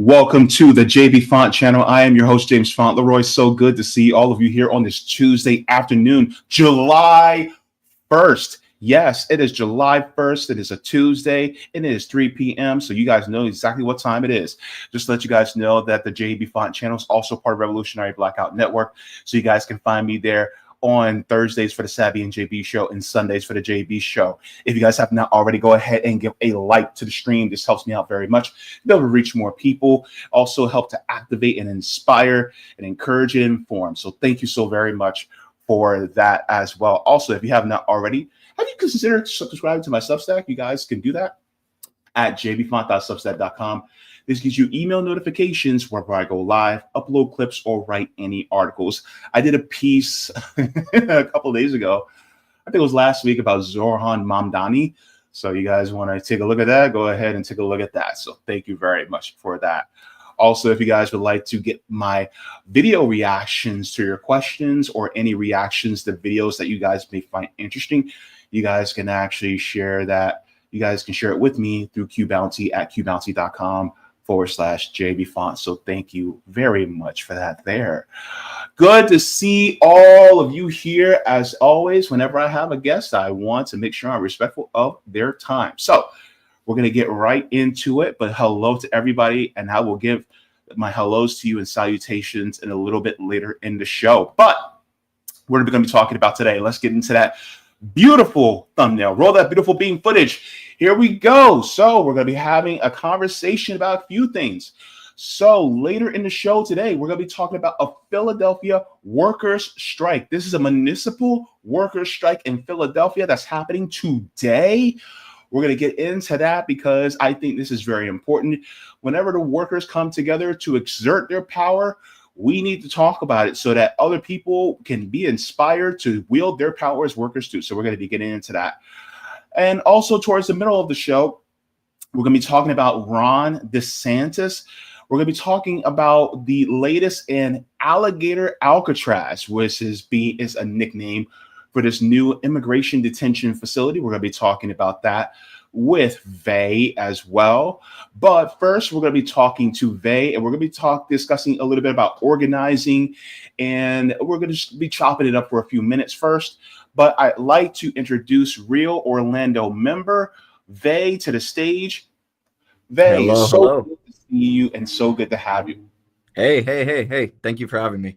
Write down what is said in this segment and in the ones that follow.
Welcome to the Jaybefaunt channel. I am your host, James Fauntleroy. So good to see all of you here on this Tuesday afternoon, July 1st. Yes, it is July 1st. It is a Tuesday and it is 3 p.m. So you guys know exactly what time it is. Just to let you guys know that the Jaybefaunt channel is also part of Revolutionary Blackout Network. So you guys can find me there on Thursdays for the Savvy and JB show and Sundays for the JB show. If you guys have not already, go ahead and give a like to the stream. This helps me out very much. Be able to reach more people. Also help to activate and inspire and encourage and inform. So thank you so very much for that as well. Also, if you have not already, have you considered subscribing to my Substack? You guys can do that at jaybefaunt.substack.com. This gives you email notifications wherever I go live, upload clips, or write any articles. I did a piece a couple of days ago, I think it was last week, about Zohran Mamdani. So you guys want to take a look at that, go ahead and take a look at that. So thank you very much for that. Also, if you guys would like to get my video reactions to your questions or any reactions to videos that you guys may find interesting, you guys can actually share that. You guys can share it with me through QBounty at qbounty.com/Jaybefaunt. So thank you very much for that there. Good to see all of you here. As always, whenever I have a guest, I want to make sure I'm respectful of their time. So we're going to get right into it. But hello to everybody. And I will give my hellos to you and salutations in a little bit later in the show. But what are we going to be talking about today? Let's get into that beautiful thumbnail. Roll that beautiful beam footage. Here we go. So we're going to be having a conversation about a few things. So later in the show today, we're going to be talking about a Philadelphia workers' strike. This is a municipal workers' strike in Philadelphia that's happening today. We're going to get into that because I think this is very important. Whenever the workers come together to exert their power, we need to talk about it so that other people can be inspired to wield their power as workers too. So we're going to be getting into that. And also towards the middle of the show, we're going to be talking about Ron DeSantis. We're going to be talking about the latest in Alligator Alcatraz, which is a nickname for this new immigration detention facility. We're going to be talking about that with Vaye as well. But first, we're going to be talking to Vaye, and we're going to be discussing a little bit about organizing, and we're going to just be chopping it up for a few minutes first. But I'd like to introduce Real Orlando member Vaye to the stage. Vaye, hello. Good to see you and so good to have you. Hey. Thank you for having me.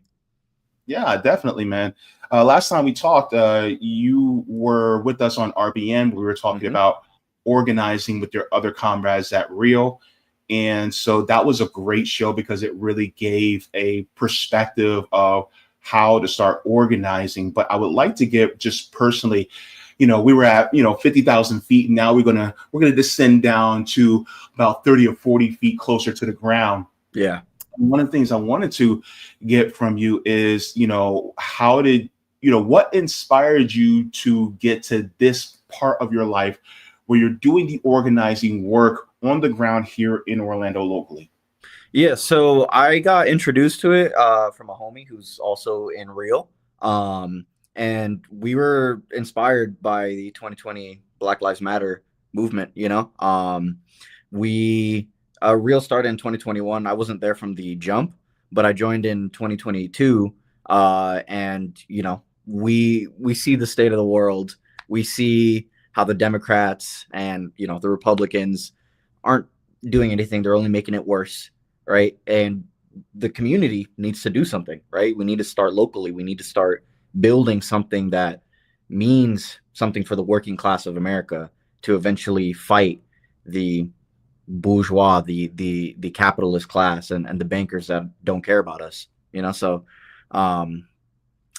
Yeah, definitely, man. Last time we talked, you were with us on RBN. We were talking about organizing with your other comrades at Real. And so that was a great show because it really gave a perspective of how to start organizing. But I would like to give just personally, we were at, 50,000 feet. And now we're going to descend down to about 30 or 40 feet closer to the ground. Yeah. One of the things I wanted to get from you is, what inspired you to get to this part of your life where you're doing the organizing work on the ground here in Orlando locally? Yeah, so I got introduced to it from a homie who's also in Real. And we were inspired by the 2020 Black Lives Matter movement, Real started in 2021. I wasn't there from the jump, but I joined in 2022. And, we see the state of the world. We see how the Democrats and, the Republicans aren't doing anything. They're only making it worse, right? And the community needs to do something, right? We need to start locally. We need to start building something that means something for the working class of America to eventually fight the bourgeois, the capitalist class and the bankers that don't care about us, So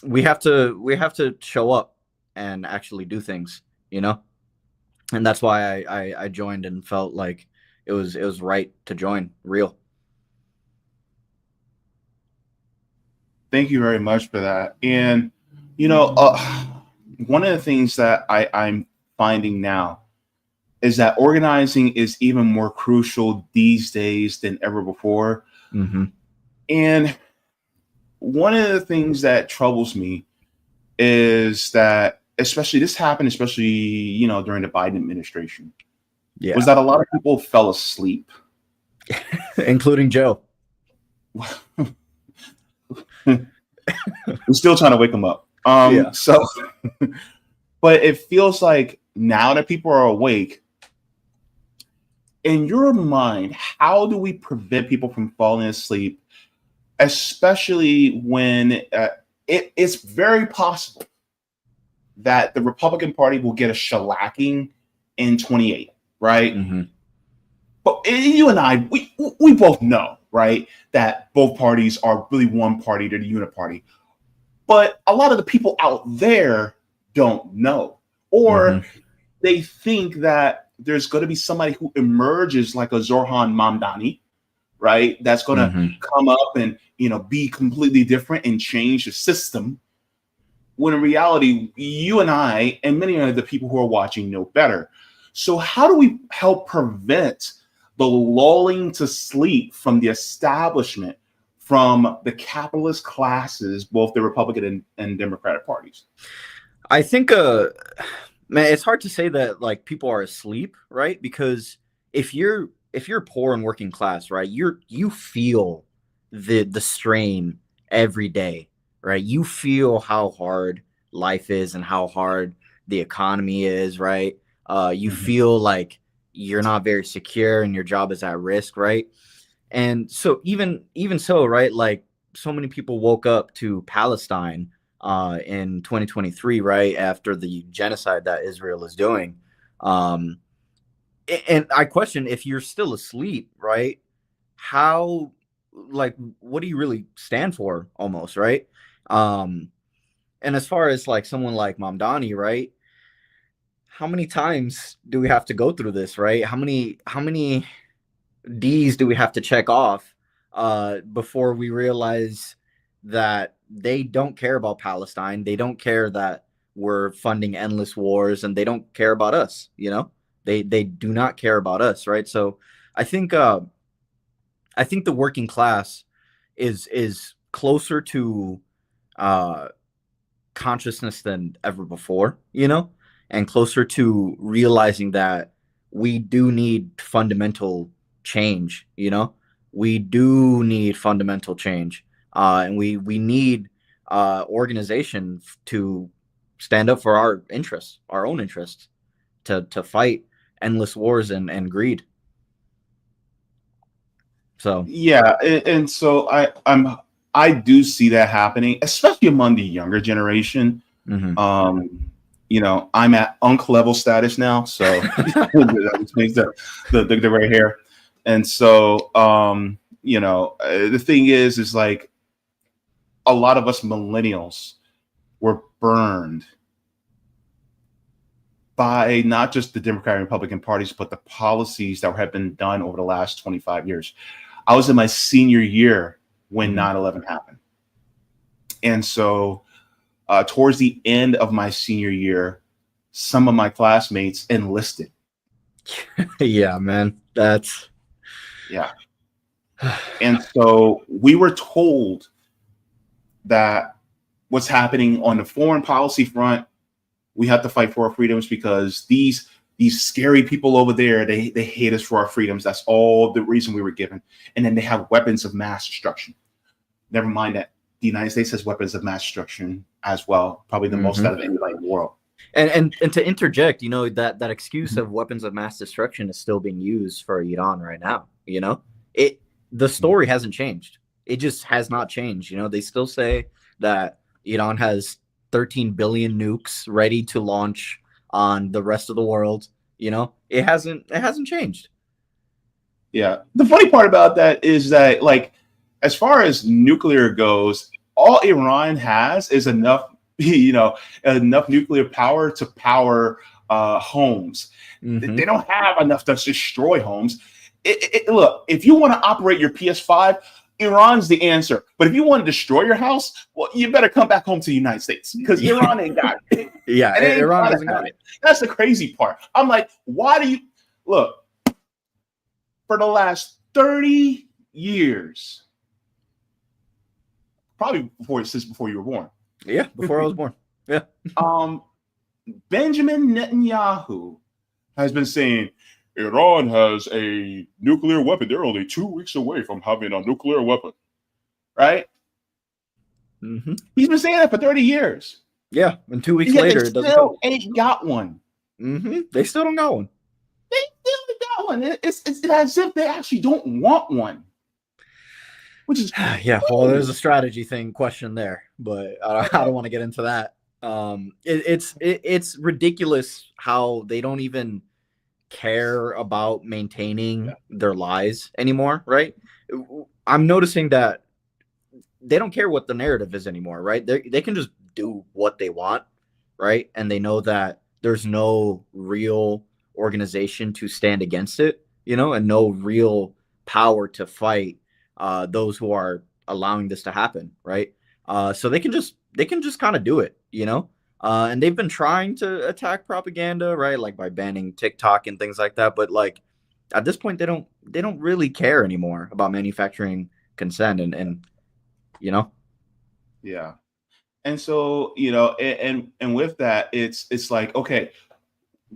we have to show up and actually do things, and that's why I joined and felt like it was right to join Real. Thank you very much for that. And one of the things that I'm finding now is that organizing is even more crucial these days than ever before. Mm-hmm. And one of the things that troubles me is that, especially during the Biden administration, was that a lot of people fell asleep. including Joe. We're still trying to wake them up. Yeah. So, but it feels like now that people are awake, in your mind, how do we prevent people from falling asleep, especially when it's very possible that the Republican Party will get a shellacking in 28, right? Mm-hmm. But you and I, we both know, right, that both parties are really one party, they're the uniparty. But a lot of the people out there don't know, or Mm-hmm. they think that there's going to be somebody who emerges like a Zohran Mamdani, right? That's going to Mm-hmm. come up and be completely different and change the system. When in reality, you and I and many of the people who are watching know better. So how do we help prevent the lulling to sleep from the establishment, from the capitalist classes, both the Republican and Democratic parties? I think, man, it's hard to say that like people are asleep, right? Because if you're poor and working class, right, you feel the strain every day, right? You feel how hard life is and how hard the economy is, right? You Mm-hmm. feel like you're not very secure and your job is at risk, right? And so even so, right, like so many people woke up to Palestine in 2023, right after the genocide that Israel is doing. Um, and I question, if you're still asleep, right? How, like, what do you really stand for, almost, right? Um, and as far as like someone like Mamdani, right? How many times do we have to go through this, right? How many D's do we have to check off before we realize that they don't care about Palestine? They don't care that we're funding endless wars, and they don't care about us. They do not care about us, right? So I think I think the working class is closer to uh, consciousness than ever before, and closer to realizing that we do need fundamental change. We do need fundamental change, and we need organization to stand up for our interests, our own interests, to fight endless wars and greed. So Yeah, and so I do see that happening, especially among the younger generation. mhm. I'm at unk level status now, so that explains the gray hair. And so the thing is like a lot of us millennials were burned by not just the Democratic and Republican parties, but the policies that have been done over the last 25 years. I was in my senior year when 9/11 happened. And so towards the end of my senior year, some of my classmates enlisted. Yeah, man, that's Yeah. And so we were told that what's happening on the foreign policy front, we have to fight for our freedoms because these scary people over there, they hate us for our freedoms. That's all the reason we were given. And then they have weapons of mass destruction. Never mind that the United States has weapons of mass destruction as well, probably the most out of anybody in the world. And to interject, that excuse of weapons of mass destruction is still being used for Iran right now. The story hasn't changed. It just has not changed. They still say that Iran has 13 billion nukes ready to launch on the rest of the world. It hasn't changed. Yeah. The funny part about that is that, like, as far as nuclear goes, all Iran has is enough, enough nuclear power to power homes. Mm-hmm. They don't have enough to destroy homes. Look, if you want to operate your PS5, Iran's the answer. But if you want to destroy your house, well, you better come back home to the United States because Iran ain't got it. Yeah, Iran doesn't got it. That's the crazy part. I'm like, why do you look? For the last 30 years, probably since before you were born. Yeah, before I was born. Yeah. Benjamin Netanyahu has been saying Iran has a nuclear weapon. They're only 2 weeks away from having a nuclear weapon, right? Mm-hmm. He's been saying that for 30 years. Yeah, and 2 weeks And yet later, they it doesn't still come. ain't got one. Mm-hmm. They still don't got one. They still ain't got one. It's as if they actually don't want one. Which is Yeah, well, there's a strategy question there, but I don't want to get into that. It's ridiculous how they don't even care about maintaining their lies anymore, right? I'm noticing that they don't care what the narrative is anymore, right? They can just do what they want, right? And they know that there's no real organization to stand against it, and no real power to fight those who are allowing this to happen, right? So they can just kind of do it, and they've been trying to attack propaganda, right? Like by banning TikTok and things like that. But like at this point, they don't really care anymore about manufacturing consent and. Yeah. And so, and with that, it's like, okay,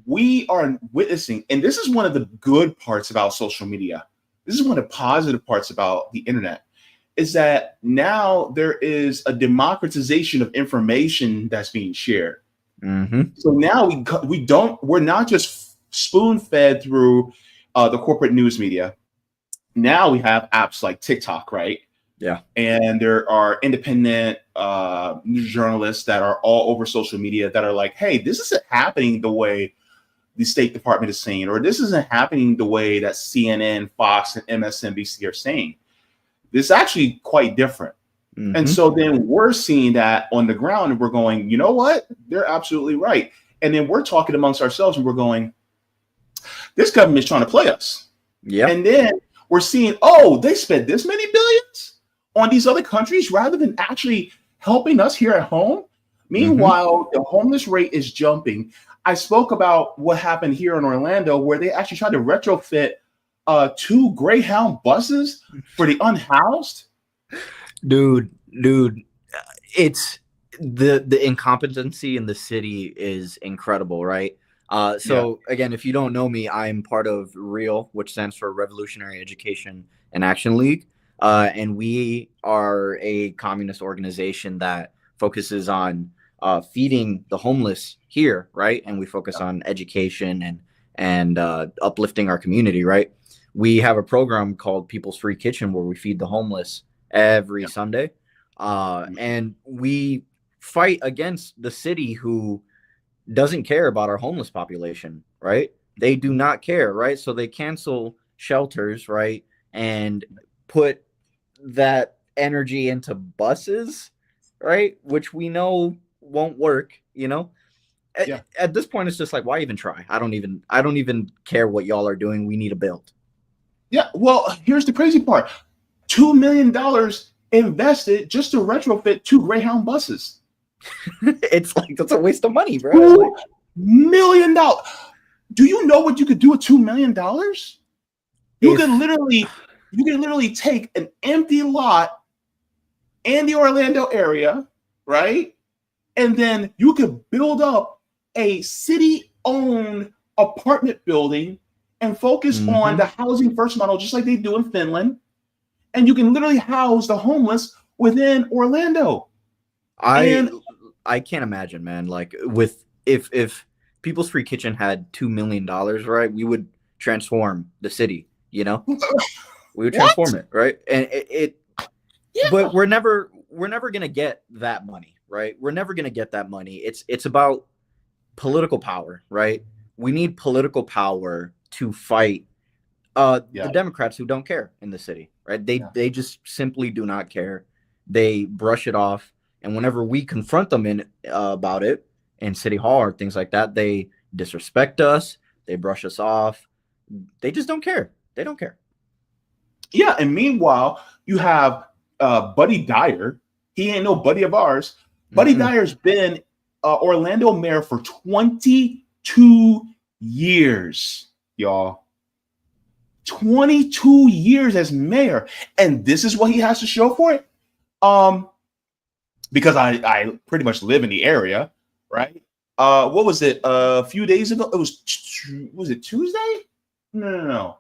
we are witnessing, and this is one of the good parts about social media. This is one of the positive parts about the internet, is that now there is a democratization of information that's being shared. Mm-hmm. So now we're not just spoon fed through the corporate news media. Now we have apps like TikTok, right? Yeah. And there are independent news journalists that are all over social media that are like, hey, this isn't happening the way the State Department is saying, or this isn't happening the way that CNN, Fox, and MSNBC are saying. This is actually quite different. Mm-hmm. And so then we're seeing that on the ground and we're going, you know what? They're absolutely right. And then we're talking amongst ourselves and we're going, this government is trying to play us. Yeah. And then we're seeing, oh, they spent this many billions on these other countries rather than actually helping us here at home. Meanwhile, the homeless rate is jumping. I spoke about what happened here in Orlando, where they actually tried to retrofit 2 Greyhound buses for the unhoused. Dude, it's the incompetency in the city is incredible, right? Again, if you don't know me, I'm part of REAL, which stands for Revolutionary Education and Action League. And we are a communist organization that focuses on feeding the homeless here, right? And we focus on education and uplifting our community, right? We have a program called People's Free Kitchen where we feed the homeless every Sunday. And we fight against the city who doesn't care about our homeless population, right? They do not care, right? So they cancel shelters, right? And put that energy into buses, right? Which we know won't work, At this point, it's just like, why even try? I don't even care what y'all are doing. We need to build. Yeah, well, here's the crazy part. $2 million invested just to retrofit 2 Greyhound buses. It's like, that's a waste of money, bro. $2 million. Do you know what you could do with $2 million? You can literally take an empty lot in the Orlando area, right? And then you could build up a city-owned apartment building and focus on the housing first model, just like they do in Finland. And you can literally house the homeless within Orlando. I can't imagine, man. Like if People's Free Kitchen had $2 million, right, we would transform the city. We would transform it, right? And but we're never gonna get that money, right? We're never gonna get that money. It's about political power, right? We need political power to fight the Democrats who don't care in the city, right? They just simply do not care. They brush it off, and whenever we confront them about it in City Hall or things like that, they disrespect us. They brush us off. They just don't care. They don't care. Yeah, and meanwhile, you have Buddy Dyer. He ain't no buddy of ours. Buddy Dyer's been Orlando mayor for 22 years, y'all. 22 years as mayor. And this is what he has to show for it. Because I pretty much live in the area, right? What was it? A few days ago? Was it Tuesday? No.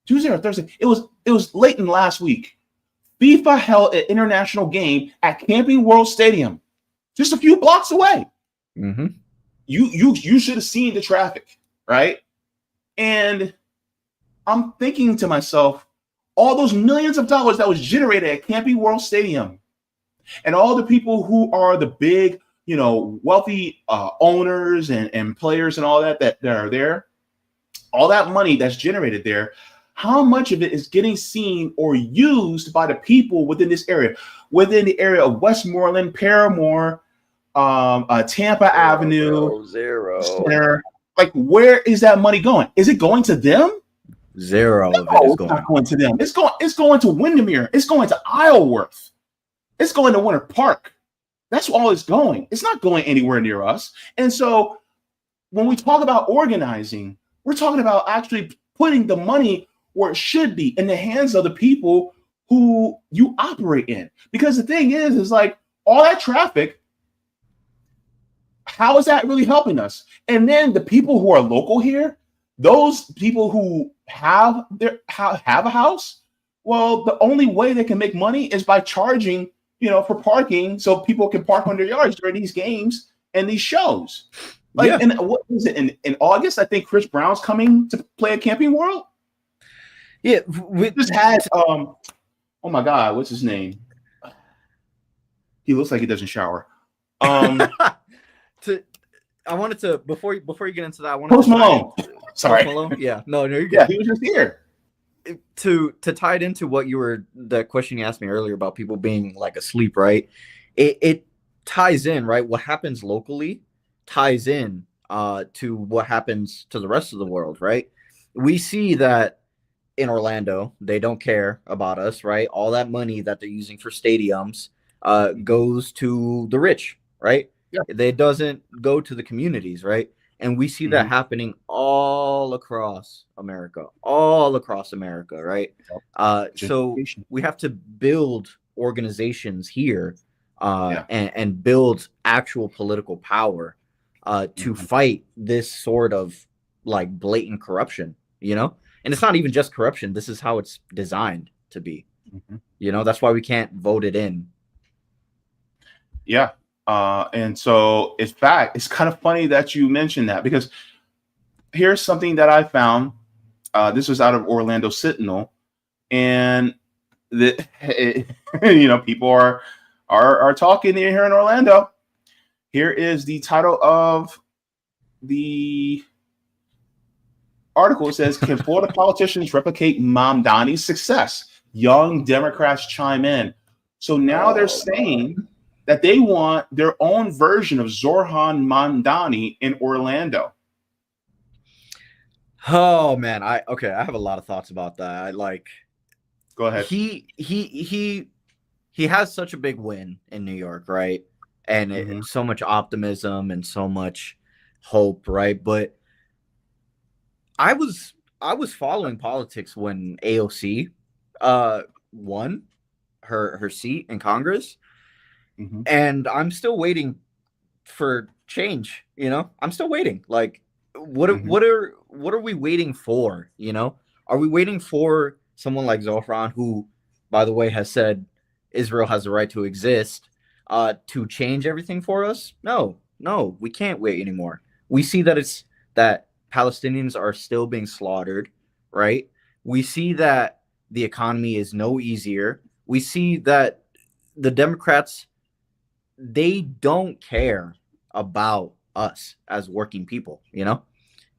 Tuesday or Thursday. It was late in last week. FIFA held an international game at Camping World Stadium, just a few blocks away. Mm-hmm. You should have seen the traffic, right? And I'm thinking to myself, all those millions of dollars that was generated at Camping World Stadium, and all the people who are the big, wealthy owners and players and all that are there, all that money that's generated there, how much of it is getting seen or used by the people within this area, within the area of Westmoreland, Paramore, Tampa Avenue, Zero. Center? Like, where is that money going? Is it going to them? Zero No, of it is it's going. not going to them. It's going to Windermere. It's going to Isleworth. It's going to Winter Park. That's all it's going. It's not going anywhere near us. And so when we talk about organizing, we're talking about actually putting the money where it should be, in the hands of the people who you operate in. Because the thing is like, all that traffic, how is that really helping us? And then the people who are local here, those people who have a house, well, the only way they can make money is by charging, for parking, so people can park on their yards during these games and these shows. And what is it in August? I think Chris Brown's coming to play at Camping World. Yeah, we just had oh my God, what's his name? He looks like he doesn't shower. I wanted to before you get into that, I wanted Post Malone. Sorry. Post Malone? Yeah, no, you're good. Yeah, he was just here. To tie it into the question you asked me earlier about people being like asleep, right? It ties in, right? What happens locally ties in to what happens to the rest of the world, right? We see that in Orlando, they don't care about us, right? All that money that they're using for stadiums goes to the rich, right? Yeah. It doesn't go to the communities, right? And we see that happening all across America, right? So we have to build organizations here and build actual political power to fight this sort of like blatant corruption, And it's not even just corruption. This is how it's designed to be. That's why we can't vote it in. Yeah. And so it's kind of funny that you mentioned that, because here's something that I found. This was out of Orlando Sentinel, and people are talking here in Orlando. Here is the title of the article. It says, "Can Florida politicians replicate Mamdani's success? Young Democrats chime in." So now they're saying that they want their own version of Zohran Mamdani in Orlando. Oh man, I have a lot of thoughts about that. Go ahead. He has such a big win in New York, right? And so much optimism and so much hope, right? But I was following politics when AOC won her seat in Congress. And I'm still waiting for change, I'm still waiting. Like, what are we waiting for? Are we waiting for someone like Zohran, who, by the way, has said Israel has the right to exist, to change everything for us? No, we can't wait anymore. We see that Palestinians are still being slaughtered, right? We see that the economy is no easier. We see that the Democrats, they don't care about us as working people,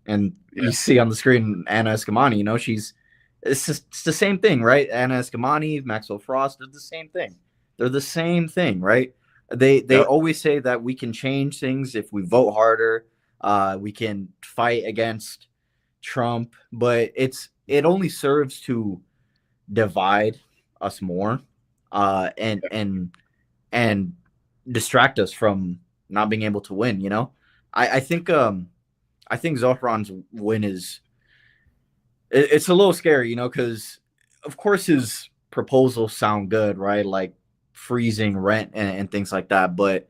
And you see on the screen Anna Eskamani, it's the same thing, right? Anna Eskamani, Maxwell Frost, they're the same thing. They're the same thing, right? They always say that we can change things if we vote harder. We can fight against Trump, but it only serves to divide us more, and distract us from not being able to win. I think Zohran's win it's a little scary, because of course his proposals sound good, right? Like freezing rent and things like that, but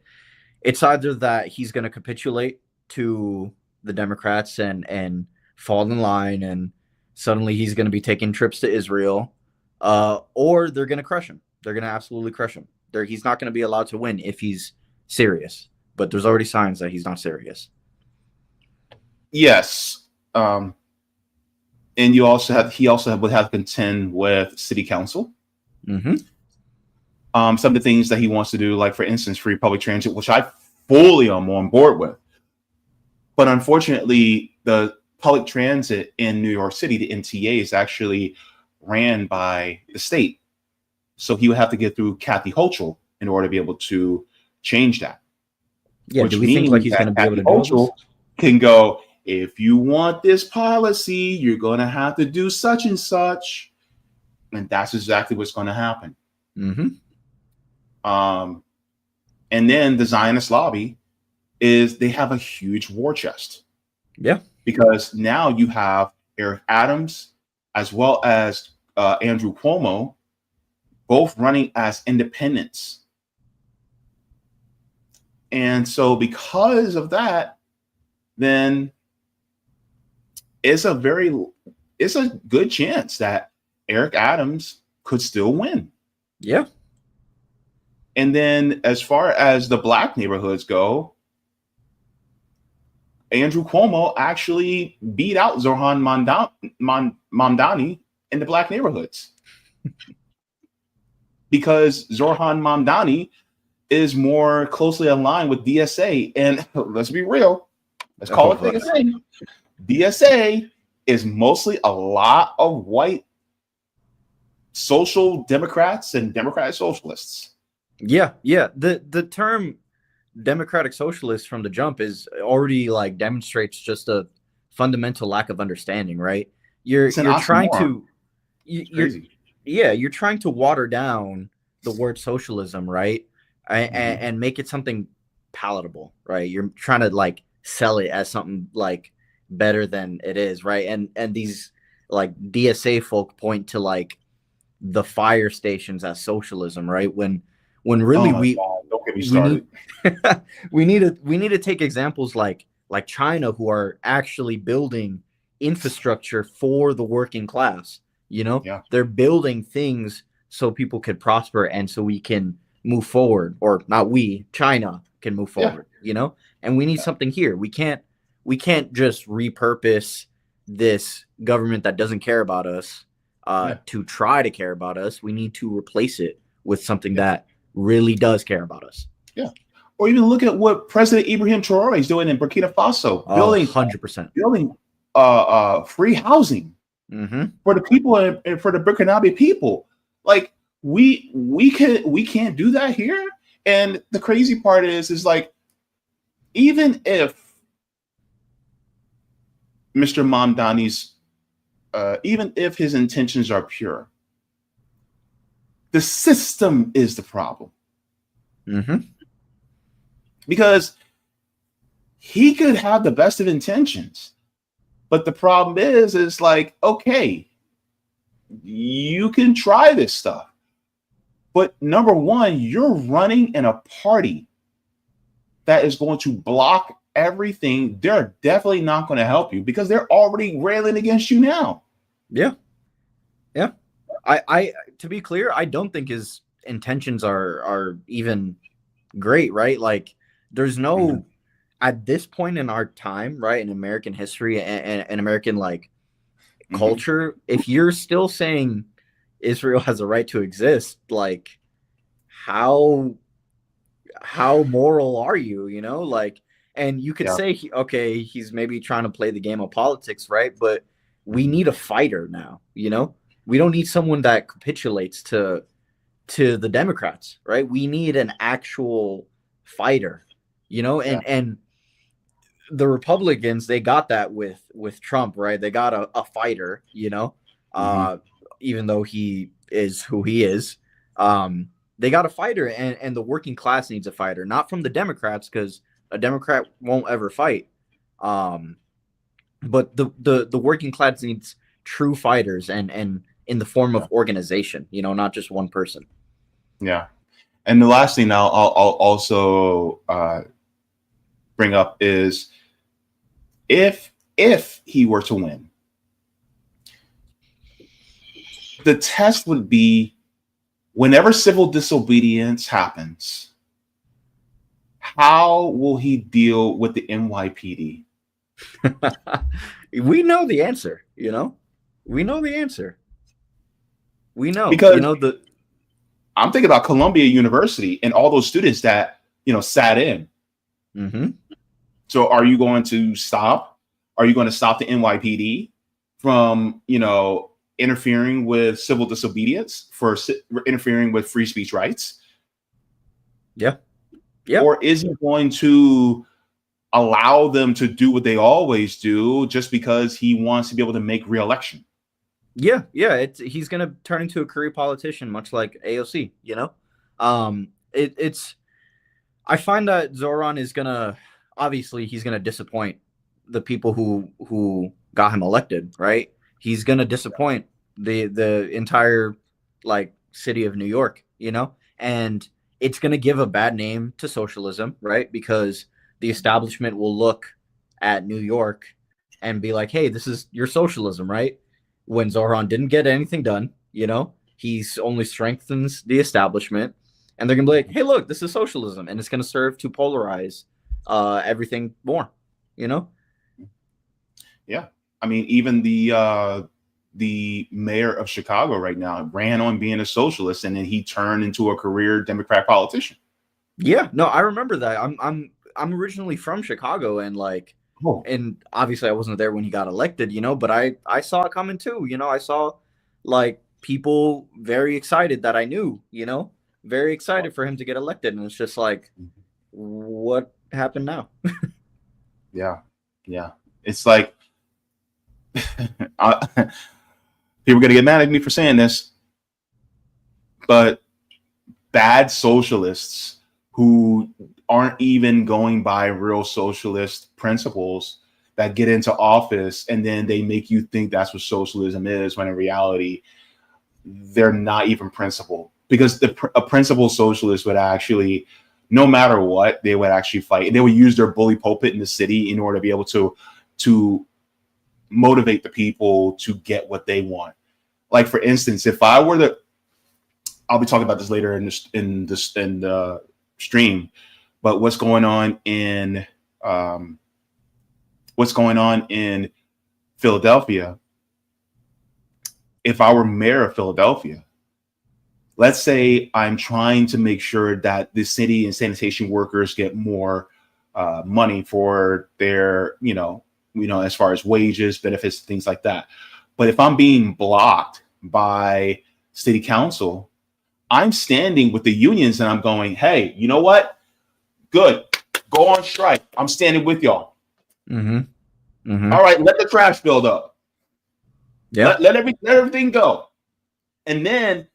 it's either that he's going to capitulate to the Democrats and fall in line and Suddenly he's going to be taking trips to Israel, or they're going to crush him. They're going to absolutely crush him. He's not going to be allowed to win if he's serious. But there's already signs that he's not serious. Yes. And he also would have to contend with city council. Mm-hmm. Some of the things that he wants to do, like for instance, free public transit, which I fully am on board with. But unfortunately, the public transit in New York City, the MTA, is actually ran by the state. So he would have to get through Kathy Hochul in order to be able to change that. Yeah, do we think like he's going to be able to do this? Can go, if you want this policy, you're going to have to do such and such. And that's exactly what's going to happen. Mm-hmm. And then the Zionist lobby they have a huge war chest. Yeah. Because now you have Eric Adams as well as Andrew Cuomo both running as independents. And so because of that, then it's a good chance that Eric Adams could still win. Yeah. And then as far as the black neighborhoods go, Andrew Cuomo actually beat out Zohran Mamdani in the black neighborhoods. Because Zohran Mamdani is more closely aligned with DSA. And let's be real, let's call it DSA. DSA is mostly a lot of white social democrats and democratic socialists. Yeah. The term democratic socialist from the jump is already like demonstrates just a fundamental lack of understanding, right? You're trying to you're trying to water down the word socialism, right? And make it something palatable, right? You're trying to like sell it as something like better than it is, right? And these like DSA folk point to like the fire stations as socialism, right? When really don't get me started. We need to take examples like China, who are actually building infrastructure for the working class. They're building things so people could prosper and so we can move forward, or not China can move forward, and we need something here. We can't just repurpose this government that doesn't care about us to try to care about us. We need to replace it with something that really does care about us. Yeah. Or even look at what President Ibrahim Traore is doing in Burkina Faso, building 100%, building free housing for the people and for the Burkinabe people. Like we can't do that here. And the crazy part is like, even if Mr. Mamdani's even if his intentions are pure, the system is the problem. Because he could have the best of intentions, but the problem is like, okay, you can try this stuff, but number one, you're running in a party that is going to block everything. They're definitely not going to help you because they're already railing against you now. Yeah. I to be clear, I don't think his intentions are even great, right? Like there's no at this point in our time, right, in American history and American like culture, if you're still saying Israel has a right to exist, like how moral are you, like, and you could say, okay, he's maybe trying to play the game of politics, right? But we need a fighter now, we don't need someone that capitulates to the Democrats, right? We need an actual fighter, and the Republicans, they got that with Trump, right? They got a fighter, even though he is who he is. They got a fighter, and the working class needs a fighter, not from the Democrats, because a Democrat won't ever fight. But the working class needs true fighters, and in the form of organization, not just one person. Yeah. And the last thing I'll also bring up is if he were to win, the test would be whenever civil disobedience happens, how will he deal with the NYPD? We know the answer, you know? We know the answer. We know. Because you know the I'm thinking about Columbia University and all those students that, sat in. mm-hmm. So are you going to stop? Are you going to stop the NYPD from, interfering with civil disobedience, for interfering with free speech rights? Yeah. Yeah. Or is he going to allow them to do what they always do just because he wants to be able to make re-election? Yeah. He's gonna turn into a career politician, much like AOC. It's. I find that Zohran is gonna obviously he's gonna disappoint the people who got him elected, right? He's gonna disappoint the entire city of New York, and it's gonna give a bad name to socialism, right? Because the establishment will look at New York and be like, "Hey, this is your socialism, right?" When Zohran didn't get anything done, he's only strengthens the establishment, and they're gonna be like, "Hey, look, this is socialism," and it's gonna serve to polarize everything more, Yeah, I mean, even the mayor of Chicago right now ran on being a socialist, and then he turned into a career Democrat politician. Yeah, no, I remember that. I'm originally from Chicago, and and obviously I wasn't there when he got elected, but I saw it coming too. I saw people very excited that I knew, very excited for him to get elected, and it's just what happened now? Yeah, it's like people are gonna get mad at me for saying this, but bad socialists who aren't even going by real socialist principles that get into office, and then they make you think that's what socialism is, when in reality they're not even principled. Because a principled socialist would actually, no matter what, they would actually fight, and they would use their bully pulpit in the city in order to be able to motivate the people to get what they want. Like, for instance, if I were to, I'll be talking about this later in the stream, but what's going on in Philadelphia? If I were mayor of Philadelphia, let's say I'm trying to make sure that the city and sanitation workers get more money for their, as far as wages, benefits, things like that. But if I'm being blocked by city council, I'm standing with the unions and I'm going, "Hey, you know what? Good. Go on strike. I'm standing with y'all." Mm-hmm. Mm-hmm. All right, let the trash build up. Yeah. Let everything go. And then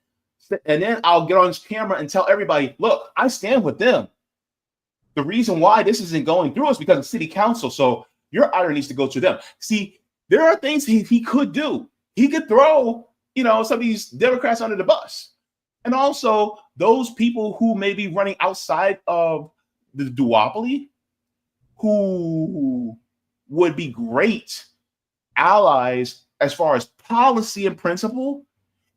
I'll get on camera and tell everybody, "Look, I stand with them. The reason why this isn't going through is because of city council. So your ire needs to go to them." See, there are things he could do. He could throw, some of these Democrats under the bus. And also those people who may be running outside of the duopoly, who would be great allies as far as policy and principle.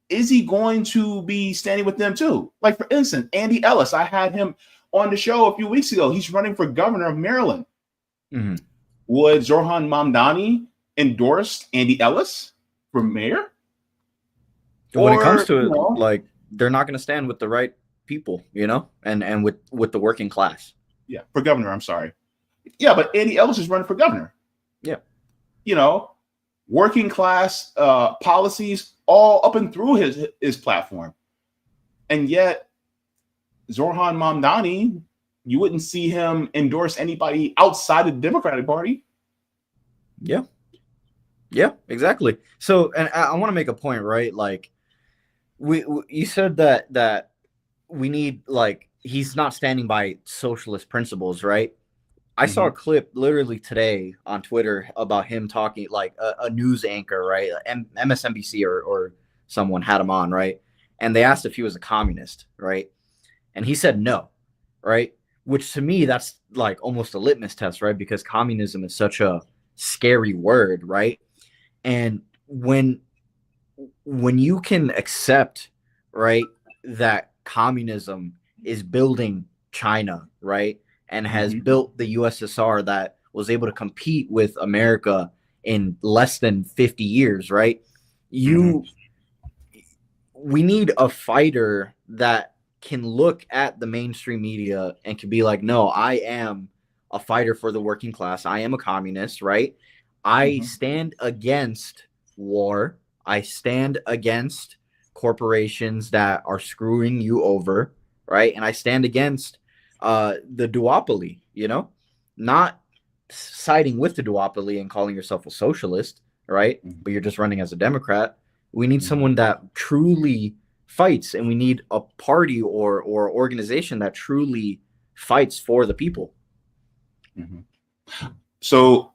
Is he going to be standing with them too? Like, for instance, Andy Ellis, I had him on the show a few weeks ago. He's running for governor of Maryland. Mm-hmm. Would Zohran Mamdani endorse Andy Ellis for mayor? When it comes to it, they're not going to stand with the right people, and with the working class. Yeah, for governor, I'm sorry. Yeah, but Andy Ellis is running for governor. Yeah. Working class policies all up and through his platform. And yet, Zohran Mamdani, you wouldn't see him endorse anybody outside of the Democratic Party. Yeah. Yeah, exactly. So, and I want to make a point, right? You said that we need, he's not standing by socialist principles, right? I saw a clip literally today on Twitter about him talking, a news anchor, right? MSNBC or someone had him on, right? And they asked if he was a communist, right? And he said no, right? Which to me, that's almost a litmus test, right? Because communism is such a scary word, right? And when when you can accept, right, that communism is building China, right, and has built the USSR that was able to compete with America in less than 50 years, right? You we need a fighter that can look at the mainstream media and can be like, no, I am a fighter for the working class. I am a communist, right? I stand against war. I stand against corporations that are screwing you over, right? And I stand against the duopoly, not siding with the duopoly and calling yourself a socialist, right? But you're just running as a Democrat. We need someone that truly fights, and we need a party or organization that truly fights for the people. So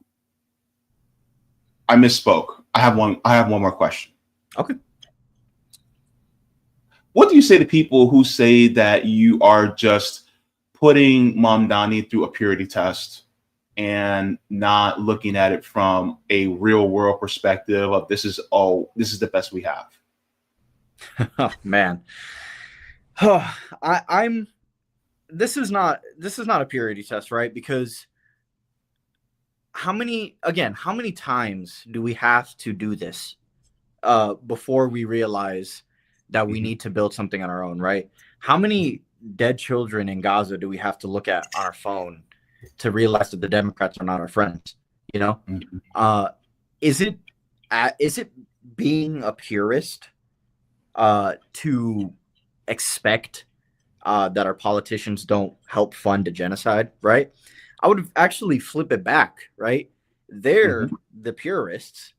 I misspoke. I have one more question. Okay. What do you say to people who say that you are just putting Mamdani through a purity test and not looking at it from a real world perspective of this is the best we have? Oh, man. This is not a purity test, right? Because how many times do we have to do this before we realize that we need to build something on our own, right? How many dead children in Gaza do we have to look at on our phone to realize that the Democrats are not our friends? Is it being a purist to expect that our politicians don't help fund a genocide, right? I would actually flip it back, right? They're the purists,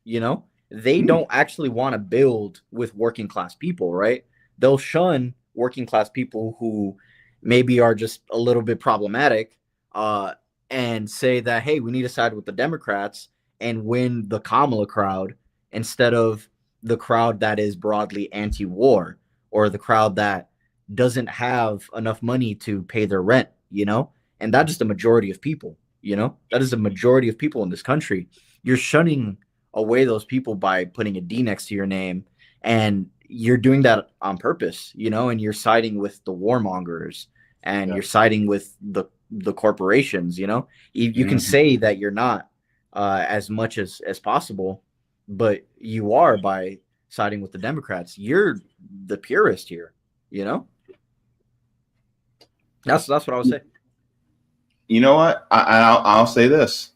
they don't actually want to build with working class people, right? They'll shun working class people who maybe are just a little bit problematic and say that, hey, we need to side with the Democrats and win the Kamala crowd instead of the crowd that is broadly anti-war or the crowd that doesn't have enough money to pay their rent, and that's just a majority of people, that is a majority of people in this country. You're shunning away those people by putting a D next to your name, and you're doing that on purpose, and you're siding with the warmongers and you're siding with the corporations, you can say that you're not as much as possible, but you are by siding with the Democrats. You're the purist here, That's what I would say. You know what? I'll say this.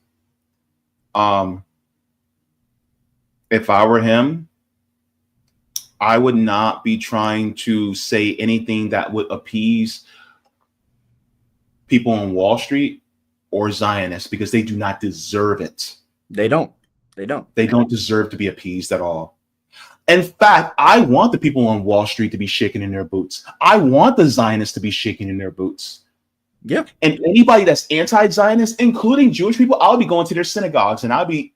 If I were him, I would not be trying to say anything that would appease people on Wall Street or Zionists, because they do not deserve it. They don't deserve to be appeased at all. In fact, I want the people on Wall Street to be shaking in their boots. I want the Zionists to be shaking in their boots. Yeah. And anybody that's anti-Zionist, including Jewish people, I'll be going to their synagogues and I'll be,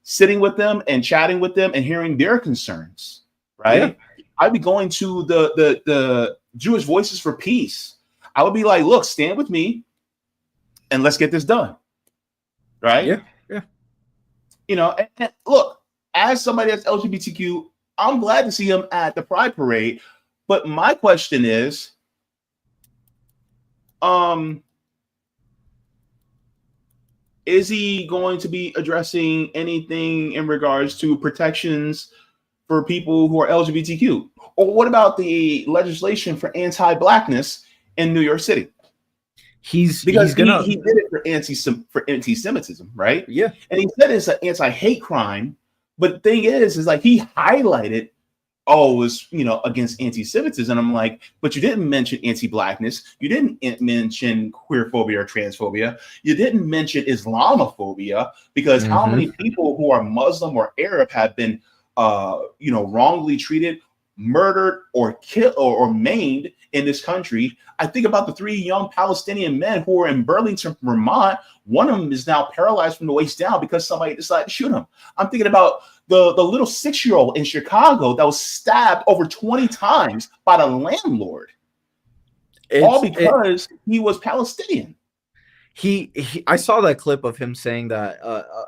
sitting with them and chatting with them and hearing their concerns, right? Yeah. I'd be going to the Jewish Voices for Peace. I would be like, look, stand with me and let's get this done. Right? Yeah. And look, as somebody that's LGBTQ, I'm glad to see him at the Pride Parade. But my question is, is he going to be addressing anything in regards to protections for people who are LGBTQ? Or what about the legislation for anti-Blackness in New York City? He did it for anti-Semitism, right? Yeah. And he said it's an anti-hate crime. But the thing is like he highlighted, it was, against anti-Semitism. And I'm like, but you didn't mention anti-Blackness. You didn't mention queerphobia or transphobia. You didn't mention Islamophobia, because how many people who are Muslim or Arab have been, wrongly treated, murdered, or killed or maimed in this country? I think about the 3 young Palestinian men who were in Burlington, Vermont. One of them is now paralyzed from the waist down because somebody decided to shoot him. I'm thinking about the little 6-year-old in Chicago that was stabbed over 20 times by the landlord, all because he was Palestinian. I saw that clip of him saying that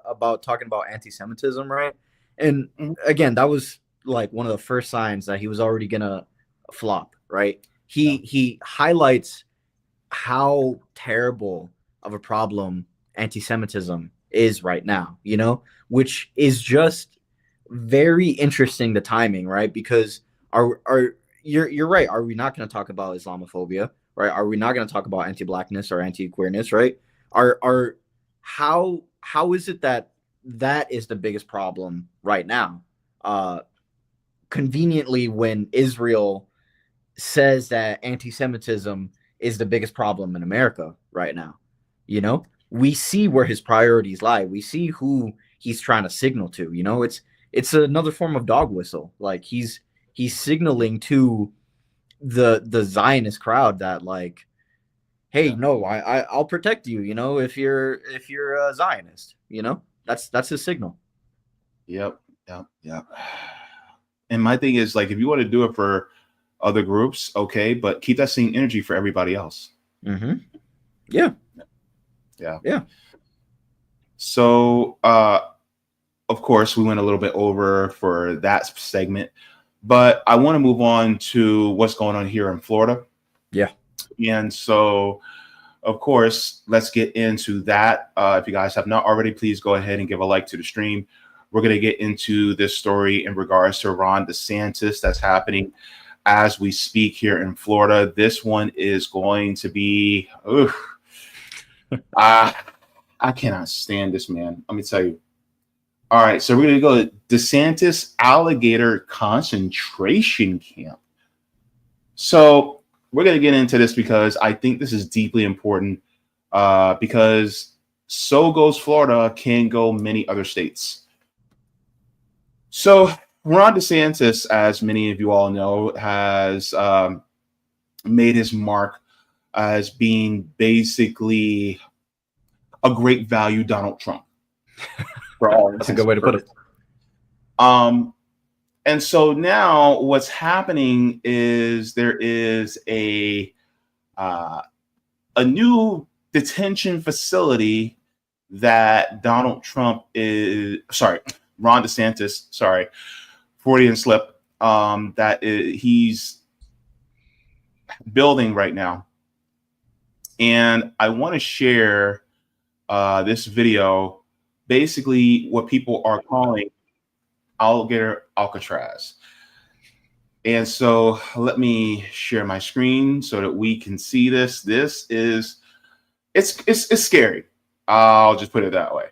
about talking about anti-Semitism, right? And again, that was like one of the first signs that he was already gonna flop, right? He highlights how terrible of a problem anti-Semitism is right now, you know, which is just very interesting, the timing, right? Because are you're right. Are we not going to talk about Islamophobia, right? Are we not going to talk about anti-blackness or anti-queerness, right? Are how is it that that is the biggest problem right now? Conveniently, when Israel says that anti-Semitism is the biggest problem in America right now, you know, we see where his priorities lie. We see who he's trying to signal to. You know, it's another form of dog whistle. Like he's signaling to the Zionist crowd that, like, hey, no, I'll protect you. You know, if you're a Zionist, you know, that's his signal. Yep. And my thing is, like, if you want to do it for other groups, okay, but keep that same energy for everybody else. Mm-hmm. Yeah. So, of course, we went a little bit over for that segment, but I want to move on to what's going on here in Florida. Yeah. And so, of course, let's get into that. If you guys have not already, please go ahead and give a like to the stream. We're going to get into this story in regards to Ron DeSantis that's happening as we speak here in Florida. This one is going to be, I cannot stand this man. Let me tell you. All right, so we're going to go to DeSantis Alligator concentration camp. So we're going to get into this because I think this is deeply important, because so goes Florida, can go many other states. So Ron DeSantis, as many of you all know, has made his mark as being basically a great value Donald Trump. For all That's a good way to put it. And so now what's happening is there is a new detention facility that Ron DeSantis, Freudian slip, he's building right now. And I want to share this video, basically what people are calling Alligator Alcatraz. And so let me share my screen so that we can see this. This is, it's scary. I'll just put it that way.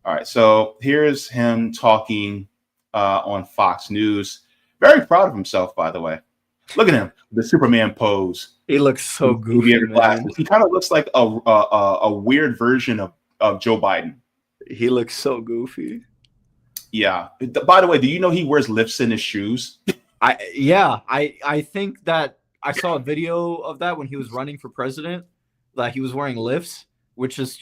All right, so here's him talking on Fox News. Very proud of himself, by the way. Look at him, the Superman pose. He looks so goofy. He kind of looks like a weird version of Joe Biden. He looks so goofy. Yeah. By the way, do you know he wears lifts in his shoes? I think that I saw a video of that when he was running for president. Like he was wearing lifts, which is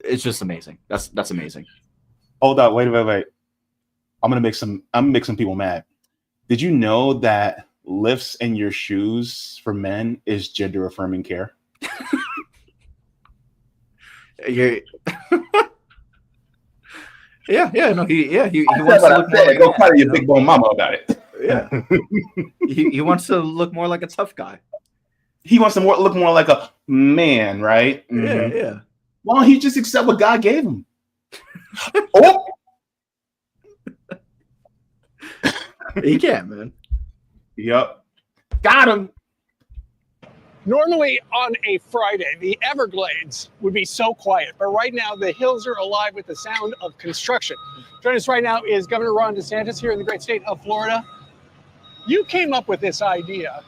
it's just amazing. That's amazing. Hold up, wait. I'm gonna make some people mad. Did you know that lifts in your shoes for men is gender affirming care? Yeah, no, he wants to look more like go part of your big bone mama about it. Yeah. he wants to look more like a tough guy. He wants to look more like a man, right? Mm-hmm. Yeah. Why don't he just accept what God gave him? Oh, he can, man. Yep, got him. Normally on a Friday, the Everglades would be so quiet, but right now the hills are alive with the sound of construction. Joining us right now is Governor Ron DeSantis here in the great state of Florida. You came up with this idea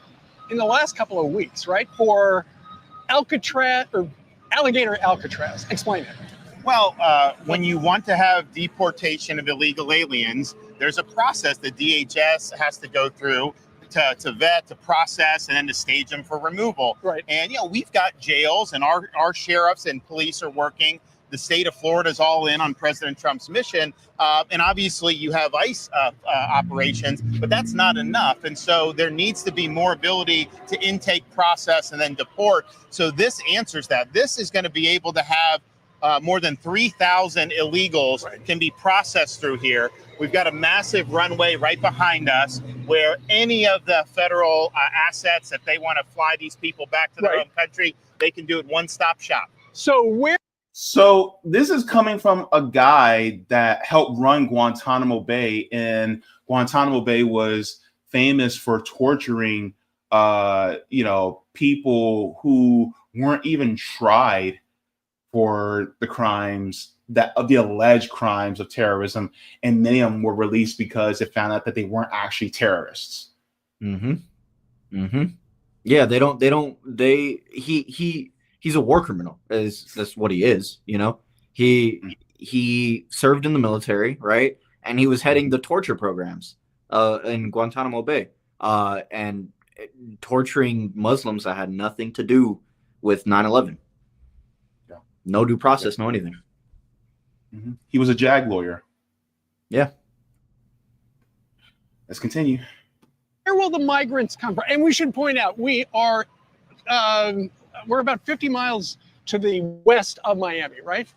in the last couple of weeks, right? For Alcatraz or Alligator Alcatraz. Explain it. Well, when you want to have deportation of illegal aliens, there's a process the DHS has to go through to vet, to process, and then to stage them for removal. Right. And, we've got jails, and our sheriffs and police are working. The state of Florida is all in on President Trump's mission. And obviously you have ICE operations, but that's not enough. And so there needs to be more ability to intake, process, and then deport. So this answers that. This is going to be able to have more than 3,000 illegals can be processed through here. We've got a massive runway right behind us where any of the federal assets, if they want to fly these people back to their home country, they can do it one-stop shop. So this is coming from a guy that helped run Guantanamo Bay, and Guantanamo Bay was famous for torturing, people who weren't even tried for the crimes of the alleged crimes of terrorism, and many of them were released because it found out that they weren't actually terrorists. Yeah, he's a war criminal. That's what he is. He served in the military, right? And he was heading the torture programs in Guantanamo Bay, and torturing Muslims that had nothing to do with 9/11. Yeah. No due process, no anything. He was a JAG lawyer. Yeah. Let's continue. Where will the migrants come from? And we should point out, we're about 50 miles to the west of Miami, right?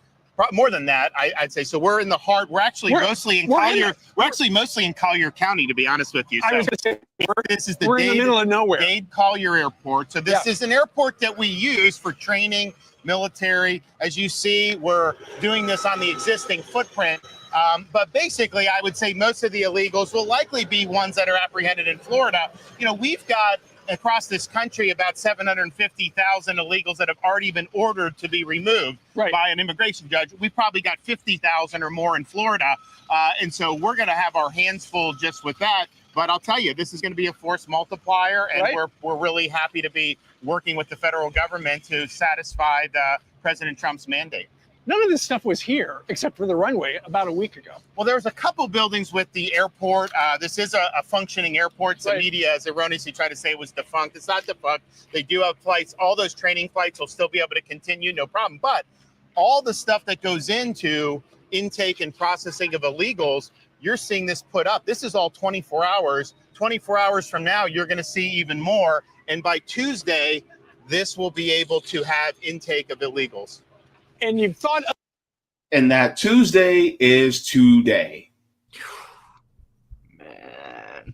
More than that, I'd say. So we're in the heart. We're actually mostly in Collier. We're actually mostly in Collier County, to be honest with you. So I was going to say, this is the we're in the middle of nowhere. Dade Collier Airport. So this is an airport that we use for training military. As you see, we're doing this on the existing footprint. But basically, I would say most of the illegals will likely be ones that are apprehended in Florida. We've got across this country about 750,000 illegals that have already been ordered to be removed by an immigration judge. We've probably got 50,000 or more in Florida. And so we're going to have our hands full just with that. But I'll tell you, this is going to be a force multiplier, and we're really happy to be working with the federal government to satisfy President Trump's mandate. None of this stuff was here except for the runway about a week ago. Well, there's a couple buildings with the airport. This is a functioning airport. The media has erroneously tried to say it was defunct. It's not defunct. They do have flights. All those training flights will still be able to continue, no problem. But all the stuff that goes into intake and processing of illegals, you're seeing this put up. This is all 24 hours. 24 hours from now, you're going to see even more. And by Tuesday, this will be able to have intake of illegals. And you've thought of— And that Tuesday is today. Man.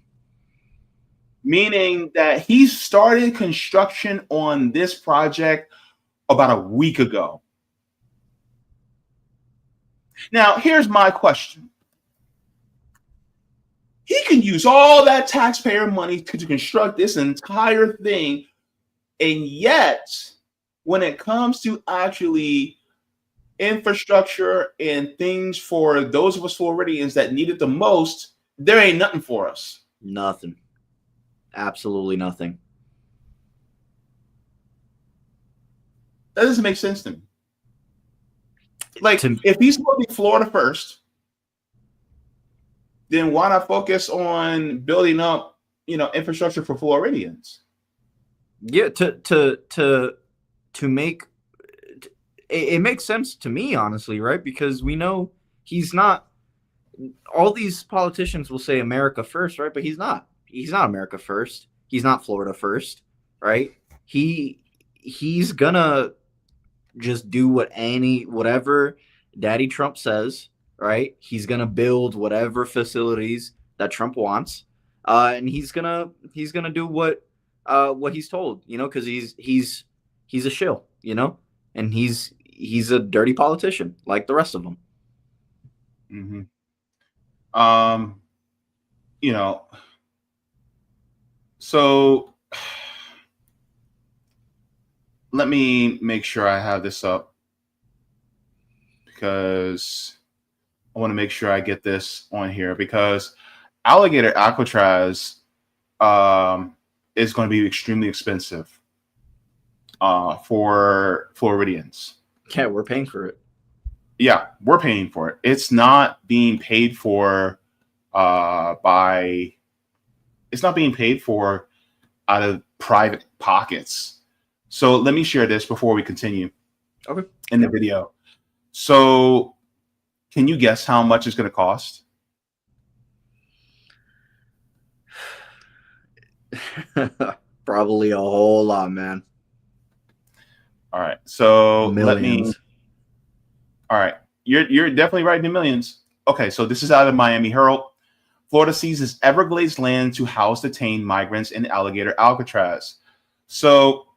Meaning that he started construction on this project about a week ago. Now, here's my question. He can use all that taxpayer money to construct this entire thing, and yet, when it comes to actually infrastructure and things for those of us Floridians that need it the most, there ain't nothing for us. Nothing. Absolutely nothing. That doesn't make sense to me. Like, if he's going to be Florida first, then why not focus on building up, infrastructure for Floridians? Yeah, to make it makes sense to me, honestly, right? Because we know he's not. All these politicians will say America first, right? But he's not. He's not America first. He's not Florida first, right? He's gonna just do whatever Daddy Trump says, right? He's gonna build whatever facilities that Trump wants, and he's gonna do what he's told, because he's a shill, and he's a dirty politician like the rest of them. So let me make sure I have this up, because I want to make sure I get this on here, because Alligator Alcatraz is going to be extremely expensive for Floridians. Yeah, we're paying for it. Yeah, we're paying for it. It's not being paid for it's not being paid for out of private pockets. So let me share this before we continue. Okay. In the video. So can you guess how much it's going to cost? Probably a whole lot, man. All right. So Millions. All right. You're definitely right in the millions. Okay, so this is out of Miami Herald. Florida seizes Everglades land to house detained migrants in Alligator Alcatraz. So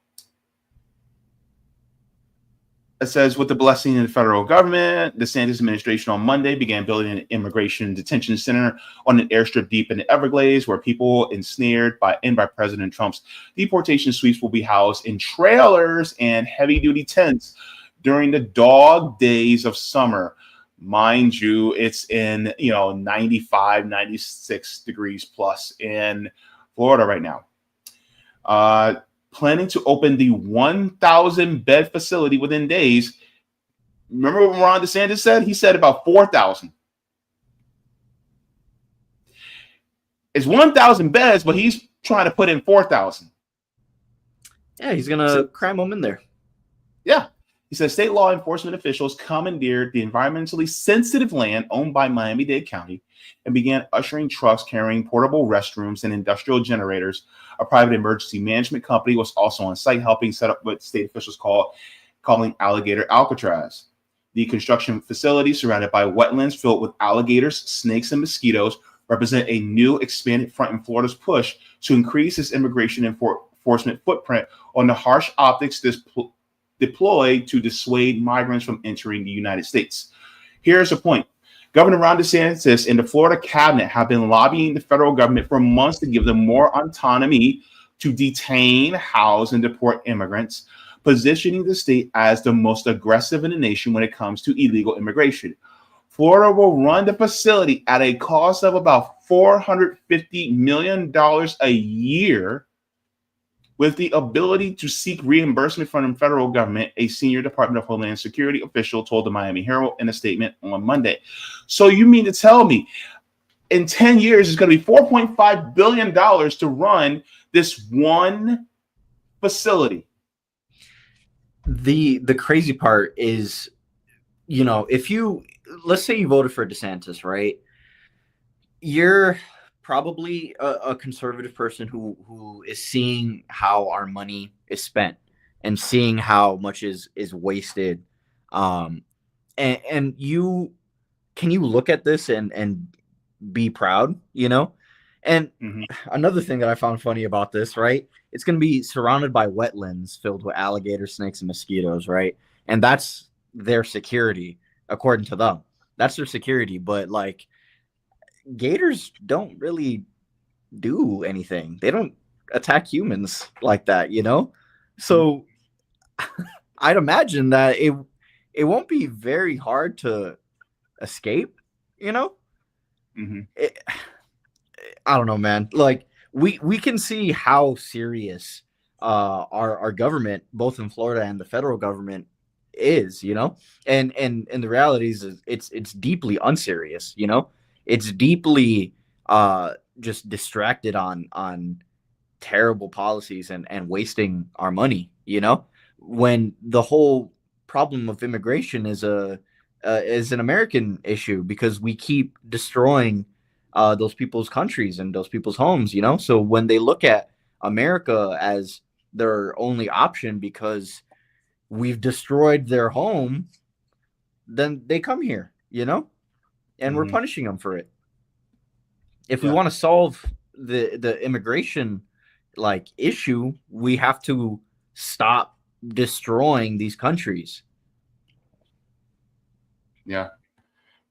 it says, with the blessing of the federal government, DeSantis administration on Monday began building an immigration detention center on an airstrip deep in the Everglades, where people ensnared by President Trump's deportation sweeps will be housed in trailers and heavy-duty tents during the dog days of summer. Mind you, it's in 95, 96 degrees plus in Florida right now. Planning to open the 1,000 bed facility within days. Remember what Ron DeSantis said? He said about 4,000. It's 1,000 beds, but he's trying to put in 4,000. Yeah, he's gonna cram them in there. Yeah. He says state law enforcement officials commandeered the environmentally sensitive land owned by Miami-Dade County and began ushering trucks carrying portable restrooms and industrial generators. A private emergency management company was also on site helping set up what state officials calling Alligator Alcatraz. The construction facility, surrounded by wetlands filled with alligators, snakes, and mosquitoes, represent a new expanded front in Florida's push to increase its immigration enforcement footprint on the harsh optics deployed to dissuade migrants from entering the United States. Here's the point. Governor Ron DeSantis and the Florida cabinet have been lobbying the federal government for months to give them more autonomy to detain, house, and deport immigrants, positioning the state as the most aggressive in the nation when it comes to illegal immigration. Florida will run the facility at a cost of about $450 million a year, with the ability to seek reimbursement from the federal government, a senior Department of Homeland Security official told the Miami Herald in a statement on Monday. So you mean to tell me in 10 years, it's going to be $4.5 billion to run this one facility? The crazy part is, let's say you voted for DeSantis, right? You're probably a conservative person who is seeing how our money is spent and seeing how much is wasted. And you look at this and be proud, And another thing that I found funny about this, right? It's going to be surrounded by wetlands filled with alligators, snakes, and mosquitoes, right? And that's their security, according to them. That's their security. But gators don't really do anything. They don't attack humans like that, So I'd imagine that it won't be very hard to escape, I don't know, man. We can see how serious our government, both in Florida and the federal government, is, and the reality is it's deeply unserious, It's deeply just distracted on terrible policies and wasting our money, when the whole problem of immigration is an American issue, because we keep destroying those people's countries and those people's homes, So when they look at America as their only option because we've destroyed their home, then they come here, and we're punishing them for it. If we want to solve the immigration issue, we have to stop destroying these countries. Yeah.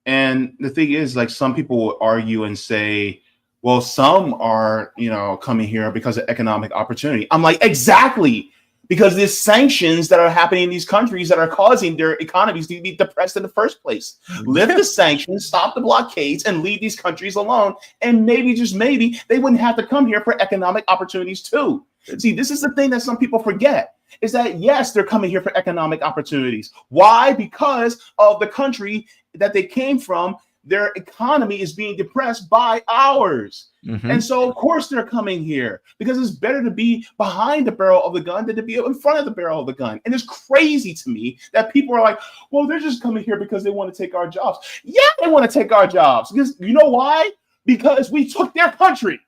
And the thing is, some people will argue and say, well, some are, coming here because of economic opportunity. I'm like, exactly. Because there's sanctions that are happening in these countries that are causing their economies to be depressed in the first place. Lift the sanctions, stop the blockades, and leave these countries alone. And maybe, just maybe, they wouldn't have to come here for economic opportunities too. See, this is the thing that some people forget, is that, yes, they're coming here for economic opportunities. Why? Because of the country that they came from. Their economy is being depressed by ours. And so, of course, they're coming here because it's better to be behind the barrel of the gun than to be in front of the barrel of the gun. And it's crazy to me that people are like, well, they're just coming here because they want to take our jobs. Yeah, they want to take our jobs. Because you know why? Because we took their country.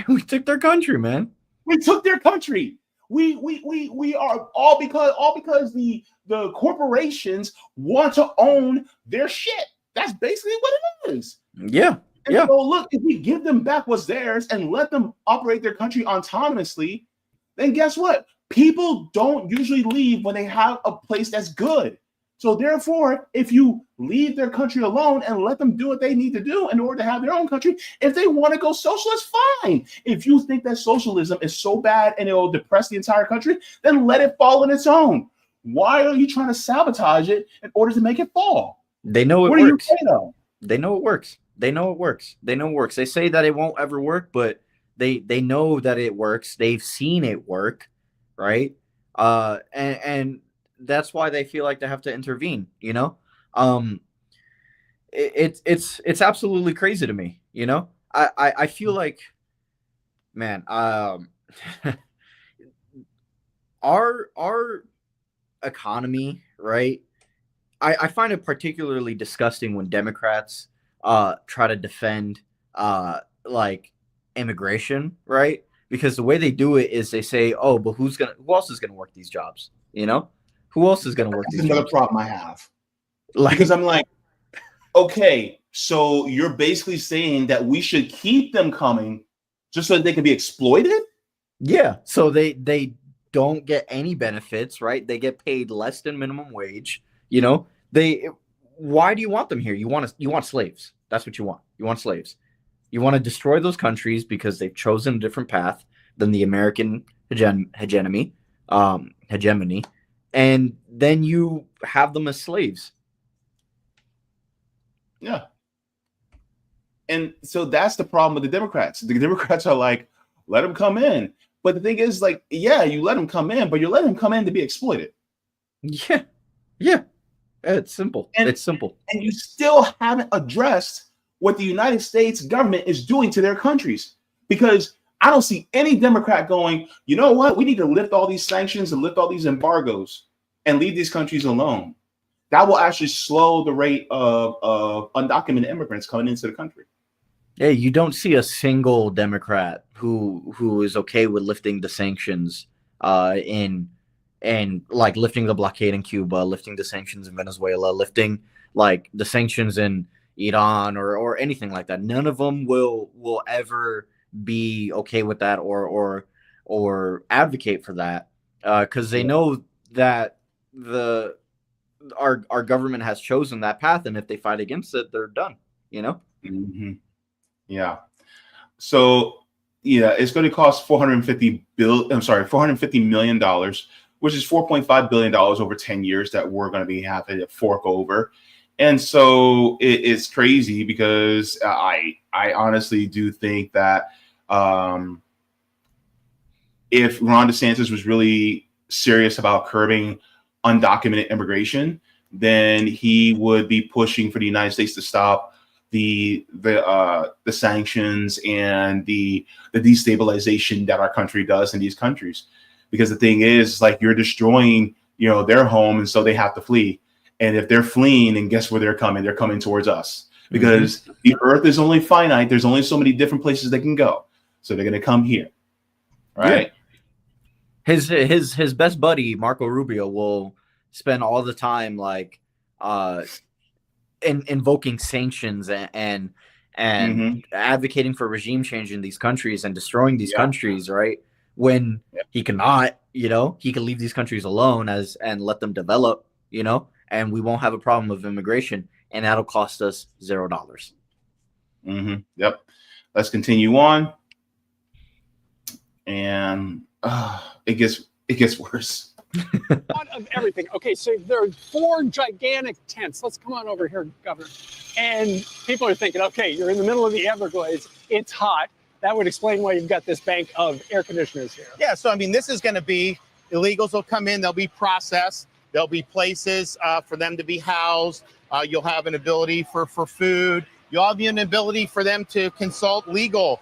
We took their country, man. We took their country. we are all because the corporations want to own their shit. That's basically what it is. Yeah. And Yeah. so look, if we give them back what's theirs and let them operate their country autonomously, then guess what? People don't usually leave when they have a place that's good. So therefore, if you leave their country alone and let them do what they need to do in order to have their own country, if they want to go socialist, fine. If you think that socialism is so bad and it will depress the entire country, then let it fall on its own. Why are you trying to sabotage it in order to make it fall? They know it What works. are you afraid of? They know it works. They know it works. They know it works. They say that it won't ever work, but they know that it works. They've seen it work, right? And that's why they feel like they have to intervene. You know, it's absolutely crazy to me. You know, I feel like, man, our economy, right? I find it particularly disgusting when Democrats try to defend like immigration, right? Because the way they do it is they say, "Oh, but who else is gonna work these jobs? You know, who else is gonna work That's these another jobs?" problem I have. Like, Because I'm like, okay, so you're basically saying that we should keep them coming just so that they can be exploited? yeah, so they don't get any benefits, right? They get paid less than minimum wage. You know, why do you want them here? You want slaves. That's what you want. You want slaves. You want to destroy those countries because they've chosen a different path than the American hegemony, and then you have them as slaves. Yeah. And so that's the problem with the Democrats. The Democrats are like, let them come in. But the thing is, like, yeah, you let them come in, but you're letting them come in to be exploited. Yeah. Yeah. It's simple. It's simple. And you still haven't addressed what the United States government is doing to their countries. Because I don't see any Democrat going, you know what? We need to lift all these sanctions and lift all these embargoes and leave these countries alone. That will actually slow the rate of undocumented immigrants coming into the country. Yeah, you don't see a single Democrat who is okay with lifting the sanctions and like lifting the blockade in Cuba, lifting the sanctions in Venezuela, lifting like the sanctions in Iran or anything like that. None of them will ever be okay with that or advocate for that because they know that our government has chosen that path, and if they fight against it, they're done. You know. Mm-hmm. Yeah. So yeah, it's going to cost $450 million, which is $4.5 billion over 10 years that we're going to be having to fork over. And so it's crazy because I honestly do think that if Ron DeSantis was really serious about curbing undocumented immigration, then he would be pushing for the United States to stop the sanctions and the destabilization that our country does in these countries. Because the thing is, like, you're destroying, their home, and so they have to flee. And if they're fleeing, then guess where they're coming? They're coming towards us because the earth is only finite. There's only so many different places they can go. So they're going to come here. Right. Yeah. His best buddy, Marco Rubio, will spend all the time like invoking sanctions and advocating for regime change in these countries and destroying these countries, right? When he cannot, he can leave these countries alone and let them develop, and we won't have a problem of immigration, and that'll cost us $0. Yep. Let's continue on. And it gets worse. Lot of everything. Okay, so there are 4 gigantic tents. Let's come on over here, Governor. And people are thinking, okay, you're in the middle of the Everglades. It's hot. That would explain why you've got this bank of air conditioners here. Yeah, so I mean, this is going to be, illegals will come in, they'll be processed. There'll be places for them to be housed. You'll have an ability for food. You'll have an ability for them to consult legal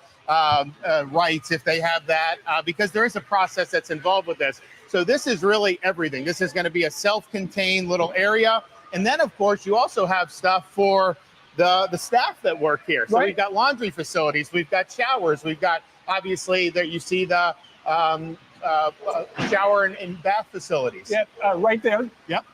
rights if they have that, because there is a process that's involved with this. So this is really everything. This is going to be a self-contained little area. And then, of course, you also have stuff for the staff that work here. So We've got laundry facilities. We've got showers. We've got, obviously, there you see the shower and bath facilities. Yeah, right there. Yep.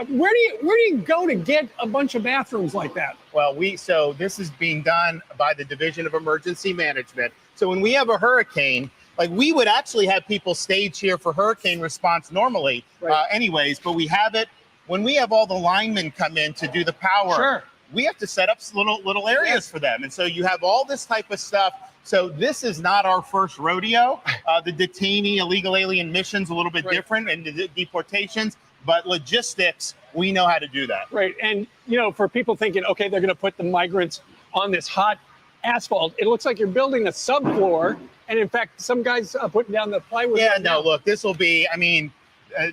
Where do you go to get a bunch of bathrooms like that? Well, so this is being done by the Division of Emergency Management. So when we have a hurricane, like we would actually have people stage here for hurricane response normally, Right. Anyways, but we have it when we have all the linemen come in to do the power. Sure. We have to set up little areas for them, and so you have all this type of stuff. So this is not our first rodeo. The detainee illegal alien mission's a little bit Right. different, and the deportations. But logistics, we know how to do that. Right. And, for people thinking, okay, they're going to put the migrants on this hot asphalt, it looks like you're building a subfloor. And in fact, some guys are putting down the plywood. Yeah, right no, now. look, this will be,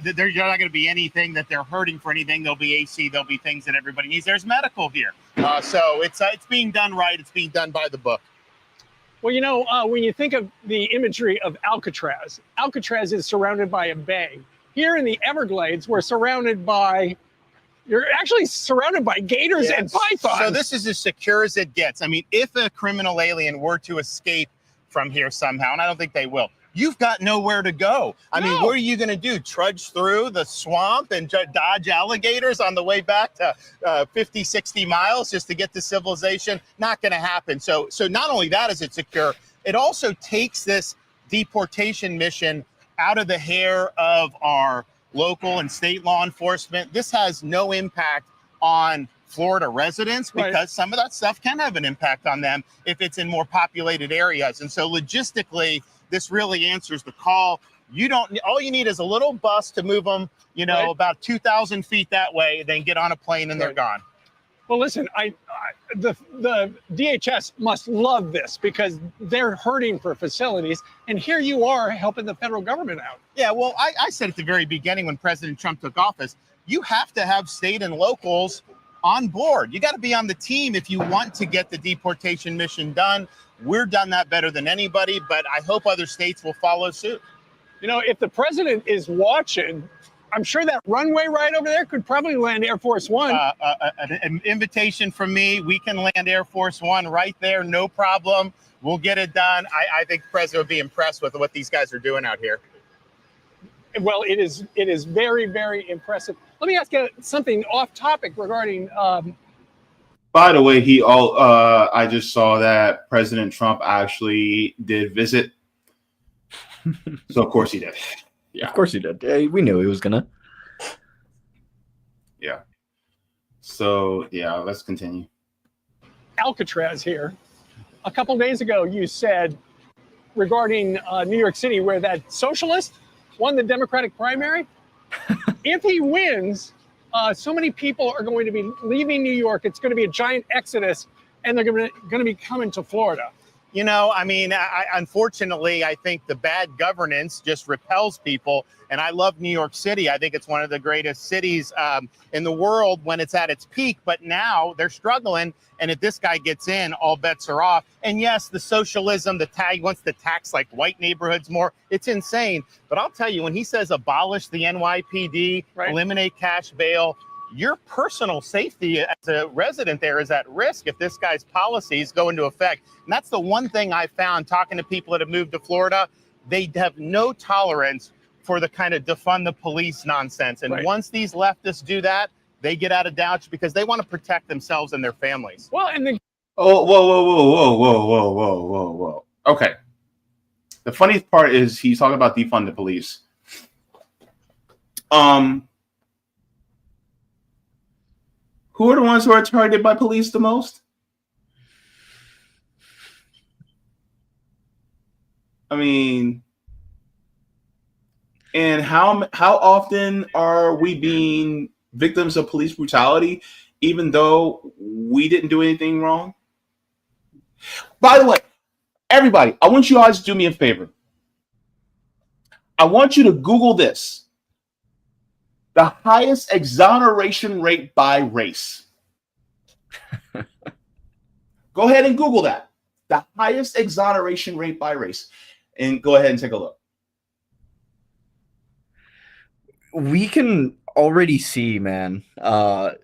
there's not going to be anything that they're hurting for anything. There'll be AC, there'll be things that everybody needs. There's medical here. So it's being done right. It's being done by the book. Well, when you think of the imagery of Alcatraz is surrounded by a bay. Here in the Everglades, you're actually surrounded by gators and pythons. So this is as secure as it gets. If a criminal alien were to escape from here somehow, and I don't think they will, you've got nowhere to go. No. What are you going to do? Trudge through the swamp and dodge alligators on the way back to 50, 60 miles just to get to civilization? Not going to happen. So not only that is it secure, it also takes this deportation mission out of the hair of our local and state law enforcement. This has no impact on Florida residents because Right. some of that stuff can have an impact on them if it's in more populated areas. And so logistically, this really answers the call. All you need is a little bus to move them, Right. about 2,000 feet that way, then get on a plane and they're Right. gone. Well, listen, the DHS must love this because they're hurting for facilities. And here you are helping the federal government out. Yeah, well, I said at the very beginning when President Trump took office, you have to have state and locals on board. You got to be on the team if you want to get the deportation mission done. We're done that better than anybody, but I hope other states will follow suit. If the president is watching, I'm sure that runway right over there could probably land Air Force One. An invitation from me. We can land Air Force One right there, no problem. We'll get it done. I think the president would be impressed with what these guys are doing out here. Well, it is very, very impressive. Let me ask you something off topic regarding. By the way, I just saw that President Trump actually did visit. So of course he did. Yeah. Of course he did. Yeah, we knew he was gonna. Yeah. So yeah, let's continue. Alcatraz here. A couple days ago, you said regarding New York City, where that socialist won the Democratic primary. If he wins, so many people are going to be leaving New York. It's going to be a giant exodus, and they're going to be coming to Florida. Unfortunately, I think the bad governance just repels people. And I love New York City. I think it's one of the greatest cities in the world when it's at its peak. But now they're struggling. And if this guy gets in, all bets are off. And yes, the socialism, he wants to tax like white neighborhoods more. It's insane. But I'll tell you, when he says abolish the NYPD, Right. eliminate cash bail, your personal safety as a resident there is at risk if this guy's policies go into effect. And that's the one thing I found talking to people that have moved to Florida. They have no tolerance for the kind of defund the police nonsense. And Right. once these leftists do that, they get out of doubt because they want to protect themselves and their families. Well, and Oh, whoa. Okay. The funniest part is he's talking about defund the police. Who are the ones who are targeted by police the most? And how often are we being victims of police brutality, even though we didn't do anything wrong? By the way, everybody, I want you guys to do me a favor. I want you to Google this. The highest exoneration rate by race. Go ahead and Google that. The highest exoneration rate by race. And go ahead and take a look. We can already see, man, what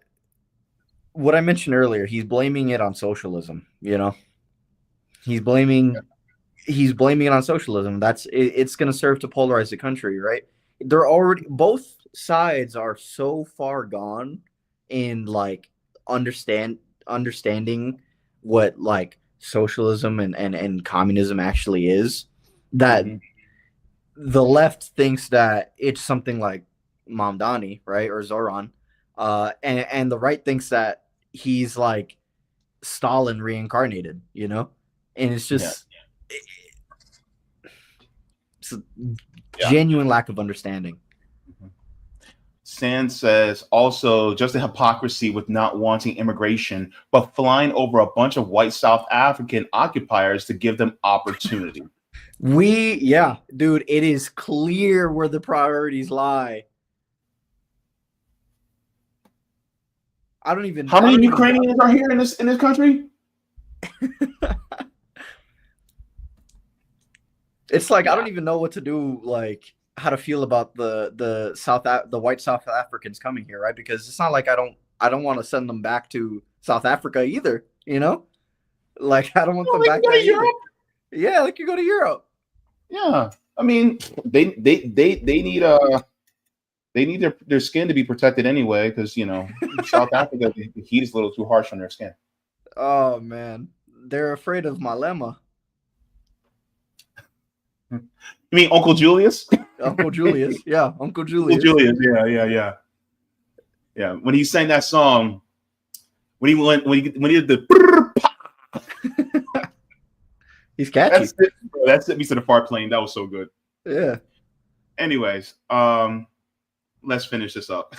I mentioned earlier. He's blaming it on socialism, He's blaming he's blaming it on socialism. It's going to serve to polarize the country, right? They're already, both sides are so far gone in like understanding what like socialism and communism actually is, that the left thinks that it's something like Mamdani, right, or Zohran, and the right thinks that he's like Stalin reincarnated, you know, and it's just it's a genuine lack of understanding. Sand says also just the hypocrisy with not wanting immigration, but flying over a bunch of white South African occupiers to give them opportunity. Dude, it is clear where the priorities lie. I don't even. How many Ukrainians are here in this country? It's like I don't even know what to do, like how to feel about the white South Africans coming here, right? Because it's not like I don't want to send them back to South Africa either, you know? Like I don't want them back there either. Yeah, like you go to Europe. Yeah, I mean they need their skin to be protected anyway, because you know South Africa, the heat is a little too harsh on their skin. Oh man, they're afraid of Malema. You mean Uncle Julius? Uncle Julius, yeah, Uncle Julius. Uncle Julius, yeah. When he sang that song, when he did the. He's catchy. That sent me to the far plane. That was so good. Yeah. Anyways, let's finish this up.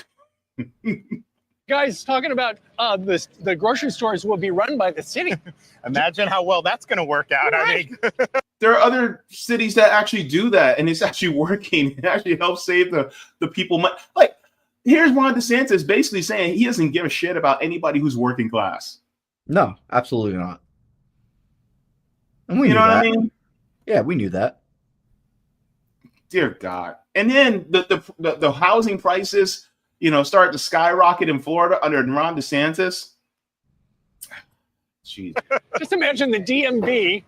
Guys, talking about the grocery stores will be run by the city. Imagine how well that's going to work out. Right. I mean, there are other cities that actually do that, and it's actually working. It actually helps save the people. Like, here's Ron DeSantis basically saying he doesn't give a shit about anybody who's working class. No, absolutely not. And you know what I mean? Yeah, we knew that. Dear God. And then the housing prices, you know, start to skyrocket in Florida under Ron DeSantis. Jeez. Just imagine the DMV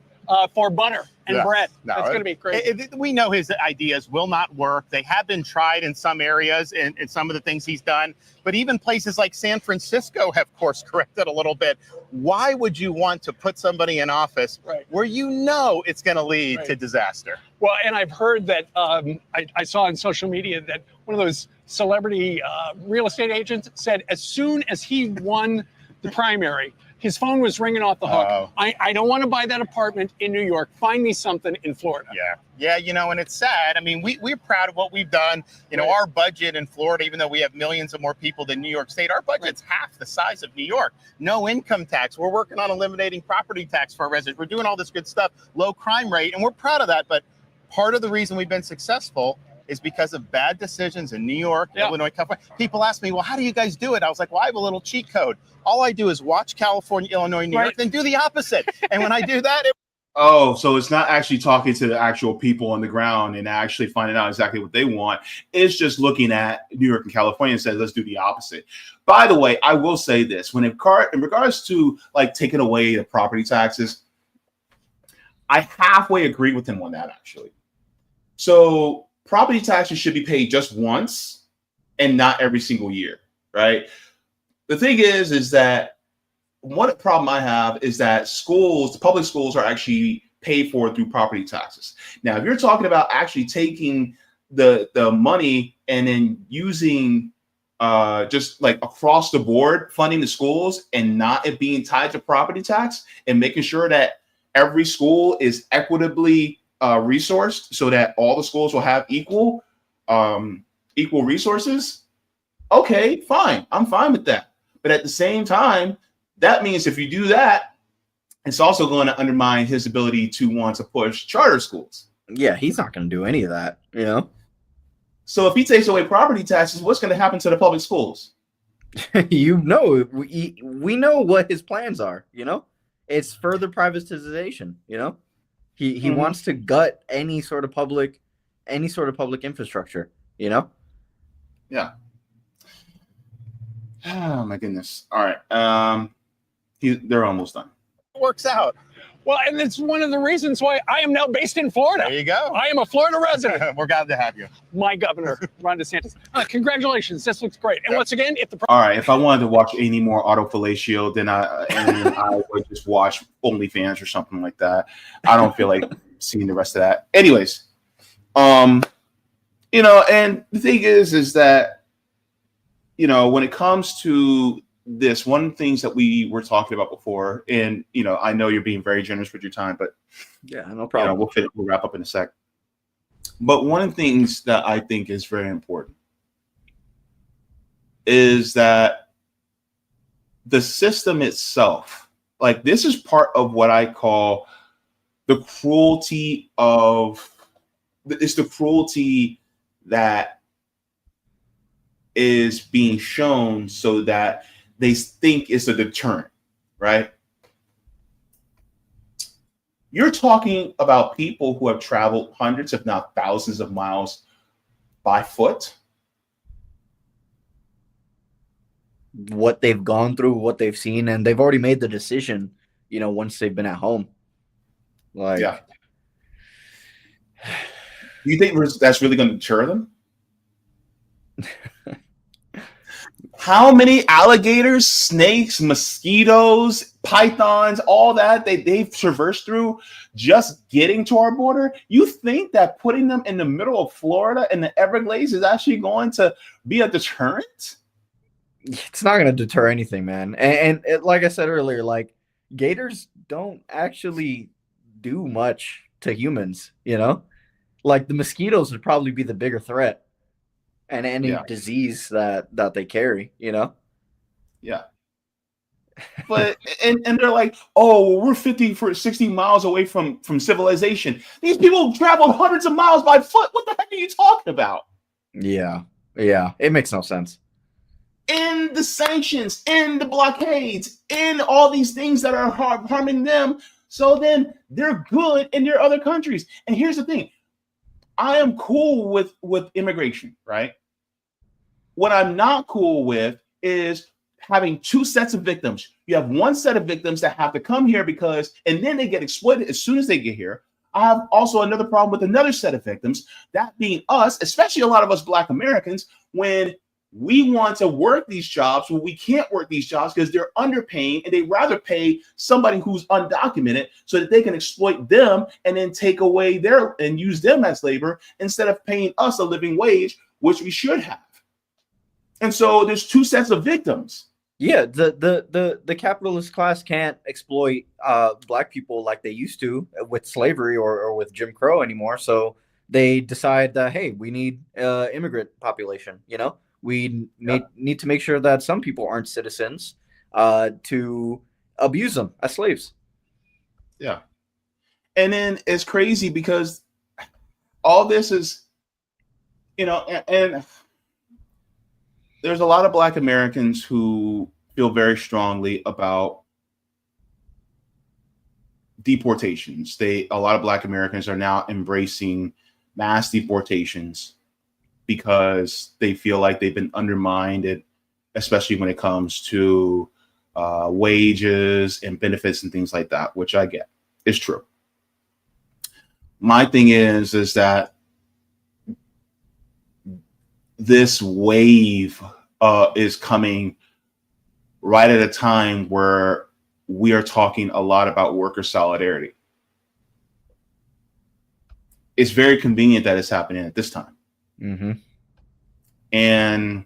for butter and bread. That's going to be crazy. We know his ideas will not work. They have been tried in some areas and some of the things he's done. But even places like San Francisco have course corrected a little bit. Why would you want to put somebody in office where you know it's going to lead to disaster? Well, and I've heard that I saw on social media that one of those celebrity real estate agents said as soon as he won the primary, his phone was ringing off the hook. I don't want to buy that apartment in New York. Find me something in Florida. Yeah, you know, and it's sad. I mean, we're proud of what we've done. You know, our budget in Florida, even though we have millions of more people than New York State, our budget's half the size of New York. No income tax. We're working on eliminating property tax for our residents. We're doing all this good stuff, low crime rate, and we're proud of that. But part of the reason we've been successful is because of bad decisions in New York, Illinois, California. People ask me, well, how do you guys do it? I was like, well, I have a little cheat code. All I do is watch California, Illinois, New York, then do the opposite. And when I do that, so it's not actually talking to the actual people on the ground and actually finding out exactly what they want. It's just looking at New York and California and says, let's do the opposite. By the way, I will say this. When in regards to like taking away the property taxes, I halfway agree with him on that, actually. So property taxes should be paid just once and not every single year, right? The thing is that one problem I have is that schools, public schools, are actually paid for through property taxes. Now, if you're talking about actually taking the money and then using just like across the board funding the schools and not it being tied to property tax and making sure that every school is equitably resourced so that all the schools will have equal resources, okay, fine. I'm fine with that. But at the same time, that means if you do that, it's also going to undermine his ability to want to push charter schools. Yeah, he's not going to do any of that, you know? So if he takes away property taxes, what's going to happen to the public schools? You know, we know what his plans are, you know? It's further privatization, you know? He wants to gut any sort of public infrastructure, you know? Yeah. Oh my goodness. All right. They're almost done. It works out. Well, and it's one of the reasons why I am now based in Florida. There you go. I am a Florida resident. We're glad to have you. My governor, Ron DeSantis. Congratulations. This looks great. And once again, if the All right, if I wanted to watch any more autofellatio, then I would just watch OnlyFans or something like that. I don't feel like seeing the rest of that. Anyways, and the thing is that, when it comes to this, one of the things that we were talking about before, and I know you're being very generous with your time, but yeah, no problem. We'll wrap up in a sec. But one of the things that I think is very important is that the system itself, like, this is part of what I call the cruelty it's the cruelty that is being shown so that they think it's a deterrent, right? You're talking about people who have traveled hundreds, if not thousands of miles by foot. What they've gone through, what they've seen, and they've already made the decision, once they've been at home. Like, yeah. Do you think that's really going to deter them? How many alligators, snakes, mosquitoes, pythons, all that they've traversed through just getting to our border? You think that putting them in the middle of Florida and the Everglades is actually going to be a deterrent? It's not going to deter anything, man. And like I said earlier, like, gators don't actually do much to humans, Like, the mosquitoes would probably be the bigger threat. And any disease that they carry, Yeah. But and they're like, oh, we're 60 miles away from civilization. These people traveled hundreds of miles by foot. What the heck are you talking about? Yeah. It makes no sense. In the sanctions, in the blockades, in all these things that are harming them. So then they're good in their other countries. And here's the thing. I am cool with immigration, right? What I'm not cool with is having two sets of victims. You have one set of victims that have to come here and then they get exploited as soon as they get here. I have also another problem with another set of victims, that being us, especially a lot of us Black Americans, when we want to work these jobs, when we can't work these jobs because they're underpaying, and they'd rather pay somebody who's undocumented so that they can exploit them and then take away and use them as labor instead of paying us a living wage, which we should have. And so there's two sets of victims. Yeah, the capitalist class can't exploit Black people like they used to with slavery or with Jim Crow anymore. So they decide that, hey, we need immigrant population, We need to make sure that some people aren't citizens to abuse them as slaves. Yeah. And then it's crazy because all this is, and there's a lot of Black Americans who feel very strongly about deportations. A lot of Black Americans are now embracing mass deportations because they feel like they've been undermined, especially when it comes to wages and benefits and things like that, which I get. It's true. My thing is that this wave is coming right at a time where we are talking a lot about worker solidarity. It's very convenient that it's happening at this time. Mm-hmm. And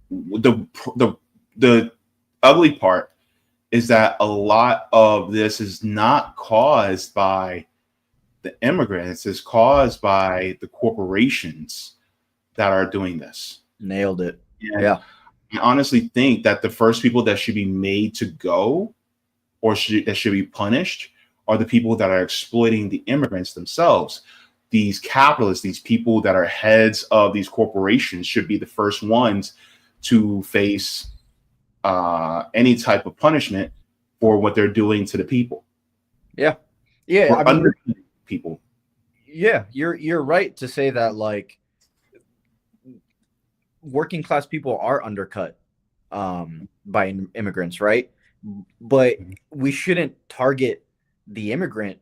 the ugly part is that a lot of this is not caused by the immigrants, it's caused by the corporations that are doing this. Nailed it. And yeah. I honestly think that the first people that should be made to go or that should be punished are the people that are exploiting the immigrants themselves. These capitalists, these people that are heads of these corporations should be the first ones to face any type of punishment for what they're doing to the people. Yeah. Yeah. People. Yeah, you're right to say that, like, working class people are undercut by immigrants, right? But we shouldn't target the immigrant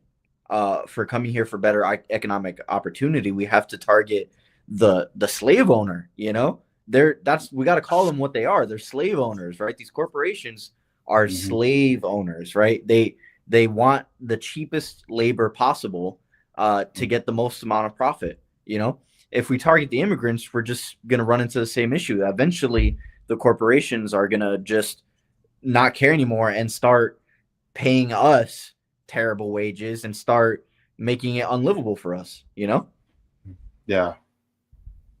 for coming here for better economic opportunity. We have to target the slave owner. You know, we got to call them what they are. They're slave owners, right? These corporations are slave owners, right? They want the cheapest labor possible to get the most amount of profit. You know, if we target the immigrants, we're just going to run into the same issue. Eventually, the corporations are going to just not care anymore and start paying us terrible wages and start making it unlivable for us, you know? Yeah.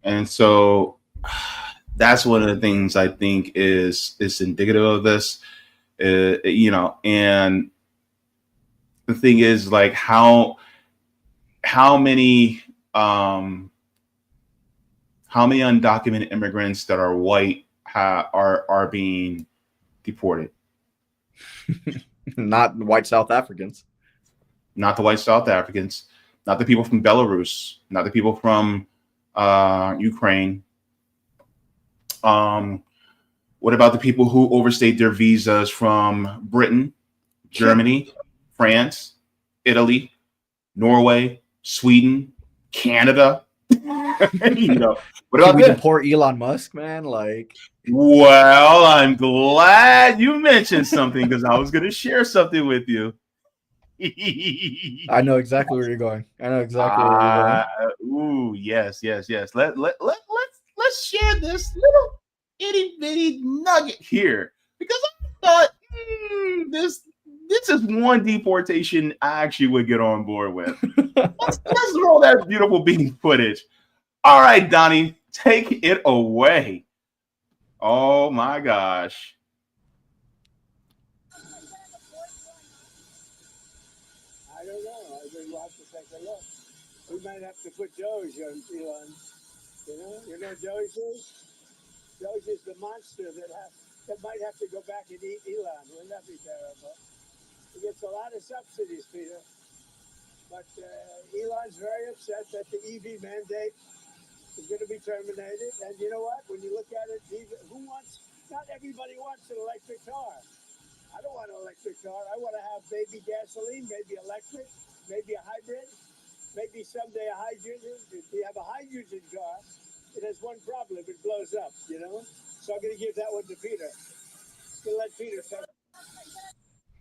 And so that's one of the things I think is indicative of this, you know, and the thing is, like, how many undocumented immigrants that are white are being deported? Not white South Africans. Not the white South Africans, not the people from Belarus, not the people from Ukraine. What about the people who overstayed their visas from Britain, Germany, France, Italy, Norway, Sweden, Canada? You know, what about we deport Elon Musk, man? Like, well, I'm glad you mentioned something, because I was going to share something with you. I know exactly where you're going. I know exactly where you're going. Ooh, yes. Let's share this little itty bitty nugget here, because I thought this is one deportation I actually would get on board with. let's roll that beautiful bean footage. All right, Donnie, take it away. Oh my gosh. I don't know. I think we'll have to take a look. We might have to put Doge on Elon. You know Doge is? Doge is the monster that might have to go back and eat Elon. Wouldn't that be terrible? He gets a lot of subsidies, Peter. But Elon's very upset that the EV mandate is going to be terminated. And you know what? When you look at it, not everybody wants an electric car. I don't want an electric car. I want to have maybe gasoline, maybe electric, maybe a hybrid, maybe someday a hydrogen. If we have a hydrogen car, it has one problem. It blows up, you know? So I'm going to give that one to Peter. I'm going to let Peter talk.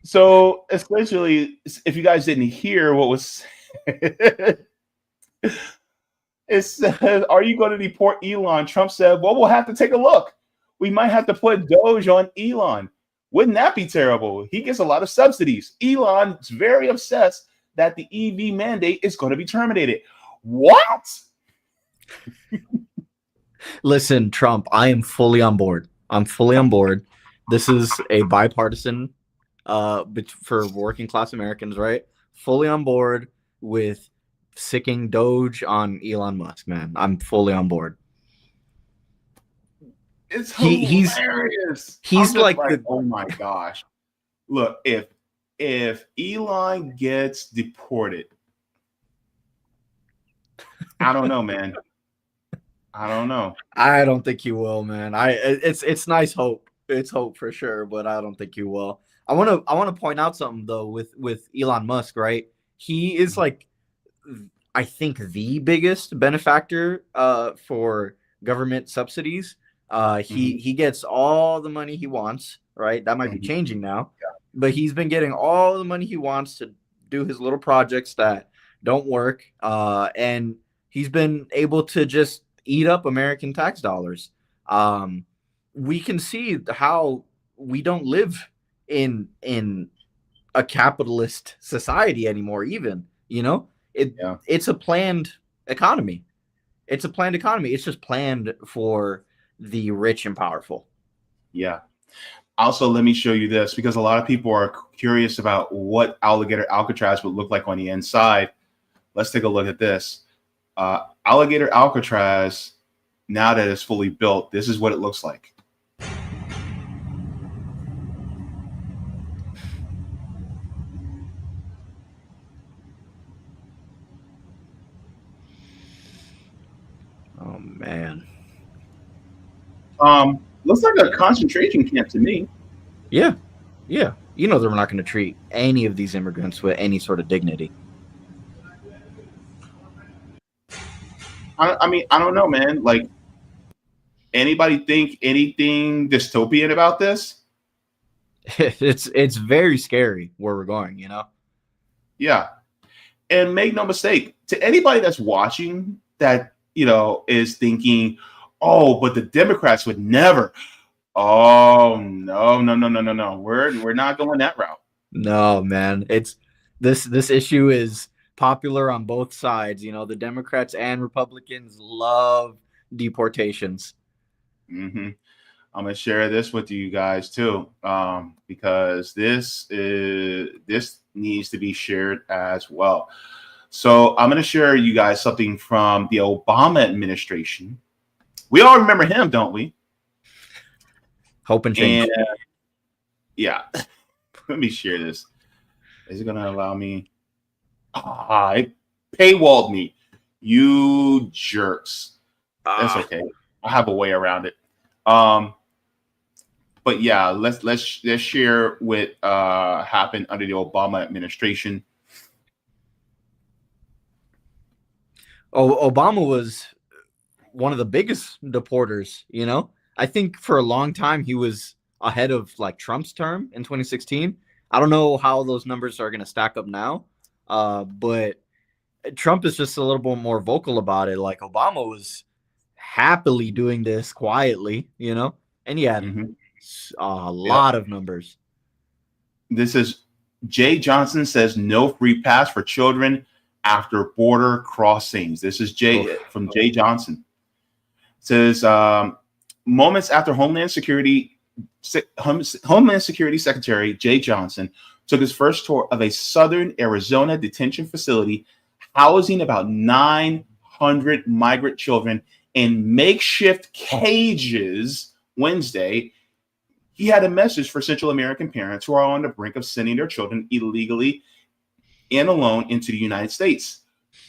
So essentially, if you guys didn't hear what was said, it says, are you going to deport Elon? Trump said, well, we'll have to take a look. We might have to put Doge on Elon. Wouldn't that be terrible? He gets a lot of subsidies. Elon's very upset that the EV mandate is going to be terminated. What? Listen, Trump, I am fully on board. I'm fully on board. This is a bipartisan for working class Americans, right? Fully on board with sicking Doge on Elon Musk, man. I'm fully on board. It's hilarious. He's like oh my gosh. Look, if Elon gets deported, I don't know, man. I don't know. I don't think he will, man. It's nice hope. It's hope for sure, but I don't think he will. I want to point out something though with Elon Musk, right? He is like, I think, the biggest benefactor for government subsidies. He gets all the money he wants, right? That might be changing now, but he's been getting all the money he wants to do his little projects that don't work, and he's been able to just eat up American tax dollars. We can see how we don't live in a capitalist society anymore. Even, you know, it's a planned economy. It's a planned economy. It's just planned for the rich and powerful. Yeah. Also, let me show you this, because a lot of people are curious about what Alligator Alcatraz would look like on the inside. Let's take a look at this. Alligator Alcatraz, now that it's fully built, this is what it looks like. Oh man. Looks like a concentration camp to me. Yeah. You know they're not going to treat any of these immigrants with any sort of dignity. I mean, I don't know, man. Like, anybody think anything dystopian about this? It's very scary where we're going, you know? Yeah. And make no mistake, to anybody that's watching that, you know, is thinking, oh, but the Democrats would never. Oh, no, no, no, no, no, no. We're not going that route. No, man. It's this issue is popular on both sides. You know, the Democrats and Republicans love deportations. Mm-hmm. I'm gonna share this with you guys too, because this needs to be shared as well. So I'm gonna share you guys something from the Obama administration. We all remember him, don't we? Hope and change. And yeah, let me share this. Is it gonna allow me? It paywalled me. You jerks. That's okay. I have a way around it. But yeah, let's share what happened under the Obama administration. Obama was one of the biggest deporters, you know? I think for a long time he was ahead of like Trump's term in 2016. I don't know how those numbers are going to stack up now, but Trump is just a little bit more vocal about it. Like Obama was happily doing this quietly, you know? And he had a lot of numbers. This is Jay Johnson says no free pass for children after border crossings. This is from Jay Johnson. It says moments after Homeland Security Secretary Jay Johnson took his first tour of a southern Arizona detention facility housing about 900 migrant children in makeshift cages Wednesday. He had a message for Central American parents who are on the brink of sending their children illegally and alone into the United States.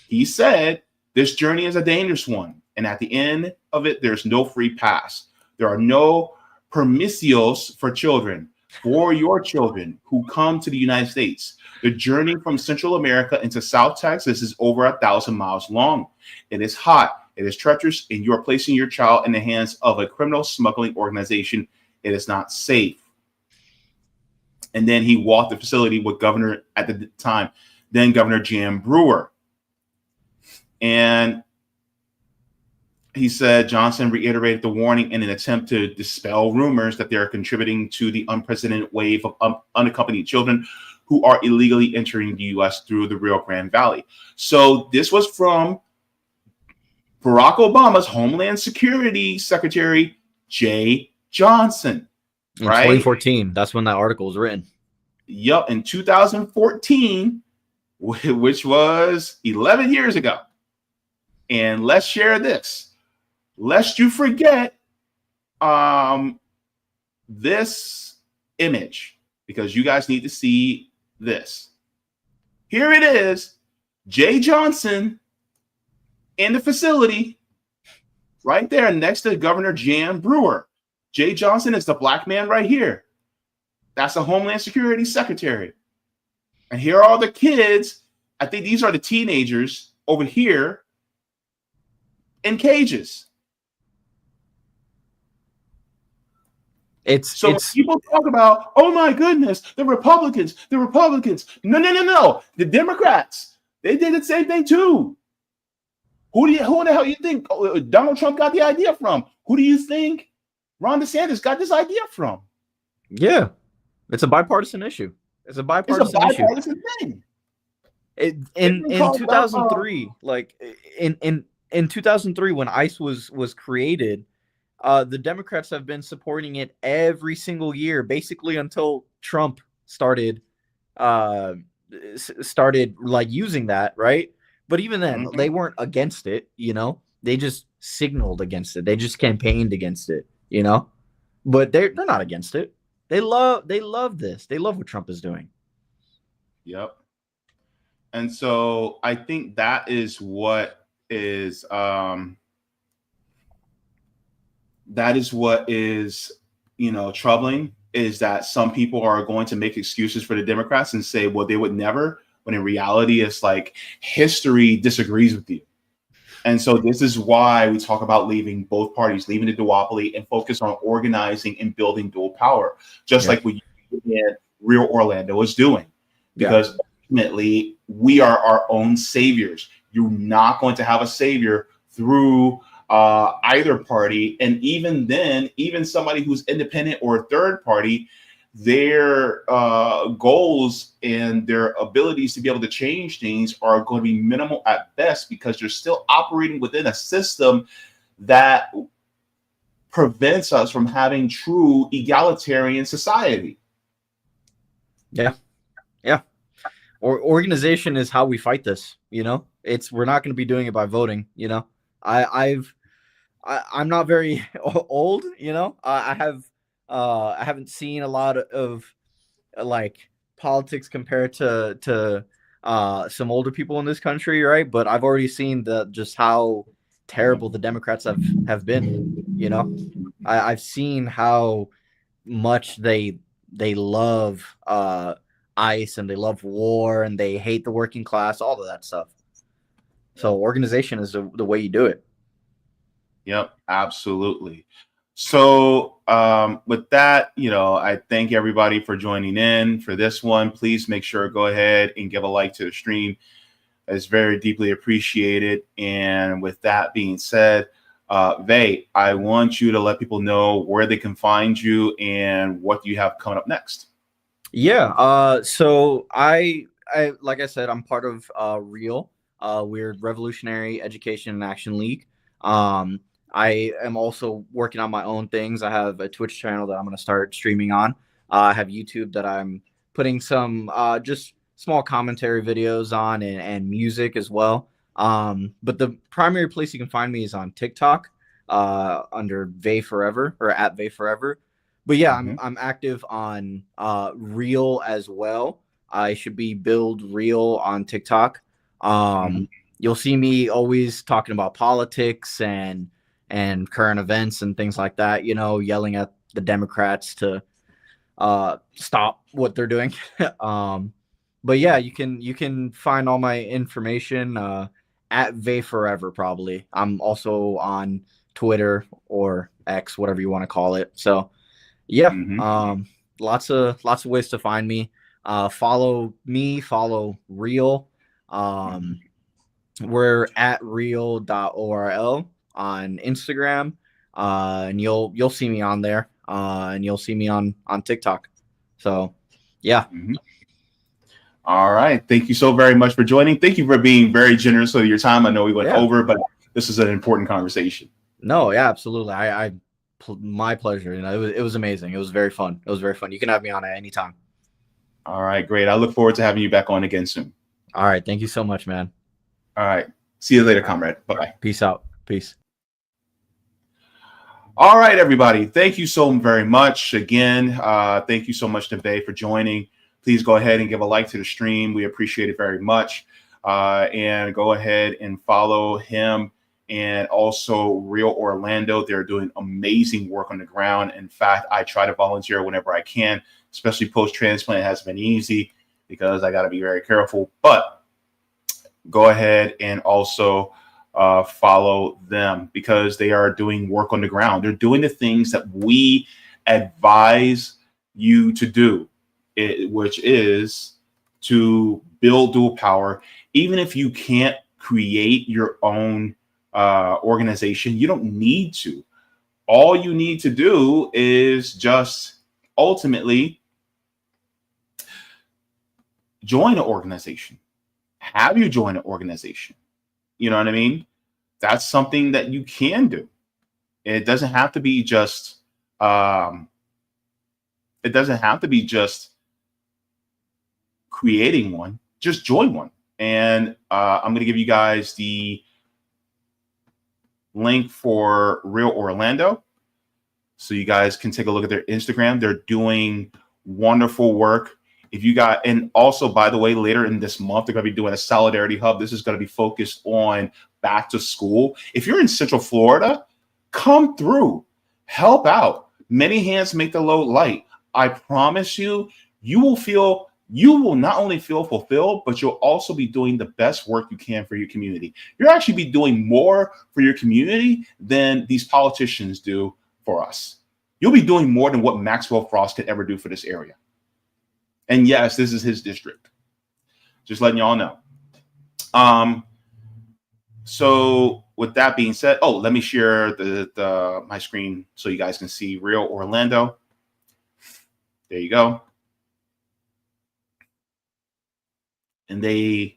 He said, this journey is a dangerous one. And at the end of it, there's no free pass. There are no permisos for children, for your children who come to the United States. The journey from Central America into South Texas is over 1,000 miles long. It is hot. It is treacherous. And you are placing your child in the hands of a criminal smuggling organization. It is not safe. And then he walked the facility with Governor at the time, then Governor Jan Brewer. And he said Johnson reiterated the warning in an attempt to dispel rumors that they are contributing to the unprecedented wave of unaccompanied children who are illegally entering the U.S. through the Rio Grande Valley. So this was from Barack Obama's Homeland Security Secretary, Jay Johnson. In right? 2014, that's when that article was written. Yup, in 2014, which was 11 years ago. And let's share this. Lest you forget this image, because you guys need to see this. Here it is, Jay Johnson in the facility right there next to Governor Jan Brewer. Jay Johnson is the black man right here. That's the Homeland Security Secretary. And here are all the kids. I think these are the teenagers over here in cages. It's When people talk about, oh my goodness, the Republicans. No. The Democrats, they did the same thing too. Who the hell you think Donald Trump got the idea from? Who do you think Ron DeSantis got this idea from? Yeah, it's a bipartisan issue. It's a bipartisan thing. In 2003, like in 2003, when ICE was created, the Democrats have been supporting it every single year, basically until Trump started like using that, right? But even then, they weren't against it, you know. They just signaled against it. They just campaigned against it, you know. But they're not against it. They love this. They love what Trump is doing. Yep. And so I think that is what is troubling, is that some people are going to make excuses for the Democrats and say, well, they would never, when in reality, it's like history disagrees with you. And so this is why we talk about leaving both parties, leaving the duopoly and focus on organizing and building dual power, just like what Real Orlando is doing. Because ultimately, we are our own saviors. You're not going to have a savior through either party. And even then, even somebody who's independent or a third party, their goals and their abilities to be able to change things are going to be minimal at best, because you're still operating within a system that prevents us from having true egalitarian society. Yeah. Or organization is how we fight this. We're not going to be doing it by voting. I'm not very old. I haven't seen a lot of like politics compared to some older people in this country, right? But I've already seen just how terrible the Democrats have been. I've seen how much they love ICE, and they love war, and they hate the working class, all of that stuff. So organization is the way you do it. Yep, absolutely. So with that, I thank everybody for joining in for this one. Please make sure go ahead and give a like to the stream. It's very deeply appreciated. And with that being said, Vaye, I want you to let people know where they can find you and what you have coming up next. Yeah. So I like I said, I'm part of REAL. We're Revolutionary Education and Action League. I am also working on my own things. I have a Twitch channel that I'm going to start streaming on. I have YouTube that I'm putting some just small commentary videos on, and music as well. But the primary place you can find me is on TikTok under Vaye Forever, or at Vaye Forever. But yeah, I'm active on Real as well. I should be Build Real on TikTok. You'll see me always talking about politics and current events and things like that, yelling at the Democrats to stop what they're doing. But yeah, you can find all my information at Vaye Forever, probably. I'm also on Twitter or X, whatever you want to call it. So yeah, lots of ways to find me. Follow me, follow Real. We're at real.orl on Instagram, and you'll see me on there, and you'll see me on TikTok. So yeah. All right, thank you so very much for joining. Thank you for being very generous with your time. I know we went over, but this is an important conversation. No, yeah, absolutely. My pleasure. It was amazing. It was very fun. You can have me on at any time. All right, great. I look forward to having you back on again soon. All right, thank you so much, man. All right, see you later, comrade. Bye-bye. Peace out. Peace. All right, everybody. Thank you so very much. Again, thank you so much to Vaye for joining. Please go ahead and give a like to the stream. We appreciate it very much. And go ahead and follow him, and also Real Orlando. They're doing amazing work on the ground. In fact, I try to volunteer whenever I can, especially post-transplant. It hasn't been easy because I got to be very careful. But go ahead and also follow them, because they are doing work on the ground. They're doing the things that we advise you to do, which is to build dual power. Even if you can't create your own organization, you don't need to. All you need to do is just ultimately join an organization. Have you join an organization? You know what I mean? That's something that you can do. It doesn't have to be just creating one. Just join one. And I'm going to give you guys the link for Real Orlando, so you guys can take a look at their Instagram. They're doing wonderful work. If you got, and also, by the way, later in this month, they're going to be doing a Solidarity Hub. This is going to be focused on back to school. If you're in Central Florida, come through, help out. Many hands make the load light. I promise you, you will not only feel fulfilled, but you'll also be doing the best work you can for your community. You'll actually be doing more for your community than these politicians do for us. You'll be doing more than what Maxwell Frost could ever do for this area. And yes, this is his district. Just letting y'all know. So with that being said, let me share my screen so you guys can see real Orlando. There you go. And they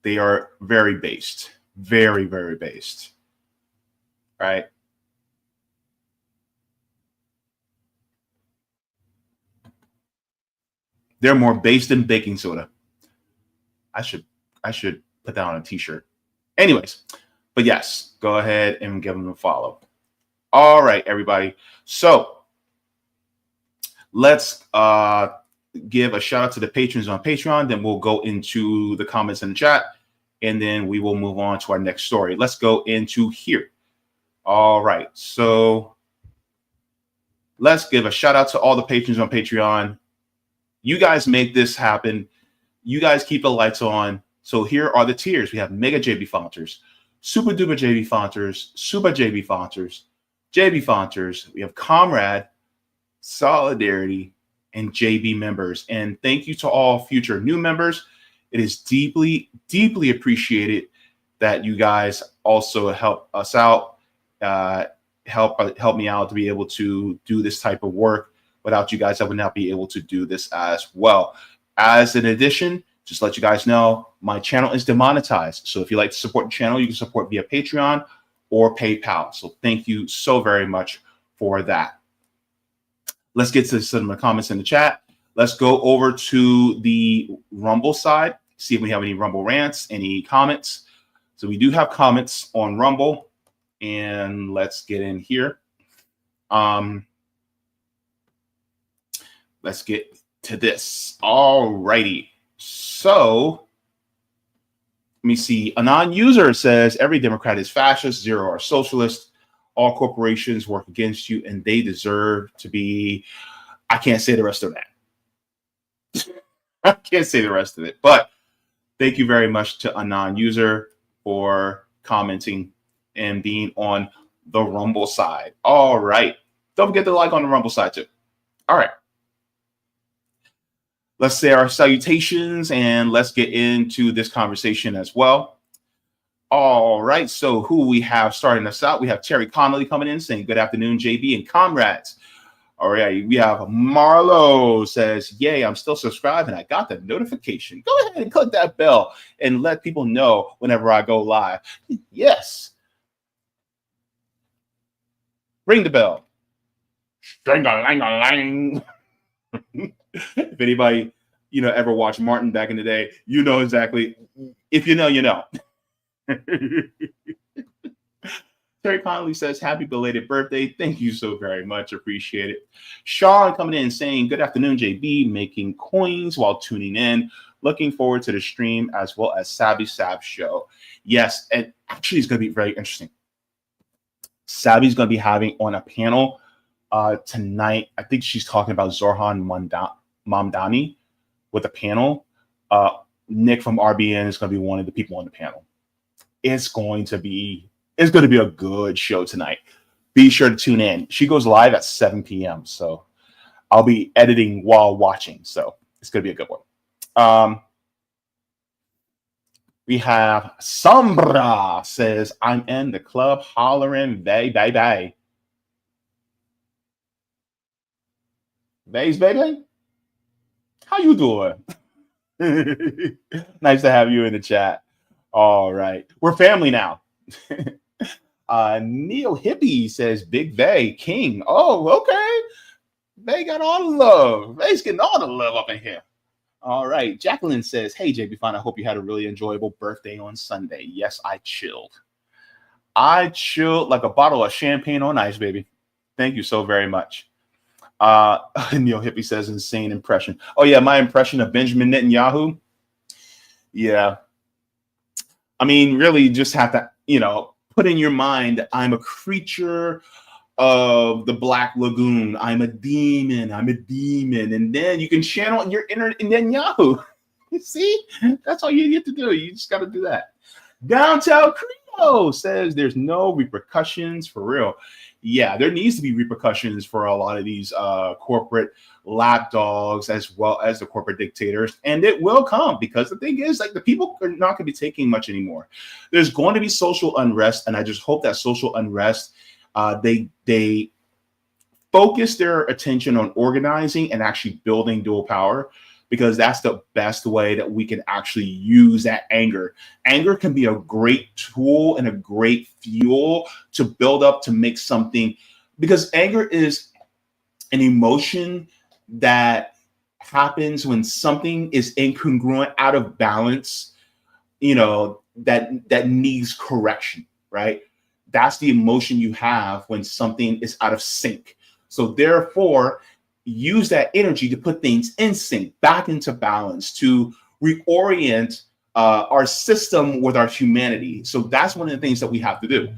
are very based, very, very based, right? They're more based than baking soda. I should put that on a t-shirt. Anyways, but yes, go ahead and give them a follow. All right, everybody. So let's give a shout out to the patrons on Patreon. Then we'll go into the comments in the chat, and then we will move on to our next story. Let's go into here. All right. So let's give a shout out to all the patrons on Patreon. You guys make this happen. You guys keep the lights on. So here are the tiers. We have Mega Jaybefaunters, Super Duper Jaybefaunters, Super Jaybefaunters, Jaybefaunters. We have Comrade, Solidarity, and JB members. And thank you to all future new members. It is deeply, deeply appreciated that you guys also help us out, help me out to be able to do this type of work. Without you guys, I would not be able to do this as well. As an addition, just let you guys know, my channel is demonetized. So if you like to support the channel, you can support via Patreon or PayPal. So thank you so very much for that. Let's get to some of the comments in the chat. Let's go over to the Rumble side, see if we have any Rumble rants, any comments. So we do have comments on Rumble, and let's get in here. Let's get to this. All righty. So let me see. A non-user says every Democrat is fascist, zero are socialist. All corporations work against you, and they deserve to be. I can't say the rest of that. I can't say the rest of it. But thank you very much to a non-user for commenting and being on the Rumble side. All right. Don't forget to like on the Rumble side too. All right. Let's say our salutations and let's get into this conversation as well. All right. So who we have starting us out? We have Terry Connolly coming in saying, good afternoon, JB and comrades. All right. We have Marlo says, yay, I'm still subscribed and I got the notification. Go ahead and click that bell and let people know whenever I go live. Yes. Ring the bell. String-a-lang-a-lang. If anybody, ever watched Martin back in the day, you know exactly. If you know, you know. Terry Connolly says, happy belated birthday. Thank you so very much. Appreciate it. Sean coming in saying, good afternoon, JB, making coins while tuning in. Looking forward to the stream as well as Savvy Sav show. Yes, and actually it's going to be very interesting. Savvy's going to be having on a panel tonight. I think she's talking about Zohran Mamdani with a panel. Nick from RBN is going to be one of the people on the panel. It's going to be a good show tonight. Be sure to tune in. She goes live at 7 p.m. So I'll be editing while watching. So it's going to be a good one. We have Sombra says, I'm in the club hollering, Vaye, Vaye, Vaye. Vaye's baby? How you doing? Nice to have you in the chat. All right. We're family now. Neo Hippie says, Big Vaye, king. Oh, okay. Vaye got all the love. Vaye's getting all the love up in here. All right. Jacqueline says, hey, Jaybefaunt, I hope you had a really enjoyable birthday on Sunday. Yes, I chilled. I chilled like a bottle of champagne on ice, baby. Thank you so very much. Neo Hippie says, insane impression. Oh, yeah, my impression of Benjamin Netanyahu. Yeah. I mean, really just have to, put in your mind, I'm a creature of the Black Lagoon. I'm a demon. I'm a demon. And then you can channel your inner Netanyahu. You see? That's all you get to do. You just got to do that. Downtown Credo says there's no repercussions for real. Yeah, there needs to be repercussions for a lot of these corporate lapdogs as well as the corporate dictators, and it will come, because the thing is, like, the people are not going to be taking much anymore. There's going to be social unrest, and I just hope that social unrest, they focus their attention on organizing and actually building dual power, because that's the best way that we can actually use that anger. Anger can be a great tool and a great fuel to build up to make something, because anger is an emotion that happens when something is incongruent, out of balance, you know, that needs correction, right? That's the emotion you have when something is out of sync. So therefore, use that energy to put things in sync, back into balance, to reorient our system with our humanity. So that's one of the things that we have to do.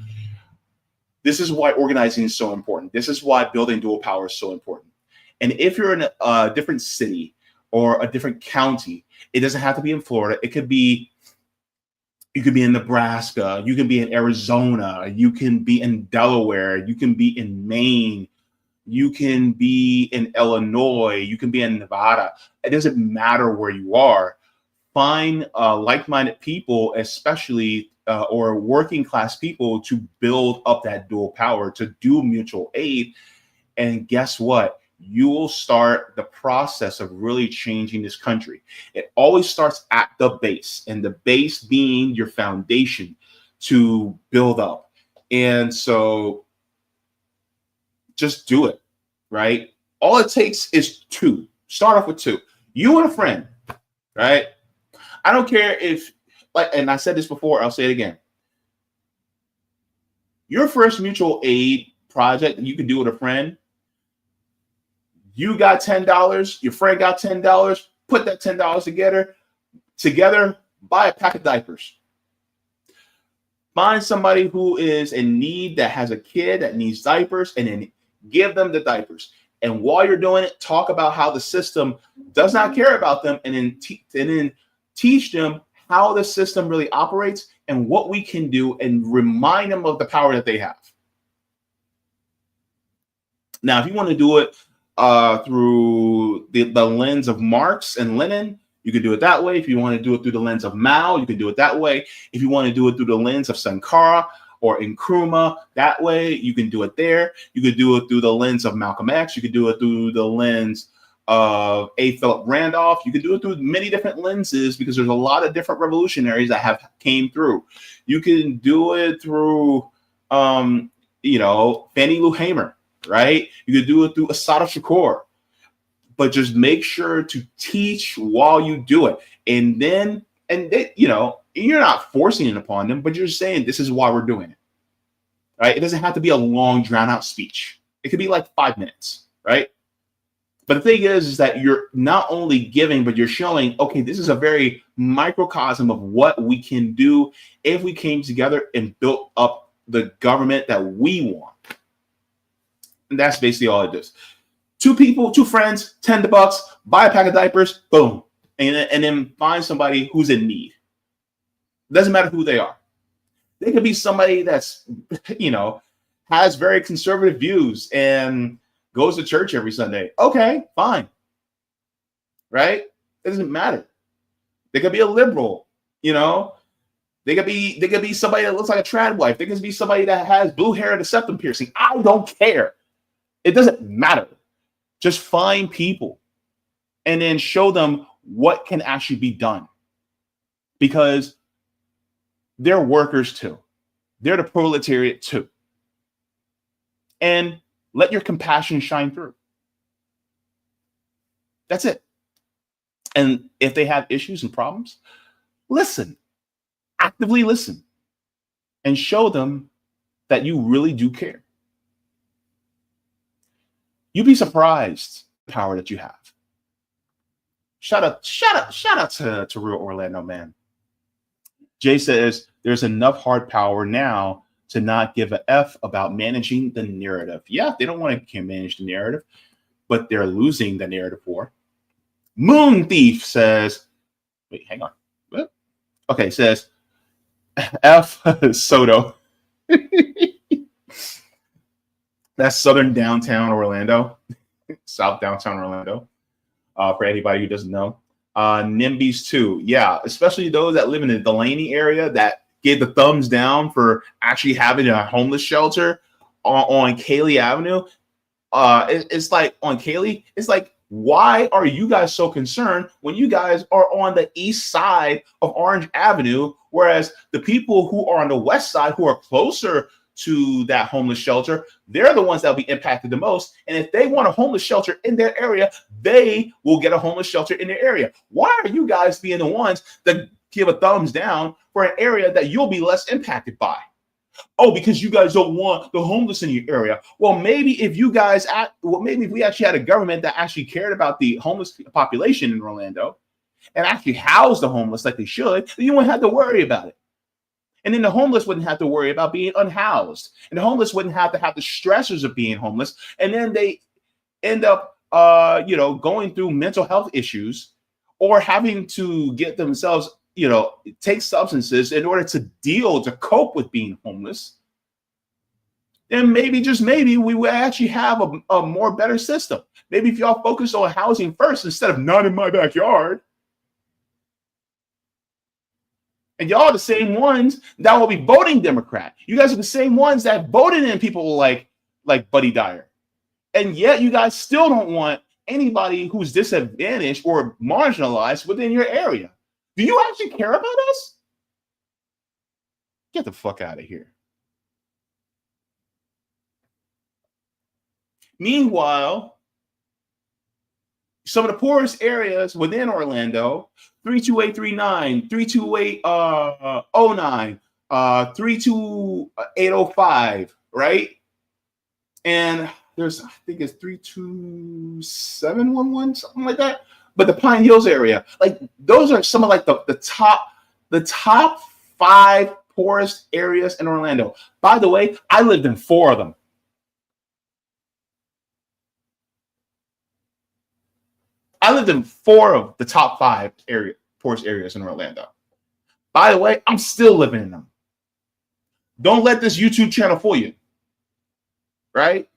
This is why organizing is so important. This is why building dual power is so important. And if you're in a different city or a different county, it doesn't have to be in Florida. It could be, you could be in Nebraska, you can be in Arizona, you can be in Delaware, you can be in Maine, you can be in Illinois, you can be in Nevada. It doesn't matter where you are. Find like-minded people, especially or working class people, to build up that dual power, to do mutual aid. And guess what? You will start the process of really changing this country. It always starts at the base, and the base being your foundation to build up. And so just do it, right? All it takes is 2. Start off with 2. You and a friend, right? I don't care if, like, and I said this before, I'll say it again. Your first mutual aid project that you can do with a friend, you got $10, your friend got $10, put that $10 together, buy a pack of diapers. Find somebody who is in need, that has a kid that needs diapers, and then give them the diapers. And while you're doing it, talk about how the system does not care about them, and then teach them how the system really operates and what we can do, and remind them of the power that they have. Now, if you want to do it through the lens of Marx and Lenin, you can do it that way. If you want to do it through the lens of Mao, you can do it that way. If you want to do it through the lens of Sankara or Nkrumah, that way, you can do it there. You could do it through the lens of Malcolm X. You could do it through the lens of A. Philip Randolph. You can do it through many different lenses, because there's a lot of different revolutionaries that have came through. You can do it through, Fannie Lou Hamer, right? You could do it through Assata Shakur. But just make sure to teach while you do it. And then, you're not forcing it upon them, but you're saying, this is why we're doing it, right? It doesn't have to be a long, drawn out speech. It could be like 5 minutes, right? But the thing is that you're not only giving, but you're showing, okay, this is a very microcosm of what we can do if we came together and built up the government that we want. And that's basically all it is. 2 people, 2 friends, $10, buy a pack of diapers, boom. And then find somebody who's in need. Doesn't matter who they are. They could be somebody that's, has very conservative views and goes to church every Sunday. Okay, fine. Right? It doesn't matter. They could be a liberal, They could be somebody that looks like a trad wife. They could be somebody that has blue hair and a septum piercing. I don't care. It doesn't matter. Just find people and then show them what can actually be done, because they're workers too. They're the proletariat too. And let your compassion shine through. That's it. And if they have issues and problems, listen, actively listen, and show them that you really do care. You'd be surprised the power that you have. Shout out to real Orlando man. Jay says there's enough hard power now to not give a F about managing the narrative. Yeah, they don't want to manage the narrative, but they're losing the narrative war. Moon Thief says, wait, hang on. What? Okay, says F Soto. That's southern downtown Orlando, south downtown Orlando. For anybody who doesn't know, NIMBYs too. Yeah, especially those that live in the Delaney area that gave the thumbs down for actually having a homeless shelter on Cayley Avenue. It's like on Cayley, it's like, why are you guys so concerned when you guys are on the east side of Orange Avenue, whereas the people who are on the west side, who are closer to that homeless shelter, they're the ones that will be impacted the most. And if they want a homeless shelter in their area, they will get a homeless shelter in their area. Why are you guys being the ones that give a thumbs down for an area that you'll be less impacted by? Oh, because you guys don't want the homeless in your area. Well, maybe if you guys, maybe if we actually had a government that actually cared about the homeless population in Orlando and actually housed the homeless like they should, then you wouldn't have to worry about it. And then the homeless wouldn't have to worry about being unhoused. And the homeless wouldn't have to have the stressors of being homeless. And then they end up, going through mental health issues or having to get themselves, take substances in order to cope with being homeless. Then maybe, just maybe, we would actually have a more better system. Maybe if y'all focus on housing first instead of not in my backyard. And y'all are the same ones that will be voting Democrat. You guys are the same ones that voted in people like Buddy Dyer. And yet you guys still don't want anybody who's disadvantaged or marginalized within your area. Do you actually care about us? Get the fuck out of here. Meanwhile, some of the poorest areas within Orlando, 32839, 32809, 32805, right? And there's, I think it's 32711, something like that. But the Pine Hills area, like those are some of like the top 5 poorest areas in Orlando. By the way, I lived in 4 of them. I lived in 4 of the top 5 poorest areas in Orlando. By the way, I'm still living in them. Don't let this YouTube channel fool you, right?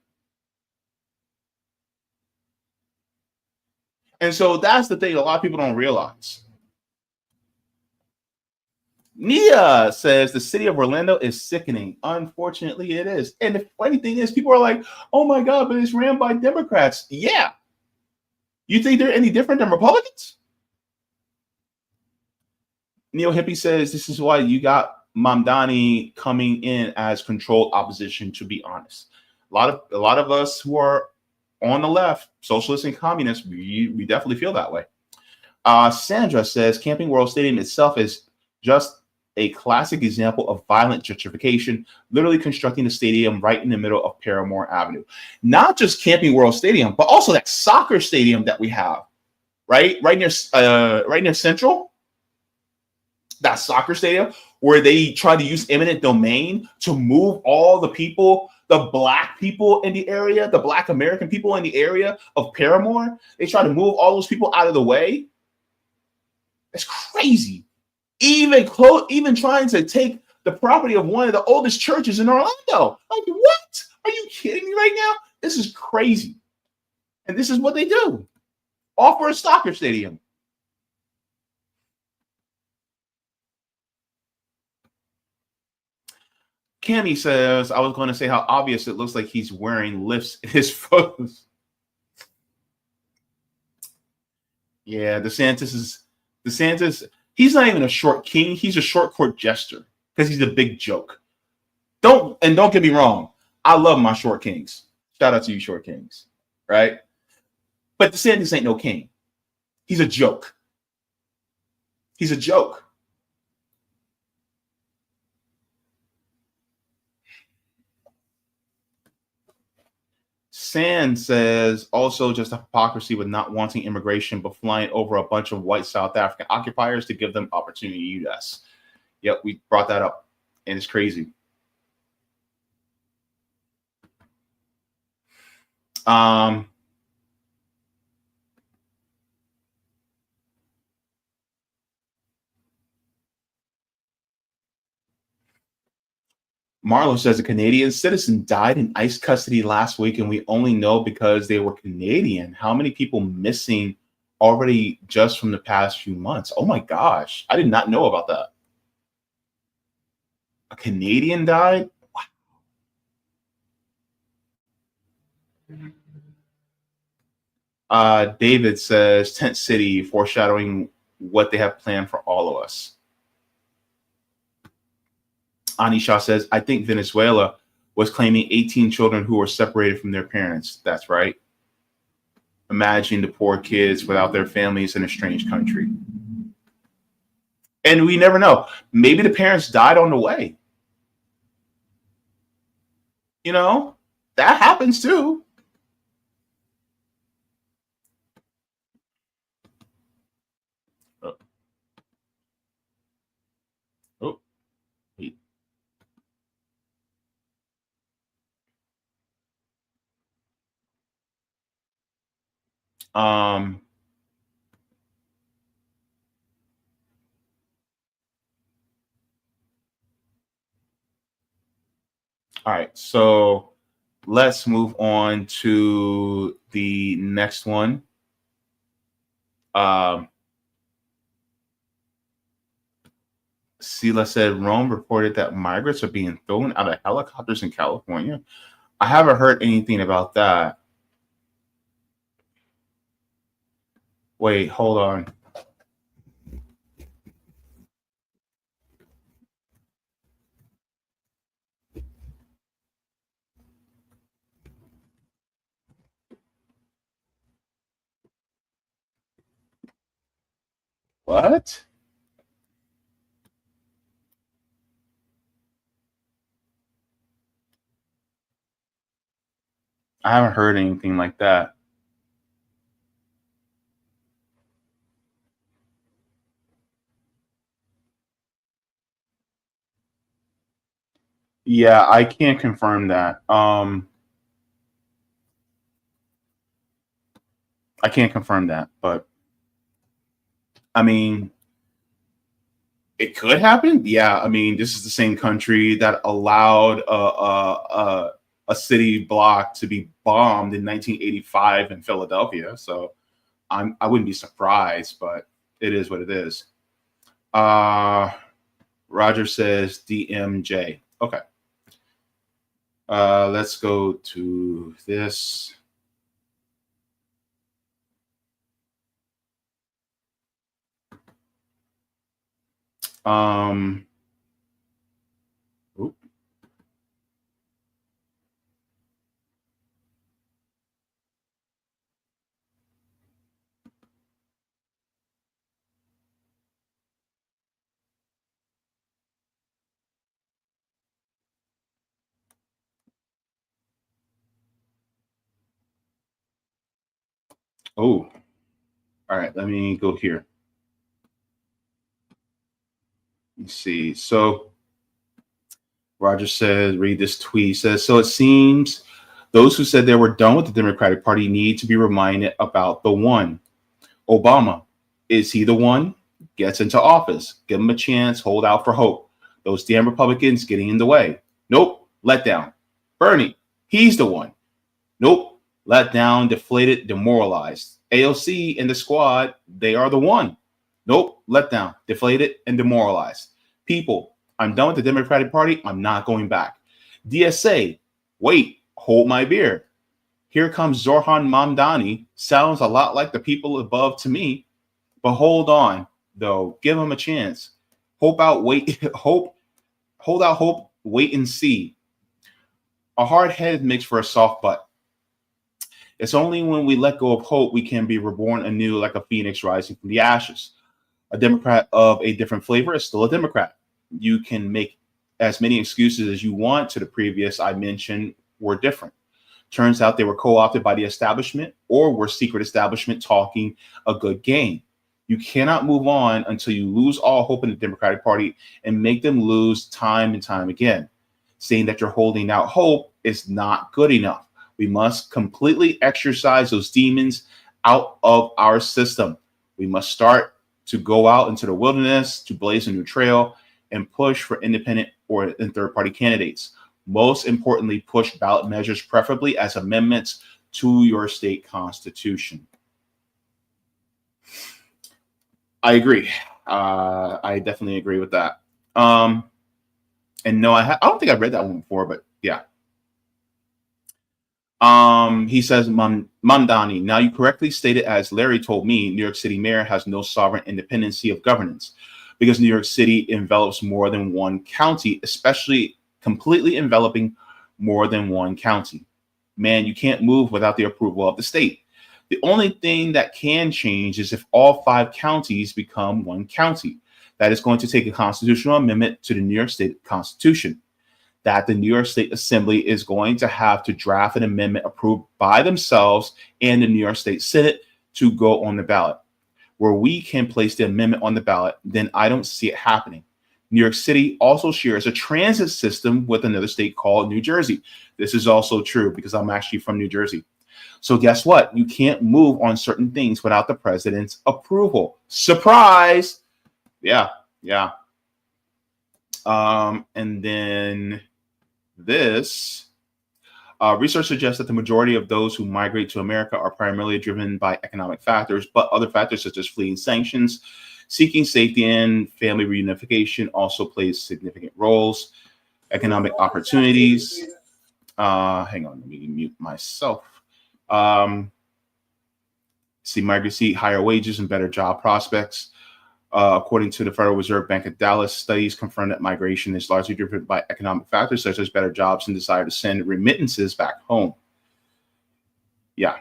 And so that's the thing a lot of people don't realize. Nia says the city of Orlando is sickening. Unfortunately, it is. And the funny thing is, people are like, oh my God, but it's ran by Democrats. Yeah. You think they're any different than Republicans? Neil Hippie says this is why you got Mamdani coming in as controlled opposition, to be honest. A lot of us who are on the left, socialists and communists, we definitely feel that way. Sandra says Camping World Stadium itself is just a classic example of violent gentrification, literally constructing the stadium right in the middle of Paramore Avenue. Not just Camping World Stadium, but also that soccer stadium that we have, right near Central. That soccer stadium where they try to use eminent domain to move all the people, the black people in the area, the black American people in the area of Paramore. They try to move all those people out of the way. It's crazy. Even trying to take the property of one of the oldest churches in Orlando. Like, what? Are you kidding me right now? This is crazy. And this is what they do. All for a soccer stadium. Cammy says, I was going to say how obvious it looks like he's wearing lifts in his photos. Yeah, DeSantis, he's not even a short king. He's a short court jester because he's a big joke. Don't get me wrong. I love my short kings. Shout out to you, short kings, right? But DeSantis ain't no king. He's a joke. He's a joke. Sand says also just a hypocrisy with not wanting immigration, but flying over a bunch of white South African occupiers to give them opportunity. Yes. Yep, we brought that up, and it's crazy. Marlo says a Canadian citizen died in ICE custody last week, and we only know because they were Canadian. How many people missing already just from the past few months? Oh my gosh, I did not know about that. A Canadian died? Wow. David says Tent City, foreshadowing what they have planned for all of us. Anisha says, I think Venezuela was claiming 18 children who were separated from their parents. That's right. Imagine the poor kids without their families in a strange country. And we never know. Maybe the parents died on the way. You know, that happens too. Oh. Oh. Wait. All right, so let's move on to the next one. Sela said Rome reported that migrants are being thrown out of helicopters in California. I haven't heard anything about that. Wait, hold on. What? I haven't heard anything like that. Yeah, I can't confirm that. I can't confirm that, but I mean, it could happen. Yeah, I mean, this is the same country that allowed a city block to be bombed in 1985 in Philadelphia. So I wouldn't be surprised, but it is what it is. Roger says DMJ. Okay. Let's go to this. Oop. Oh, all right. Let me go here. Let's see. So Roger says, read this tweet. He says, so it seems those who said they were done with the Democratic Party need to be reminded about the one. Obama. Is he the one? Gets into office. Give him a chance. Hold out for hope. Those damn Republicans getting in the way. Nope. Let down. Bernie. He's the one. Nope. Let down, deflated, demoralized. AOC and the squad, they are the one. Nope. Let down, deflated, and demoralized. People, I'm done with the Democratic Party. I'm not going back. DSA, wait, hold my beer. Here comes Zohran Mamdani. Sounds a lot like the people above to me. But hold on, though. Give him a chance. Hope out, wait, hope, hold out hope, wait and see. A hard head makes for a soft butt. It's only when we let go of hope we can be reborn anew like a phoenix rising from the ashes. A Democrat of a different flavor is still a Democrat. You can make as many excuses as you want to the previous I mentioned were different. Turns out they were co-opted by the establishment or were secret establishment talking a good game. You cannot move on until you lose all hope in the Democratic Party and make them lose time and time again. Saying that you're holding out hope is not good enough. We must completely exorcise those demons out of our system. We must start to go out into the wilderness to blaze a new trail and push for independent and third-party candidates. Most importantly, push ballot measures, preferably as amendments to your state constitution. I agree. I definitely agree with that. And no, I don't think I've read that one before, but yeah. He says, Mamdani, now you correctly stated, as Larry told me, New York City mayor has no sovereign independency of governance because New York City envelops more than one county, especially completely enveloping more than one county. Man, you can't move without the approval of the state. The only thing that can change is if all 5 counties become one county. That is going to take a constitutional amendment to the New York State Constitution that the New York State Assembly is going to have to draft an amendment approved by themselves and the New York State Senate to go on the ballot. Where we can place the amendment on the ballot, then I don't see it happening. New York City also shares a transit system with another state called New Jersey. This is also true because I'm actually from New Jersey. So guess what? You can't move on certain things without the president's approval. Surprise! Yeah. And then this research suggests that the majority of those who migrate to America are primarily driven by economic factors, but other factors such as fleeing sanctions, seeking safety, and family reunification also plays significant roles. Economic opportunities. Hang on, let me mute myself. Migrants seek higher wages and better job prospects. According to the Federal Reserve Bank of Dallas, studies confirm that migration is largely driven by economic factors such as better jobs and desire to send remittances back home. Yeah.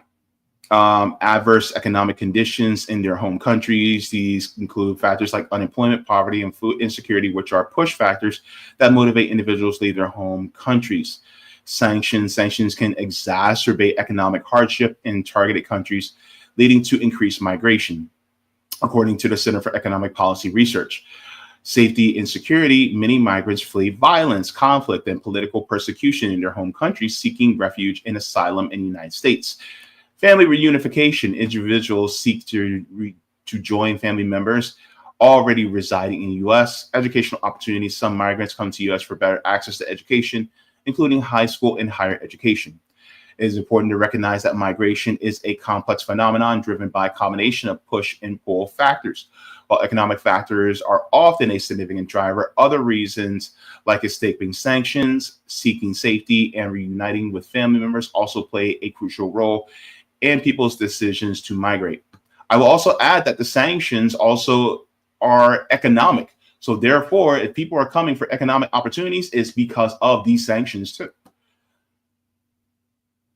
Adverse economic conditions in their home countries. These include factors like unemployment, poverty, and food insecurity, which are push factors that motivate individuals to leave their home countries. Sanctions can exacerbate economic hardship in targeted countries, leading to increased migration. According to the Center for Economic Policy Research, safety and security, many migrants flee violence, conflict, and political persecution in their home countries, seeking refuge and asylum in the United States. Family reunification, individuals seek to join family members already residing in the U.S. Educational opportunities, some migrants come to the U.S. for better access to education, including high school and higher education. It is important to recognize that migration is a complex phenomenon driven by a combination of push and pull factors. While economic factors are often a significant driver, other reasons like escaping sanctions, seeking safety, and reuniting with family members also play a crucial role in people's decisions to migrate. I will also add that the sanctions also are economic. So therefore, if people are coming for economic opportunities, it's because of these sanctions too.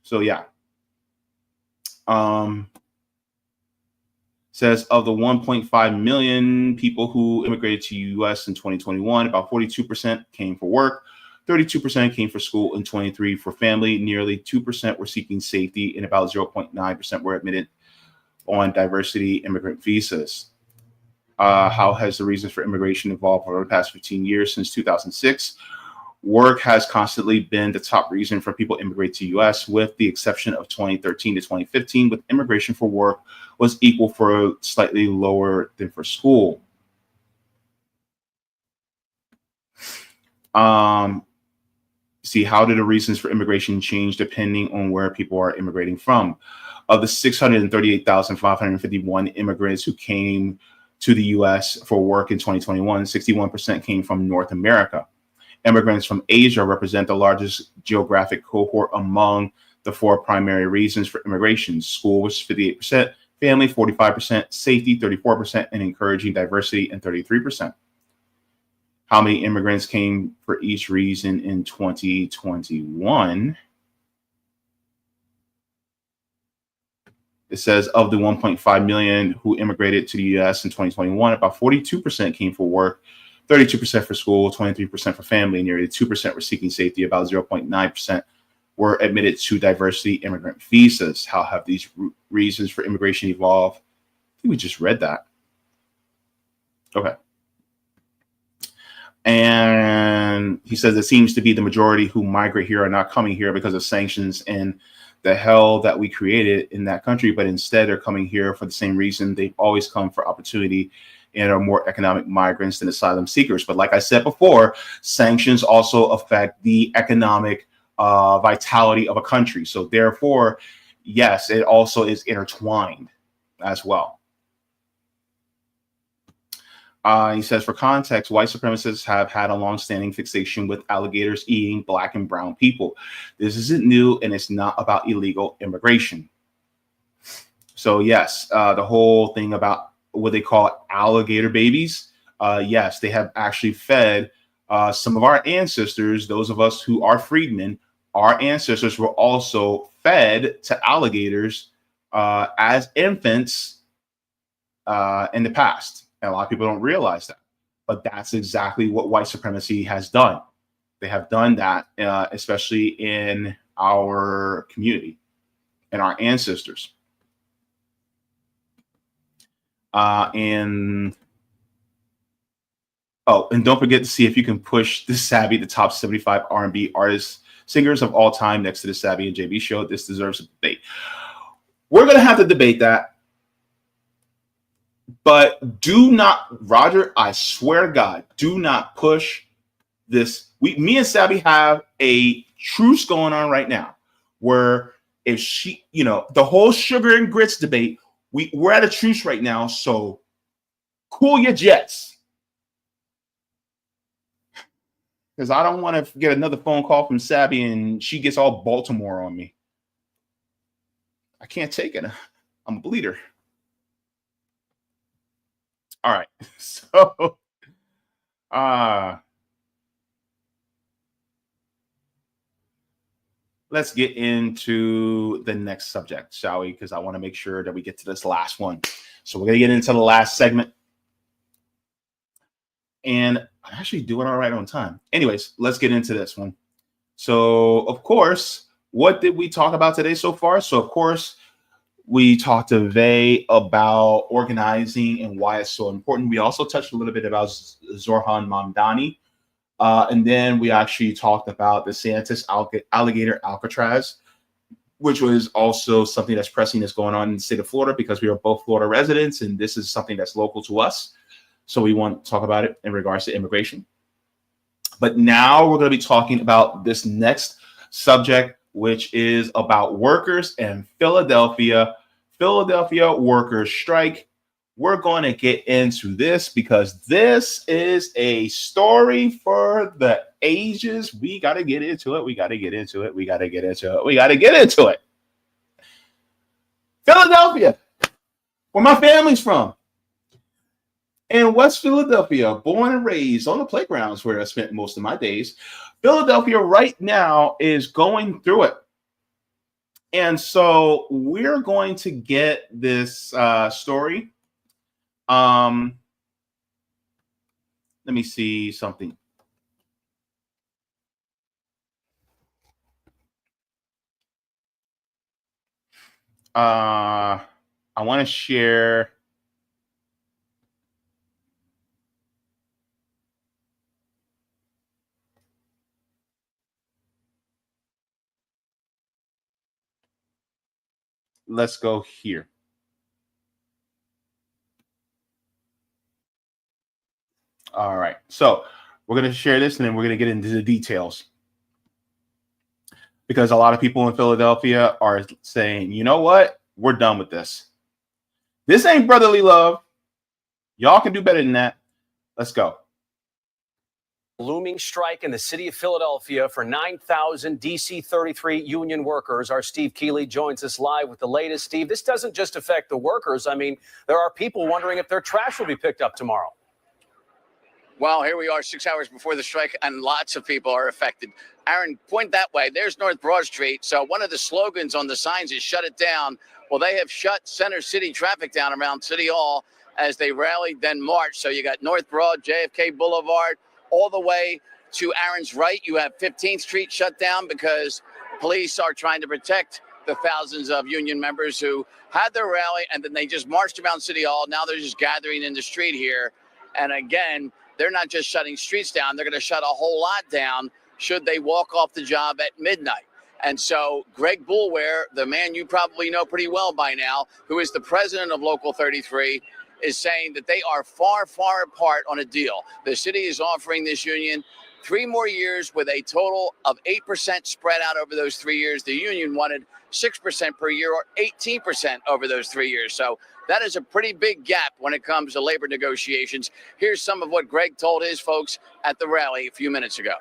So yeah, says of the 1.5 million people who immigrated to the U.S. in 2021, about 42% came for work, 32% came for school, and 23% for family. Nearly 2% were seeking safety, and about 0.9% were admitted on diversity immigrant visas. How has the reasons for immigration evolved over the past 15 years? Since 2006, work has constantly been the top reason for people to immigrate to the U.S., with the exception of 2013 to 2015, with immigration for work was equal for slightly lower than for school. See, how do the reasons for immigration change depending on where people are immigrating from? Of the 638,551 immigrants who came to the U.S. for work in 2021, 61% came from North America. Immigrants from Asia represent the largest geographic cohort among the 4 primary reasons for immigration. School was 58%, family 45%, safety 34%, and encouraging diversity and 33%. How many immigrants came for each reason in 2021? It says of the 1.5 million who immigrated to the U.S. in 2021, about 42% came for work, 32% for school, 23% for family, nearly 2% were seeking safety, about 0.9% were admitted to diversity immigrant visas. How have these reasons for immigration evolved? I think we just read that. Okay. And he says it seems to be the majority who migrate here are not coming here because of sanctions and the hell that we created in that country, but instead they're coming here for the same reason they've always come, for opportunity, and are more economic migrants than asylum seekers. But like I said before, sanctions also affect the economic vitality of a country. So therefore, yes, it also is intertwined as well. He says, for context, white supremacists have had a long-standing fixation with alligators eating black and brown people. This isn't new, and it's not about illegal immigration. So yes, the whole thing about what they call alligator babies, yes, they have actually fed some of our ancestors, those of us who are freedmen, our ancestors were also fed to alligators as infants in the past. And a lot of people don't realize that, but that's exactly what white supremacy has done. They have done that, especially in our community and our ancestors. And don't forget to see if you can push the Savvy, the top 75 R&B artists, singers of all time, next to the Savvy and JB show. This deserves a debate. We're going to have to debate that. But do not, Roger, I swear to God, do not push this. Me and Savvy have a truce going on right now where if she, the whole sugar and grits debate, we're at a truce right now. So cool your jets. Because I don't want to get another phone call from Savvy and she gets all Baltimore on me. I can't take it. I'm a bleeder. All right, so let's get into the next subject, shall we? Because I want to make sure that we get to this last one. So we're going to get into the last segment. And I'm actually doing all right on time. Anyways, let's get into this one. So, of course, what did we talk about today so far? So, of course, we talked to Vaye about organizing and why it's so important. We also touched a little bit about Zohran Mamdani. And then we actually talked about DeSantis Alligator Alcatraz, which was also something that's pressing that's going on in the state of Florida because we are both Florida residents, and this is something that's local to us. So we want to talk about it in regards to immigration. But now we're going to be talking about this next subject, which is about workers in Philadelphia. Philadelphia workers strike. We're going to get into this because this is a story for the ages. We got to get into it. We got to get into it. We got to get into it. We got to get into it. Philadelphia, where my family's from. In West Philadelphia, born and raised on the playgrounds where I spent most of my days. Philadelphia right now is going through it. And so we're going to get this story. Let me see something. I want to share. Let's go here. All right. So we're going to share this and then we're going to get into the details. Because a lot of people in Philadelphia are saying, you know what? We're done with this. This ain't brotherly love. Y'all can do better than that. Let's go. Looming strike in the city of Philadelphia for 9,000 DC 33 union workers. Our Steve Keeley joins us live with the latest. Steve, this doesn't just affect the workers. I mean, there are people wondering if their trash will be picked up tomorrow. Well, here we are 6 hours before the strike, and lots of people are affected. Aaron, point that way. There's North Broad Street. So one of the slogans on the signs is shut it down. Well, they have shut Center City traffic down around City Hall as they rallied, then marched. So you got North Broad, JFK Boulevard, all the way to Aaron's right. You have 15th Street shut down because police are trying to protect the thousands of union members who had their rally, and then they just marched around City Hall. Now they're just gathering in the street here. And again, they're not just shutting streets down, they're going to shut a whole lot down should they walk off the job at midnight. And so Greg Boulware, the man you probably know pretty well by now, who is the president of Local 33, is saying that they are far, far apart on a deal. The city is offering this union 3 more years with a total of 8% spread out over those 3 years. The union wanted 6% per year or 18% over those 3 years. So that is a pretty big gap when it comes to labor negotiations. Here's some of what Greg told his folks at the rally a few minutes ago.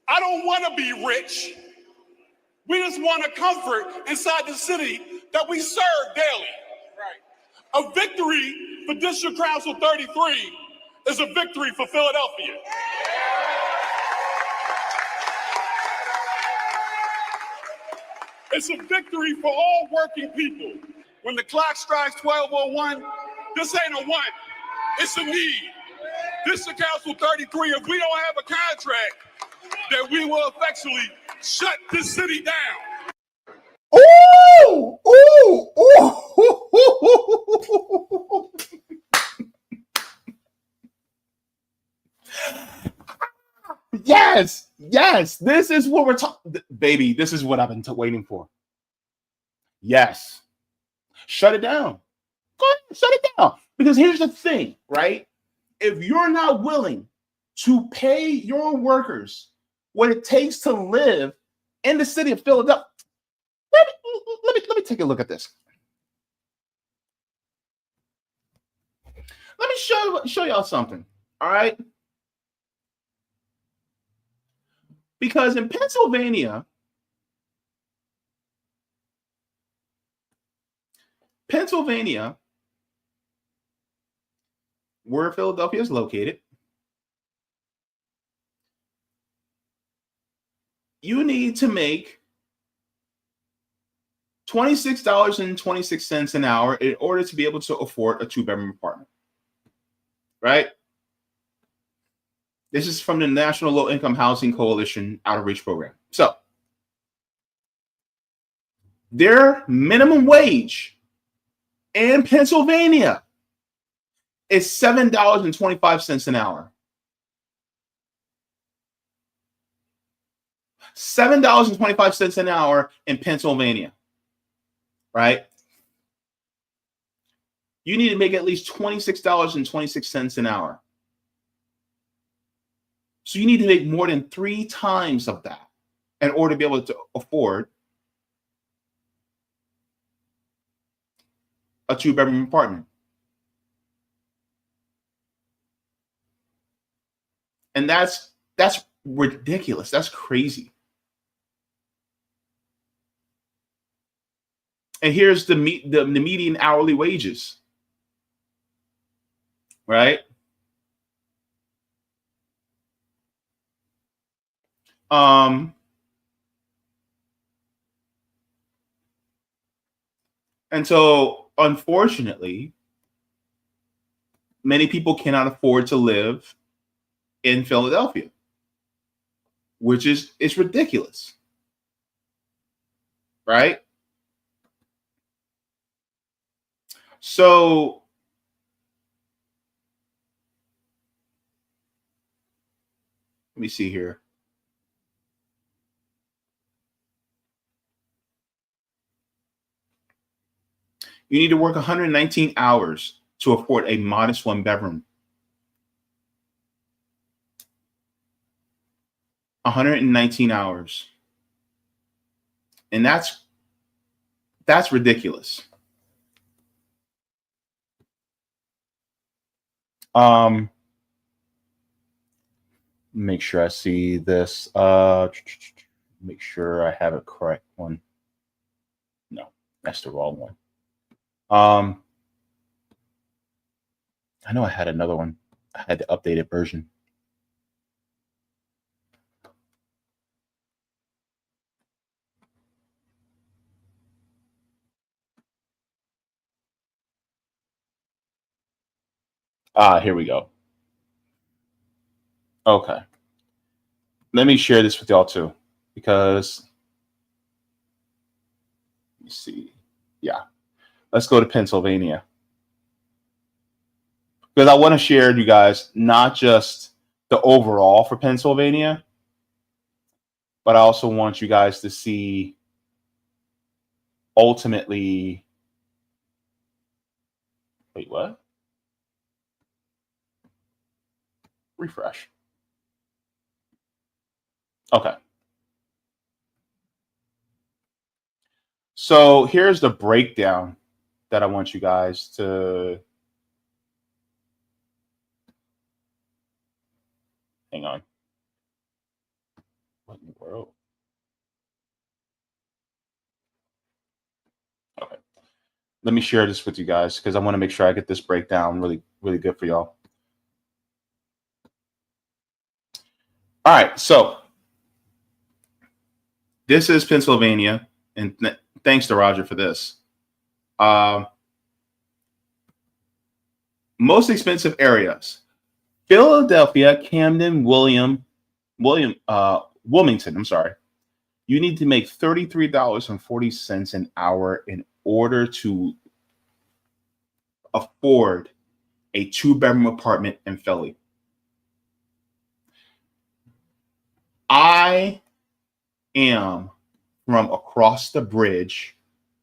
I don't want to be rich. We just want a comfort inside the city that we serve daily. Right. A victory for District Council 33 is a victory for Philadelphia. It's a victory for all working people. When the clock strikes 12:01, this ain't a want, it's a need. District Council 33, if we don't have a contract, then we will effectually shut this city down. Ooh! Ooh! Ooh! Yes! Yes! This is what we're talking, baby. This is what I've been waiting for. Yes. Shut it down. Go ahead, shut it down. Because here's the thing, right? If you're not willing to pay your workers what it takes to live in the city of Philadelphia, let me take a look at this. Let me show y'all something. All right. Because in Pennsylvania, where Philadelphia is located, you need to make $26.26 an hour in order to be able to afford a 2-bedroom apartment. Right? This is from the National Low Income Housing Coalition Out of Reach program. So their minimum wage in Pennsylvania is $7.25 an hour. $7.25 an hour in Pennsylvania, right? You need to make at least $26.26 an hour. So you need to make more than 3 times of that in order to be able to afford a 2-bedroom apartment. And that's ridiculous. That's crazy. And here's the median hourly wages, right? And so, unfortunately, many people cannot afford to live in Philadelphia, which is ridiculous, right? So let me see here. You need to work 119 hours to afford a modest 1-bedroom. 119 hours. And that's ridiculous. Make sure I see this. Make sure I have a correct one. No, that's the wrong one. I know I had another one. I had the updated version. Here we go. Okay. Let me share this with y'all too, because let me see. Yeah. Let's go to Pennsylvania. because I want to share with you guys not just the overall for Pennsylvania, but I also want you guys to see ultimately. Wait, what? Refresh. Okay. So here's the breakdown that I want you guys to. Hang on. What in the world? Okay. Let me share this with you guys because I want to make sure I get this breakdown really, really good for y'all. All right. So this is Pennsylvania. And thanks to Roger for this. Most expensive areas: Philadelphia, Camden, Wilmington. I'm sorry. You need to make $33.40 an hour in order to afford a 2-bedroom apartment in Philly. I am from across the bridge,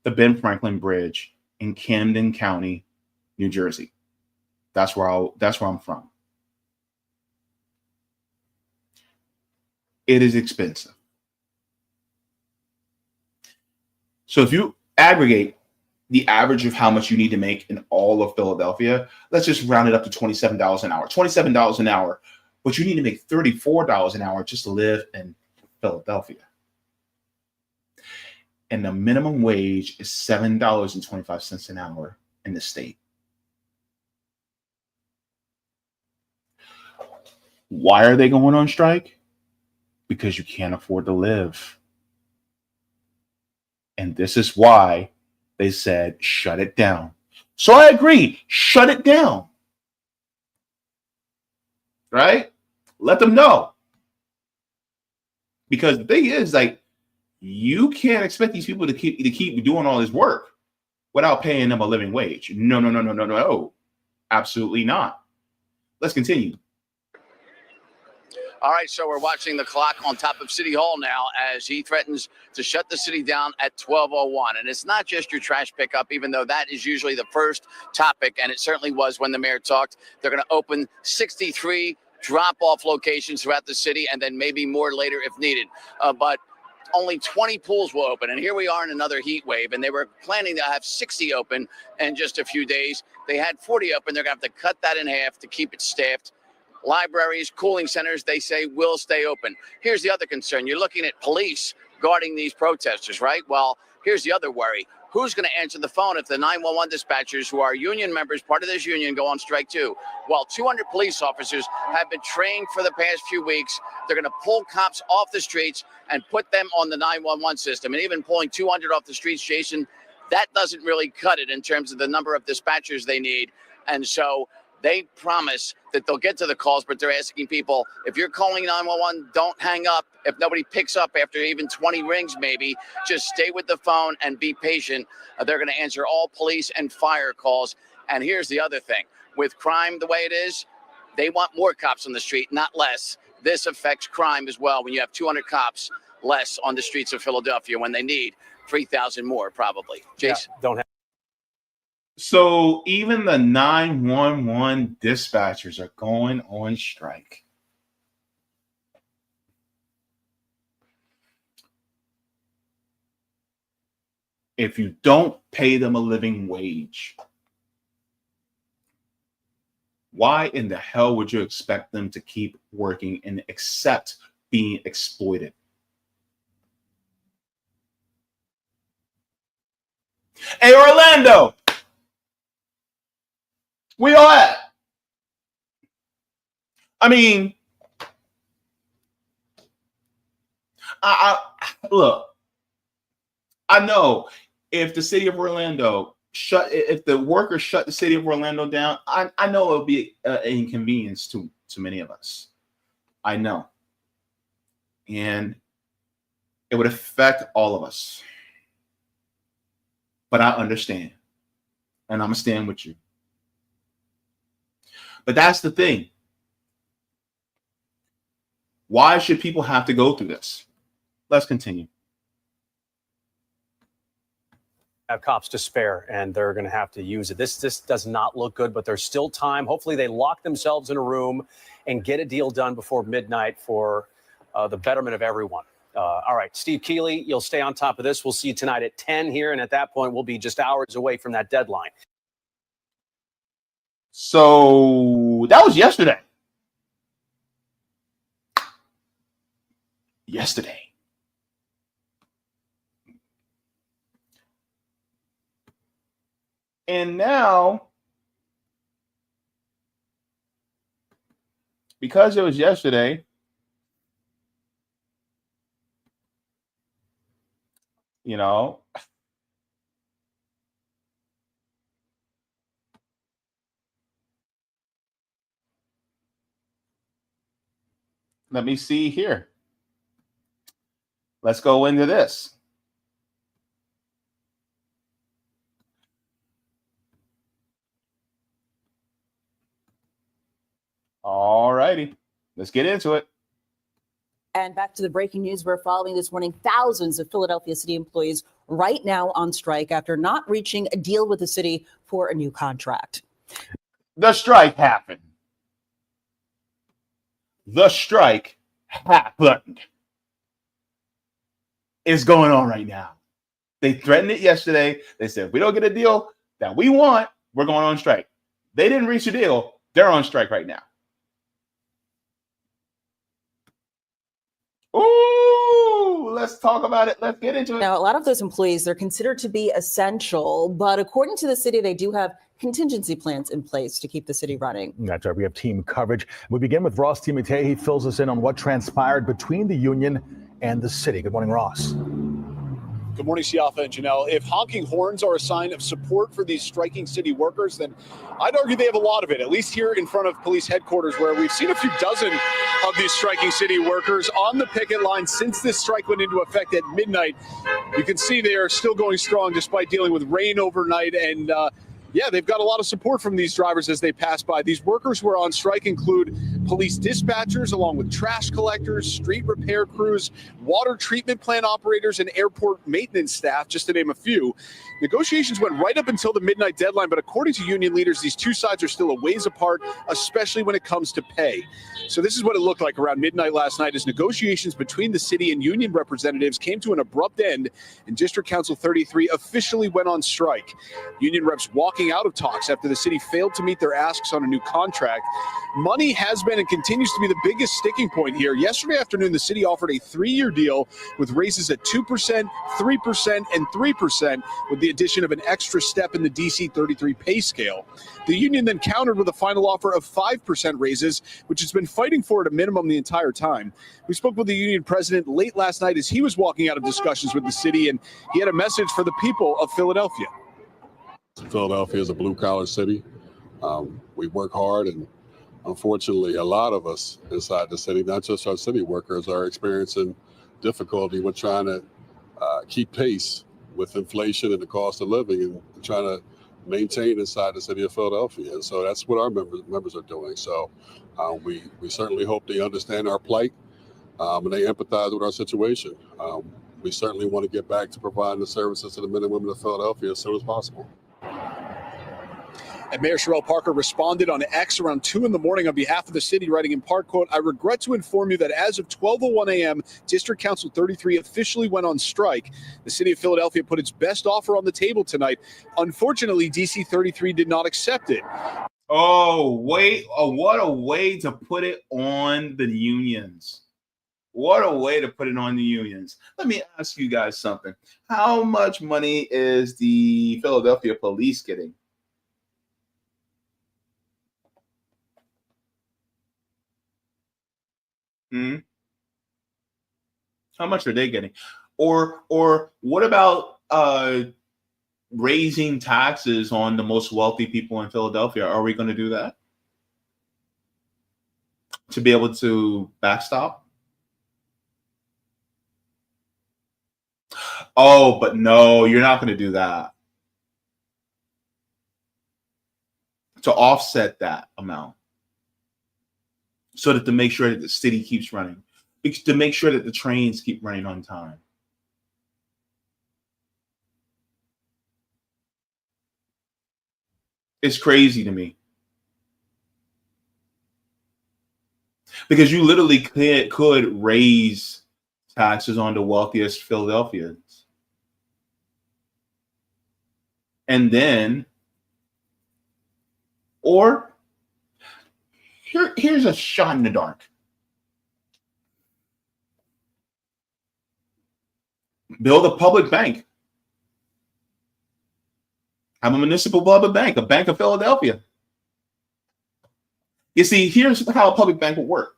the Ben Franklin Bridge in Camden County, New Jersey. That's where I'm from. It is expensive. So if you aggregate the average of how much you need to make in all of Philadelphia, let's just round it up to $27 an hour. $27 an hour, but you need to make $34 an hour just to live in Philadelphia. And the minimum wage is $7.25 an hour in the state. Why are they going on strike? Because you can't afford to live. And this is why they said, shut it down. So I agree, shut it down. Right? Let them know. Because the thing is, like, you can't expect these people to keep doing all this work without paying them a living wage. No. Absolutely not. Let's continue. All right, so we're watching the clock on top of City Hall now as he threatens to shut the city down at 12:01. And it's not just your trash pickup, even though that is usually the first topic, and it certainly was when the mayor talked. They're going to open 63 drop-off locations throughout the city, and then maybe more later if needed. But only 20 pools will open. And here we are in another heat wave, and they were planning to have 60 open in just a few days. They had 40 open. They're going to have to cut that in half to keep it staffed. Libraries, cooling centers, they say, will stay open. Here's the other concern. You're looking at police guarding these protesters, right? Well, here's the other worry. Who's going to answer the phone if the 911 dispatchers, who are union members, part of this union, go on strike too? Well, 200 police officers have been trained for the past few weeks. They're going to pull cops off the streets and put them on the 911 system. And even pulling 200 off the streets, Jason, that doesn't really cut it in terms of the number of dispatchers they need. And so they promise that they'll get to the calls, but they're asking people, if you're calling 911, don't hang up. If nobody picks up after even 20 rings, maybe, just stay with the phone and be patient. They're going to answer all police and fire calls. And here's the other thing. With crime the way it is, they want more cops on the street, not less. This affects crime as well when you have 200 cops less on the streets of Philadelphia when they need 3,000 more, probably. Jason? Yeah, don't have. So even the 911 dispatchers are going on strike. If you don't pay them a living wage, why in the hell would you expect them to keep working and accept being exploited? Hey, Orlando! We all at? I mean, I look, I know if the city of Orlando if the workers shut the city of Orlando down, I know it'll be an inconvenience to many of us. I know. And it would affect all of us. But I understand. And I'm going to stand with you. But that's the thing. Why should people have to go through this? Let's continue. Have cops to spare, and they're going to have to use it. This does not look good, but there's still time. Hopefully they lock themselves in a room and get a deal done before midnight for the betterment of everyone. All right, Steve Keeley, you'll stay on top of this. We'll see you tonight at 10 here, and at that point, we'll be just hours away from that deadline. So that was yesterday. And now, because it was yesterday, you know, let me see here. Let's go into this. All righty, let's get into it. And back to the breaking news we're following this morning. Thousands of Philadelphia city employees right now on strike after not reaching a deal with the city for a new contract. The strike happened. The strike happened. It's going on right now. They threatened it yesterday. They said, if we don't get a deal that we want, we're going on strike. They didn't reach a deal. They're on strike right now. Ooh, let's talk about it. Let's get into it. Now, a lot of those employees, they're considered to be essential, but according to the city, they do have contingency plans in place to keep the city running. That's right. We have team coverage. We begin with Ross Timotei. He fills us in on what transpired between the union and the city. Good morning, Ross. Good morning, Siafa and Janelle. If honking horns are a sign of support for these striking city workers, then I'd argue they have a lot of it, at least here in front of police headquarters, where we've seen a few dozen of these striking city workers on the picket line since this strike went into effect at midnight. You can see they are still going strong despite dealing with rain overnight. And yeah, they've got a lot of support from these drivers as they pass by. These workers who are on strike include police dispatchers, along with trash collectors, street repair crews, water treatment plant operators, and airport maintenance staff, just to name a few. Negotiations went right up until the midnight deadline, but according to union leaders, these two sides are still a ways apart, especially when it comes to pay. So this is what it looked like around midnight last night as negotiations between the city and union representatives came to an abrupt end, and District Council 33 officially went on strike. Union reps walking out of talks after the city failed to meet their asks on a new contract. Money has been and continues to be the biggest sticking point here. Yesterday afternoon, the city offered a 3-year deal with raises at 2%, 3%, and 3%, with the addition of an extra step in the DC 33 pay scale. The union then countered with a final offer of 5% raises, which it's been fighting for at a minimum the entire time. We spoke with the union president late last night as he was walking out of discussions with the city, and he had a message for the people of Philadelphia. Philadelphia is a blue-collar city. We work hard, and unfortunately, a lot of us inside the city, not just our city workers, are experiencing difficulty with trying to keep pace with inflation and the cost of living and trying to maintain inside the city of Philadelphia. And so that's what our members are doing. So we certainly hope they understand our plight and they empathize with our situation. We certainly want to get back to providing the services to the men and women of Philadelphia as soon as possible. And Mayor Sherrell Parker responded on X around 2 in the morning on behalf of the city, writing in part, quote, "I regret to inform you that as of 12:01 a.m., District Council 33 officially went on strike. The city of Philadelphia put its best offer on the table tonight. Unfortunately, DC 33 did not accept it." Oh, wait. Oh, what a way to put it on the unions. What a way to put it on the unions. Let me ask you guys something. How much money is the Philadelphia police getting? How much are they getting? Or what about raising taxes on the most wealthy people in Philadelphia? Are we going to do that to be able to backstop? Oh, but no, you're not going to do that to offset that amount. so that to make sure that the city keeps running, to make sure that the trains keep running on time. It's crazy to me. Because you literally could raise taxes on the wealthiest Philadelphians. And then, or here's a shot in the dark. Build a public bank. Have a municipal public bank, a Bank of Philadelphia. You see, here's how a public bank would work.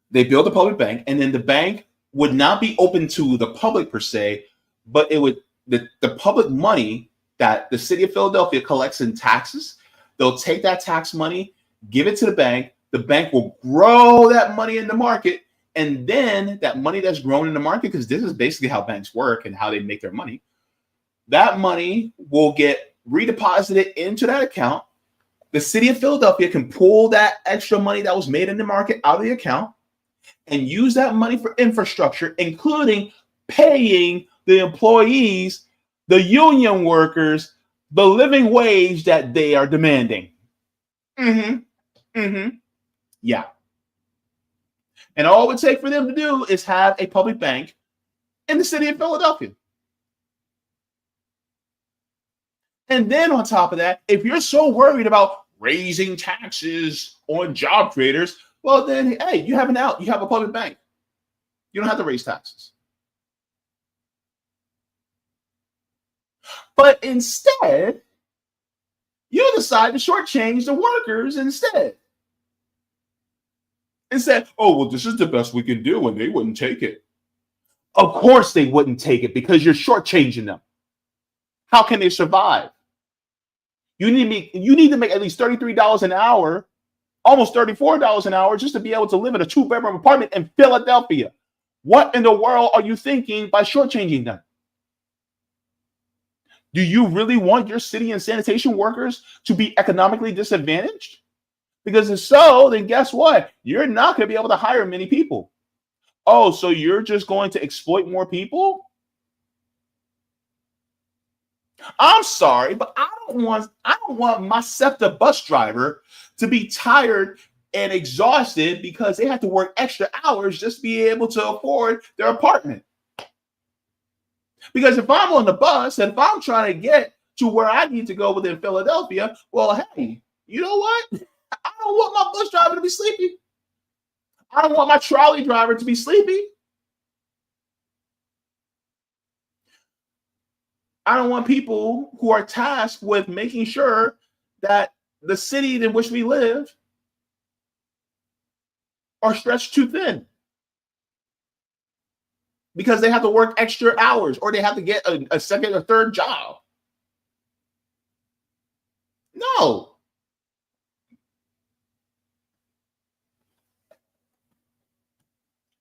They build a public bank, and then the bank would not be open to the public per se, but it would the public money that the city of Philadelphia collects in taxes, they'll take that tax money, give it to the bank will grow that money in the market, and then that money that's grown in the market, because this is basically how banks work and how they make their money, that money will get redeposited into that account. The city of Philadelphia can pull that extra money that was made in the market out of the account and use that money for infrastructure, including paying the employees, the union workers, the living wage that they are demanding. Yeah. And all it would take for them to do is have a public bank in the city of Philadelphia. And then on top of that, if you're so worried about raising taxes on job creators, well, then, hey, you have an out. You have a public bank. You don't have to raise taxes. But instead, you decide to shortchange the workers instead. And said, oh, well, this is the best we can do, and they wouldn't take it. Of course they wouldn't take it, because you're shortchanging them. How can they survive? You need to make at least $33 an hour, almost $34 an hour, just to be able to live in a 2-bedroom apartment in Philadelphia. What in the world are you thinking by shortchanging them? Do you really want your city and sanitation workers to be economically disadvantaged? Because if so, then guess what? You're not going to be able to hire many people. Oh, so you're just going to exploit more people? I'm sorry, but I don't want my SEPTA bus driver to be tired and exhausted because they have to work extra hours just to be able to afford their apartment. Because if I'm on the bus and if I'm trying to get to where I need to go within Philadelphia, well, hey, you know what? I don't want my bus driver to be sleepy. I don't want my trolley driver to be sleepy. I don't want people who are tasked with making sure that the city in which we live are stretched too thin because they have to work extra hours or they have to get a second or third job. No.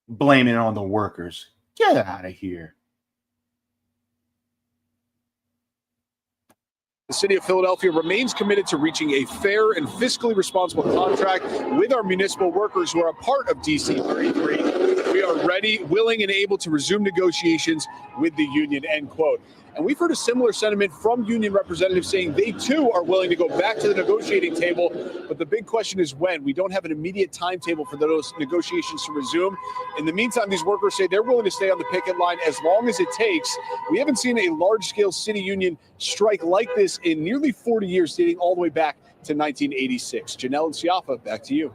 Blaming it on the workers. Get out of here. The city of Philadelphia remains committed to reaching a fair and fiscally responsible contract with our municipal workers who are a part of DC 33. We are ready, willing, and able to resume negotiations with the union, end quote. And we've heard a similar sentiment from union representatives saying they too are willing to go back to the negotiating table. But the big question is when. We don't have an immediate timetable for those negotiations to resume. In the meantime, these workers say they're willing to stay on the picket line as long as it takes. We haven't seen a large-scale city union strike like this in nearly 40 years, dating all the way back to 1986. Janelle and Siafa, back to you.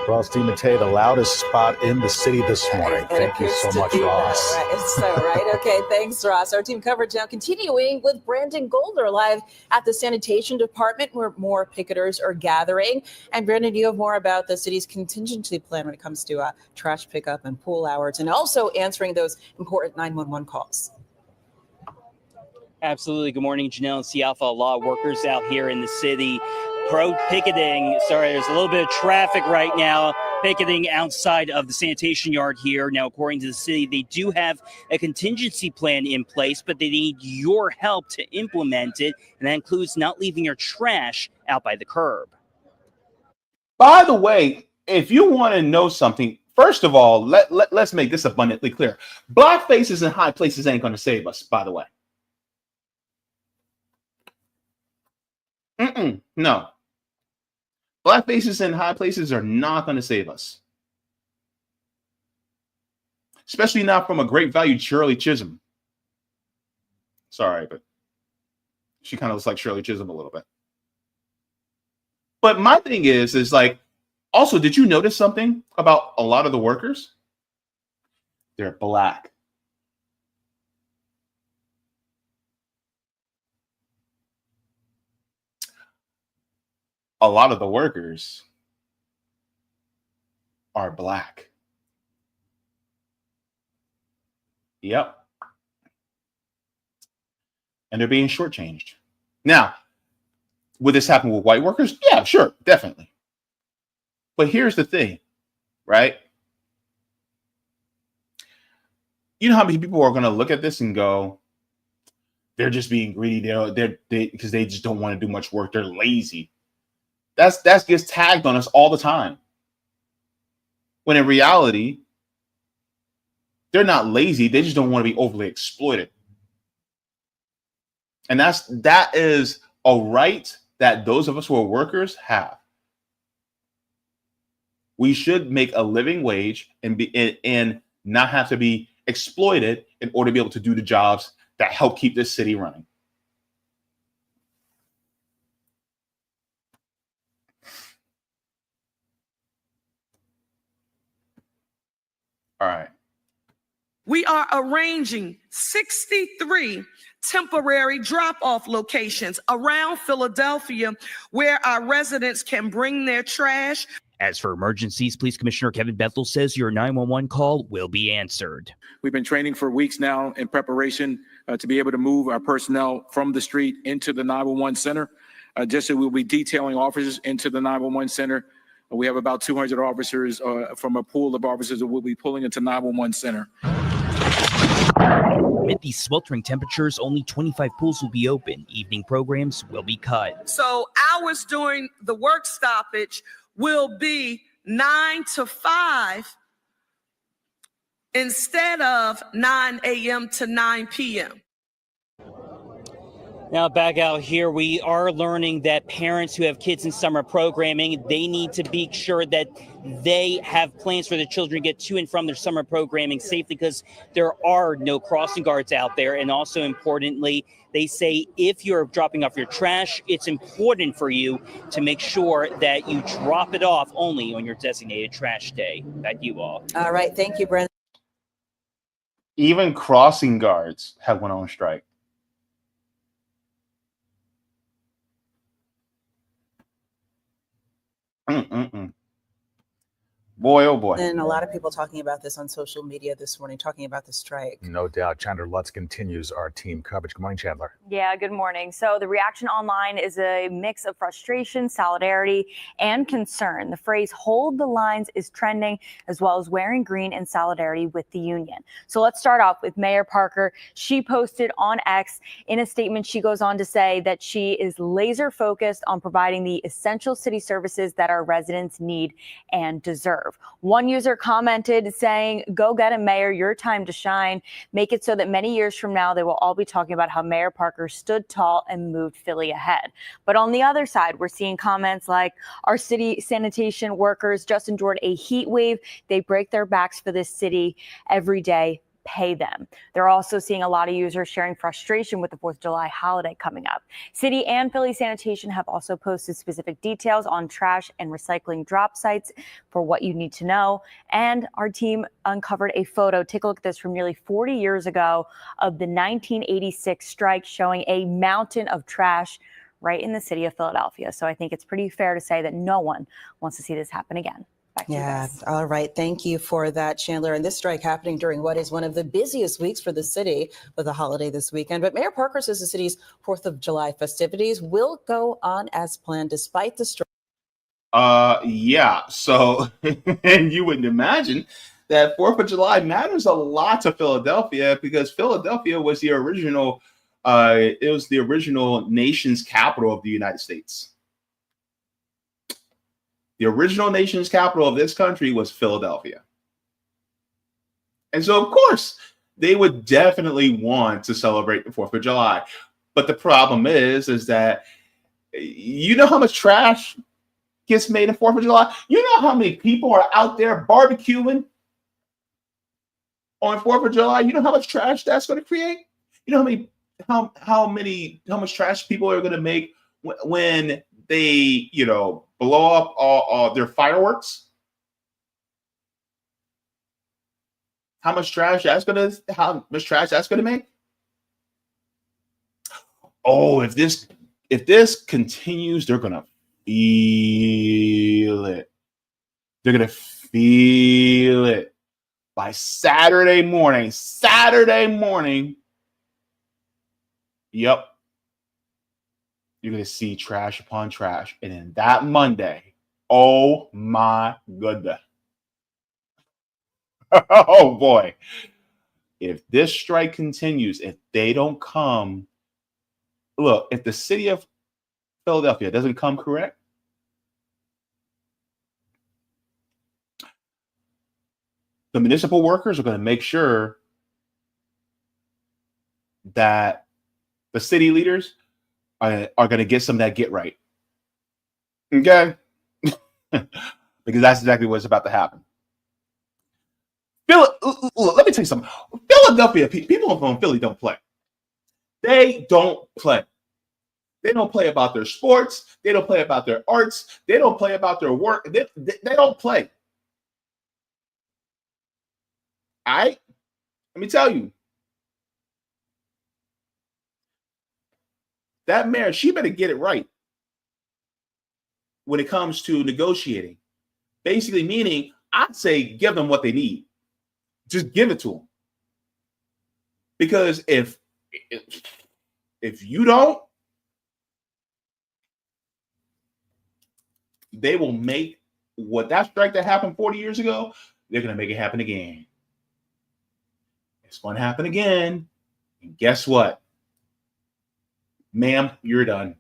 Ross DiMattei, the loudest spot in the city this morning. Thank you so much, Ross. Right. It's so right. Okay, thanks, Ross. Our team coverage now continuing with Brandon Golder live at the sanitation department where more picketers are gathering. And Brandon, you have more about the city's contingency plan when it comes to trash pickup and pool hours and also answering those important 911 calls. Absolutely. Good morning, Janelle and Siafa. A lot of workers out here in the city picketing. Sorry, there's a little bit of traffic right now, picketing outside of the sanitation yard here. Now, according to the city, they do have a contingency plan in place, but they need your help to implement it. And that includes not leaving your trash out by the curb. By the way, if you want to know something, first of all, let's make this abundantly clear. Black faces in high places ain't going to save us, by the way. No. Black faces in high places are not going to save us. Especially not from a great value Shirley Chisholm. Sorry, but she kind of looks like Shirley Chisholm a little bit. But my thing is like, also, did you notice something about a lot of the workers? They're black. A lot of the workers are black. Yep. And they're being shortchanged. Now, would this happen with white workers? Yeah, sure, definitely. But here's the thing, right? You know how many people are going to look at this and go, they're just being greedy. Because they just don't want to do much work. They're lazy. That gets tagged on us all the time. When in reality, they're not lazy. They just don't want to be overly exploited. And that is a right that those of us who are workers have. We should make a living wage and not have to be exploited in order to be able to do the jobs that help keep this city running. All right. We are arranging 63 temporary drop-off locations around Philadelphia where our residents can bring their trash. As for emergencies, Police Commissioner Kevin Bethel says your 911 call will be answered. We've been training for weeks now in preparation to be able to move our personnel from the street into the 911 center. Just as we'll be detailing officers into the 911 center. We have about 200 officers from a pool of officers that we'll be pulling into 911 center. Amid these sweltering temperatures, only 25 pools will be open. Evening programs will be cut. So hours during the work stoppage will be 9 to 5 instead of 9 a.m. to 9 p.m. Now back out here, we are learning that parents who have kids in summer programming, they need to be sure that they have plans for their children to get to and from their summer programming safely because there are no crossing guards out there. And also importantly, they say if you're dropping off your trash, it's important for you to make sure that you drop it off only on your designated trash day. Back to you all. All right. Thank you, Brent. Even crossing guards have went on strike. Boy, oh boy. And a lot of people talking about this on social media this morning, talking about the strike. No doubt. Chandler Lutz continues our team coverage. Good morning, Chandler. Yeah, good morning. So the reaction online is a mix of frustration, solidarity, and concern. The phrase "hold the lines" is trending, as well as wearing green in solidarity with the union. So let's start off with Mayor Parker. She posted on X in a statement. She goes on to say that she is laser focused on providing the essential city services that our residents need and deserve. One user commented saying, "Go get him, Mayor, your time to shine. Make it so that many years from now, they will all be talking about how Mayor Parker stood tall and moved Philly ahead." But on the other side, we're seeing comments like, "Our city sanitation workers just endured a heat wave. They break their backs for this city every day. Pay them." They're also seeing a lot of users sharing frustration with the 4th of July holiday coming up. City and Philly Sanitation have also posted specific details on trash and recycling drop sites for what you need to know. And our team uncovered a photo. Take a look at this from nearly 40 years ago of the 1986 strike, showing a mountain of trash right in the city of Philadelphia. So I think it's pretty fair to say that no one wants to see this happen again. Yeah. All right. Thank you for that, Chandler. And this strike happening during what is one of the busiest weeks for the city with the holiday this weekend. But Mayor Parker says the city's 4th of July festivities will go on as planned despite the strike. Yeah. So, and you wouldn't imagine that 4th of July matters a lot to Philadelphia because Philadelphia was the original, it was the original nation's capital of the United States. The original nation's capital of this country was Philadelphia. And so, of course, they would definitely want to celebrate the 4th of July. But the problem is that you know how much trash gets made on 4th of July? You know how many people are out there barbecuing on 4th of July? You know how much trash that's going to create? You know how much trash people are going to make when they, blow up all their fireworks? How much trash that's going to make? Oh, if this continues, they're going to feel it. They're going to feel it by Saturday morning. Yep. You're going to see trash upon trash. And then that Monday, oh my goodness. Oh boy. If this strike continues, if they don't come, look, if the city of Philadelphia doesn't come correct, the municipal workers are going to make sure that the city leaders are going to get some of that get right. Okay? Because that's exactly what's about to happen. Let me tell you something. Philadelphia, people from Philly don't play. They don't play. They don't play about their sports. They don't play about their arts. They don't play about their work. They don't play. All right? Let me tell you. That mayor, she better get it right when it comes to negotiating. Basically meaning, I'd say give them what they need. Just give it to them. Because if you don't, they will make that strike that happened 40 years ago, they're going to make it happen again. It's going to happen again. And guess what? Ma'am, you're done.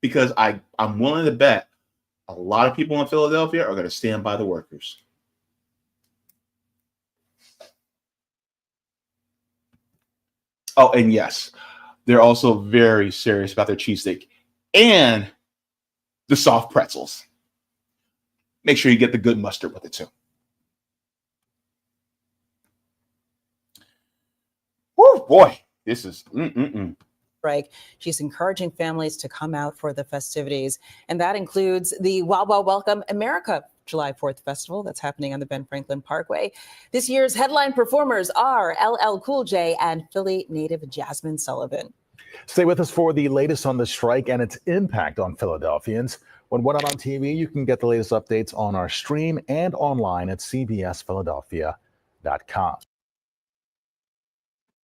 Because I'm willing to bet a lot of people in Philadelphia are going to stand by the workers. Oh, and yes, they're also very serious about their cheesesteak and the soft pretzels. Make sure you get the good mustard with it too. Oh boy, this is Strike. She's encouraging families to come out for the festivities, and that includes the Wow Wow Welcome America July 4th festival that's happening on the Ben Franklin Parkway. This year's headline performers are LL Cool J and Philly native Jasmine Sullivan. Stay with us for the latest on the strike and its impact on Philadelphians. When we're not on TV, you can get the latest updates on our stream and online at cbsphiladelphia.com.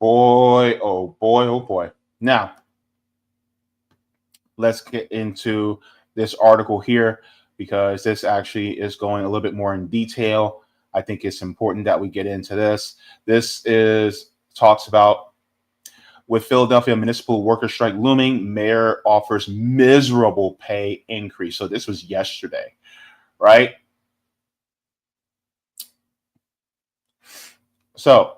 Boy, oh boy, oh boy. Now, let's get into this article here because this actually is going a little bit more in detail. I think it's important that we get into this. This talks about with Philadelphia municipal worker strike looming, mayor offers miserable pay increase. So this was yesterday, right? So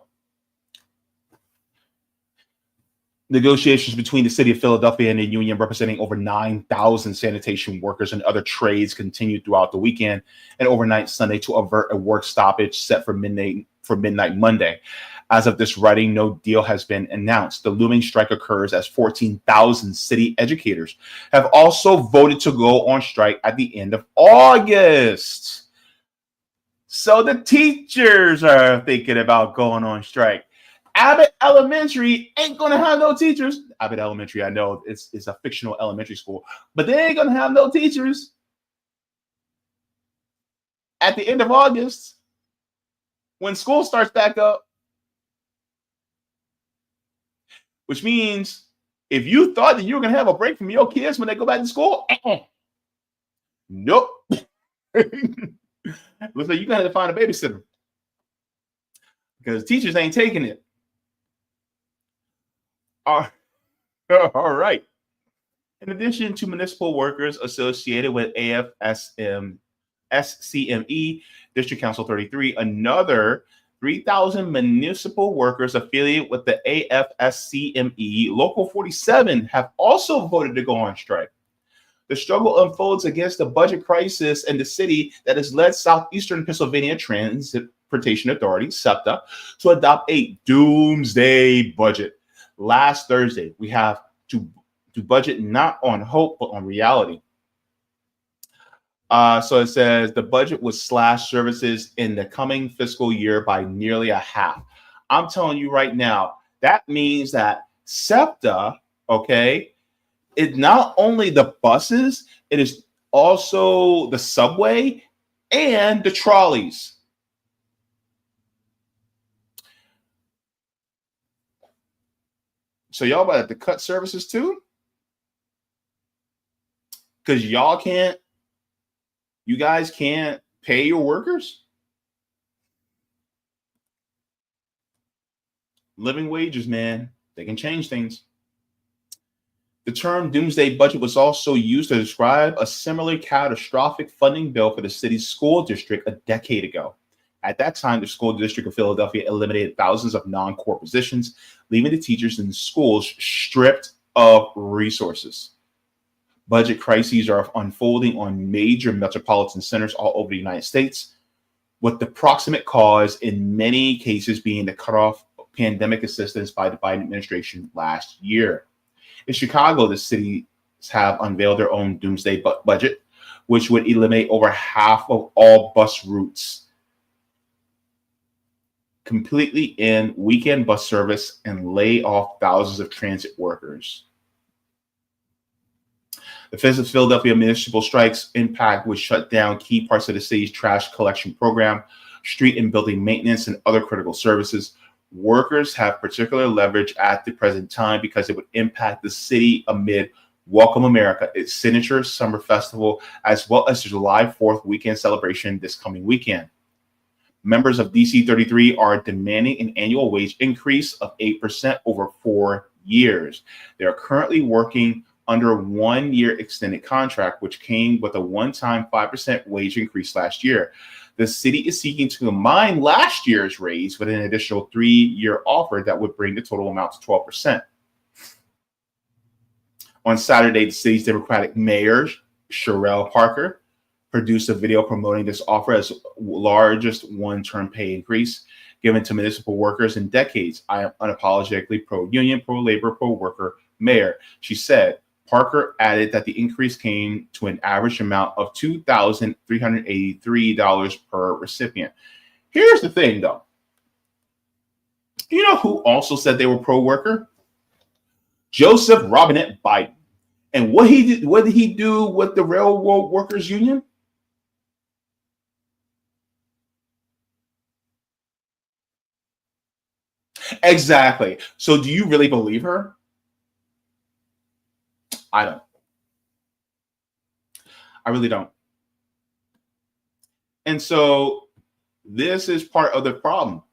negotiations between the city of Philadelphia and the union representing over 9,000 sanitation workers and other trades continued throughout the weekend and overnight Sunday to avert a work stoppage set for midnight Monday. As of this writing, no deal has been announced. The looming strike occurs as 14,000 city educators have also voted to go on strike at the end of August. So the teachers are thinking about going on strike. Abbott Elementary ain't going to have no teachers. Abbott Elementary, I know it's a fictional elementary school, but they ain't going to have no teachers at the end of August when school starts back up. Which means if you thought that you were going to have a break from your kids when they go back to school, nope. Looks like you're going to have to find a babysitter because teachers ain't taking it. All right. In addition to municipal workers associated with SCME, District Council 33, another 3,000 municipal workers affiliated with the AFSCME Local 47 have also voted to go on strike. The struggle unfolds against the budget crisis in the city that has led Southeastern Pennsylvania Transportation Authority, SEPTA, to adopt a doomsday budget. Last Thursday, we have to budget not on hope, but on reality. So it says the budget would slash services in the coming fiscal year by nearly a half. I'm telling you right now, that means that SEPTA, okay, it's not only the buses, it is also the subway and the trolleys. So y'all about to have to cut services too? Because you guys can't pay your workers? Living wages, man, they can change things. The term doomsday budget was also used to describe a similarly catastrophic funding bill for the city's school district a decade ago. At that time, the school district of Philadelphia eliminated thousands of non-core positions, leaving the teachers in schools stripped of resources. Budget crises are unfolding on major metropolitan centers all over the United States, with the proximate cause in many cases being the cutoff of pandemic assistance by the Biden administration last year. In Chicago, the cities have unveiled their own doomsday budget, which would eliminate over half of all bus routes, completely end weekend bus service, and lay off thousands of transit workers. The Philadelphia municipal strikes impact would shut down key parts of the city's trash collection program, street and building maintenance, and other critical services. Workers have particular leverage at the present time because it would impact the city amid Welcome America, its signature summer festival, as well as the July 4th weekend celebration this coming weekend. Members of DC 33 are demanding an annual wage increase of 8% over 4 years. They are currently working under a 1-year extended contract, which came with a one-time 5% wage increase last year. The city is seeking to combine last year's raise with an additional 3-year offer that would bring the total amount to 12%. On Saturday, the city's Democratic mayor, Sherelle Parker, produced a video promoting this offer as largest one-term pay increase given to municipal workers in decades. I am unapologetically pro-union, pro-labor, pro-worker mayor, she said. Parker added that the increase came to an average amount of $2,383 per recipient. Here's the thing, though. You know who also said they were pro-worker? Joseph Robinette Biden. And what did he do with the Railroad Workers Union? Exactly. So do you really believe her? I don't. I really don't. And so this is part of the problem.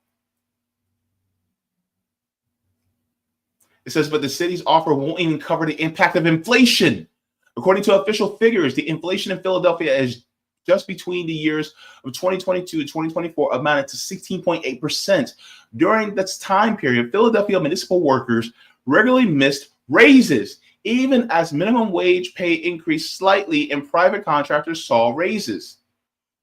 It says, but the city's offer won't even cover the impact of inflation. According to official figures, the inflation in Philadelphia is just between the years of 2022 and 2024 amounted to 16.8%. During this time period, Philadelphia municipal workers regularly missed raises, even as minimum wage pay increased slightly and private contractors saw raises.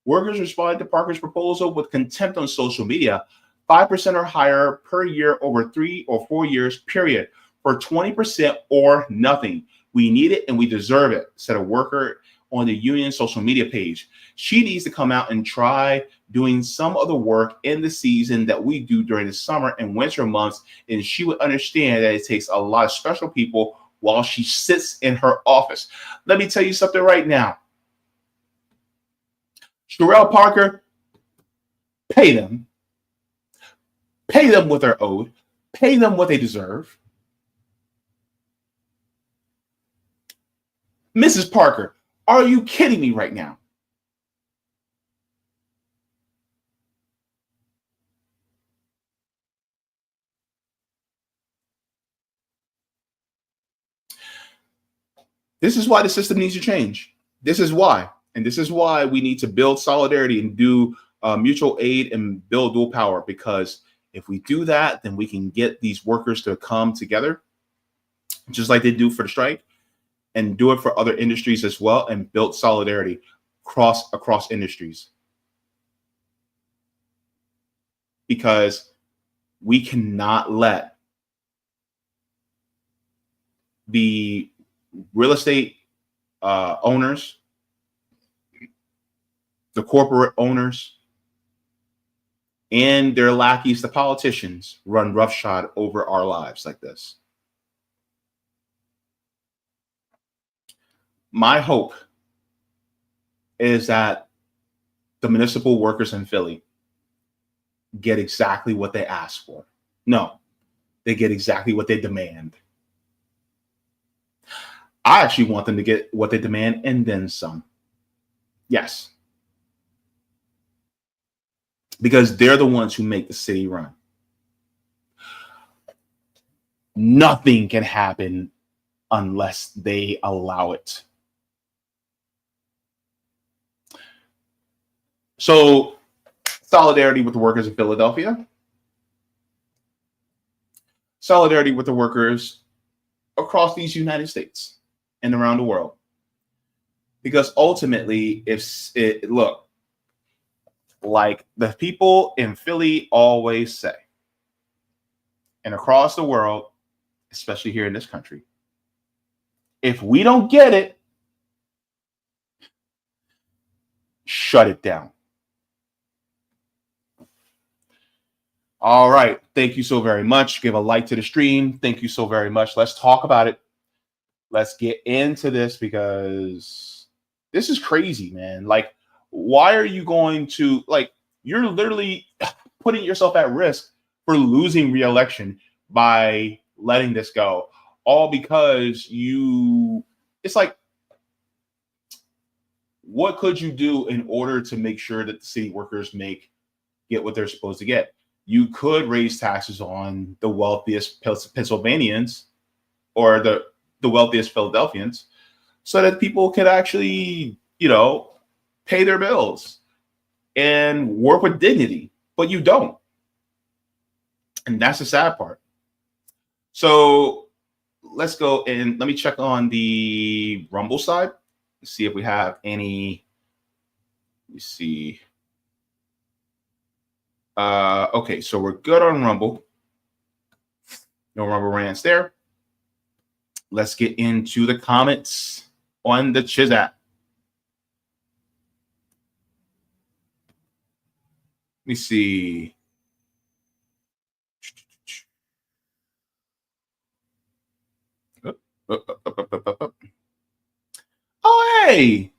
Workers responded to Parker's proposal with contempt on social media, 5% or higher per year over 3 or 4 years, period, for 20% or nothing. We need it and we deserve it, said a worker on the union social media page. She needs to come out and try doing some of the work in the season that we do during the summer and winter months, and she would understand that it takes a lot of special people while she sits in her office. Let me tell you something right now. Sherelle Parker, pay them. Pay them what they're owed. Pay them what they deserve. Mrs. Parker, are you kidding me right now? This is why the system needs to change. This is why. And this is why we need to build solidarity and do mutual aid and build dual power. Because if we do that, then we can get these workers to come together, just like they do for the strike, and do it for other industries as well, and build solidarity across industries. Because we cannot let the real estate owners, the corporate owners, and their lackeys, the politicians, run roughshod over our lives like this. My hope is that the municipal workers in Philly get exactly what they ask for. No, they get exactly what they demand. I actually want them to get what they demand and then some. Yes. Because they're the ones who make the city run. Nothing can happen unless they allow it. So, solidarity with the workers of Philadelphia. Solidarity with the workers across these United States and around the world. Because ultimately, look, like the people in Philly always say, and across the world, especially here in this country, if we don't get it, shut it down. All right. Thank you so very much. Give a like to the stream. Thank you so very much. Let's talk about it. Let's get into this because this is crazy, man. Like, why are you going to, like, you're literally putting yourself at risk for losing re-election by letting this go, all because it's like, what could you do in order to make sure that the city workers get what they're supposed to get? You could raise taxes on the wealthiest Pennsylvanians or the wealthiest Philadelphians so that people could actually, pay their bills and work with dignity, but you don't. And that's the sad part. So let's go and let me check on the Rumble side. See if we have any. Let me see. Okay, so we're good on Rumble. No Rumble rants there. Let's get into the comments on the Chiz app. Let me see. Oh, hey.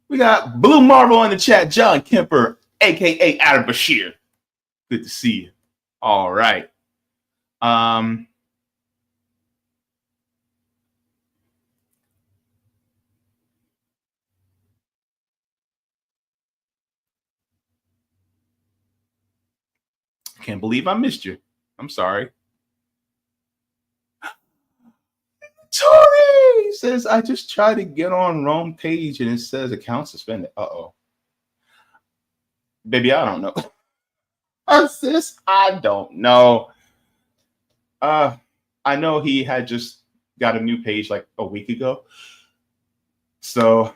We got Blue Marble in the chat. John Kemper, a.k.a. Adam Bashir. Good to see you. All right. Can't believe I missed you. I'm sorry. Tori says, I just tried to get on wrong page and it says account suspended. Uh-oh. Baby, I don't know. Sis, I don't know. I know he had just got a new page like a week ago. So,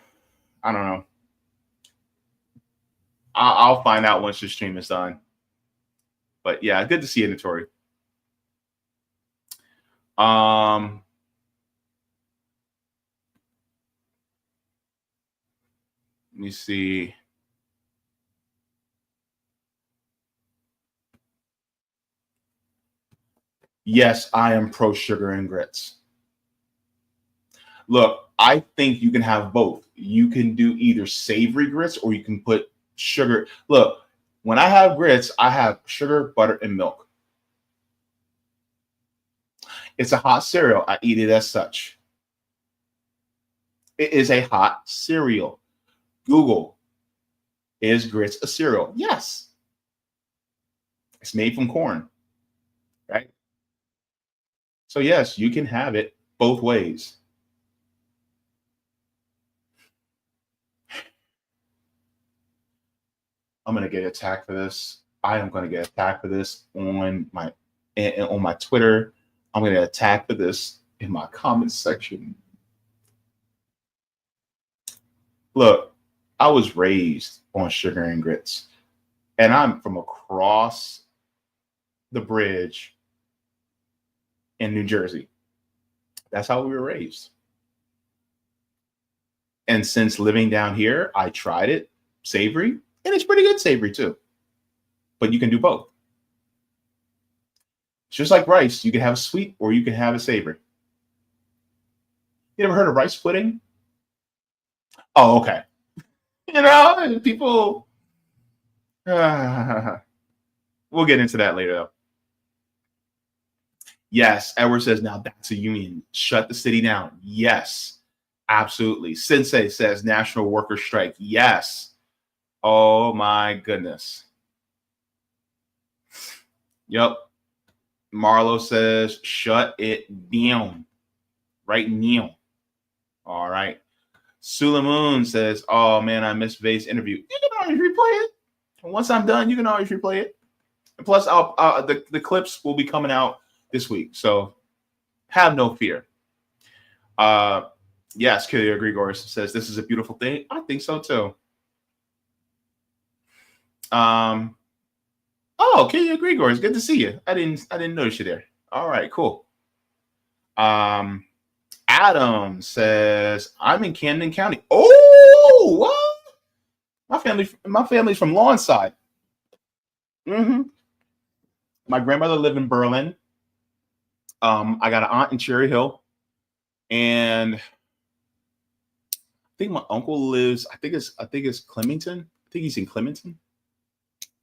I don't know. I'll find out once the stream is done. But yeah, good to see you, Tori. Let me see. Yes, I am pro sugar and grits. Look, I think you can have both. You can do either savory grits or you can put sugar. Look, when I have grits, I have sugar, butter, and milk. It's a hot cereal. I eat it as such. It is a hot cereal. Google, is grits a cereal? Yes. It's made from corn, right? So yes, you can have it both ways. I'm gonna get attacked for this. I am gonna get attacked for this on my Twitter. I'm gonna get attacked for this in my comments section. Look, I was raised on sugar and grits, and I'm from across the bridge in New Jersey. That's how we were raised. And since living down here, I tried it, savory, and it's pretty good savory too. But you can do both. It's just like rice. You can have a sweet or you can have a savory. You ever heard of rice pudding? Oh, okay. You know, people. We'll get into that later, though. Yes, Edward says, now that's a union. Shut the city down. Yes, absolutely. Sensei says national worker strike. Yes. Oh, my goodness. Yep. Marlo says, shut it down. Right now. All right. Sulamoon says, oh, man, I missed Vaye's interview. You can always replay it. Once I'm done, you can always replay it. And plus, the clips will be coming out this week, so have no fear. Yes, Kylia Grigor says this is a beautiful thing. I think so too. Oh, Kylia Grigor, it's good to see you. I didn't notice you there. All right, cool. Adam says I'm in Camden County. Oh, what? My family's from Lawnside. My grandmother lived in Berlin. I got an aunt in Cherry Hill, and I think my uncle lives. I think it's Clementon. I think he's in Clementon.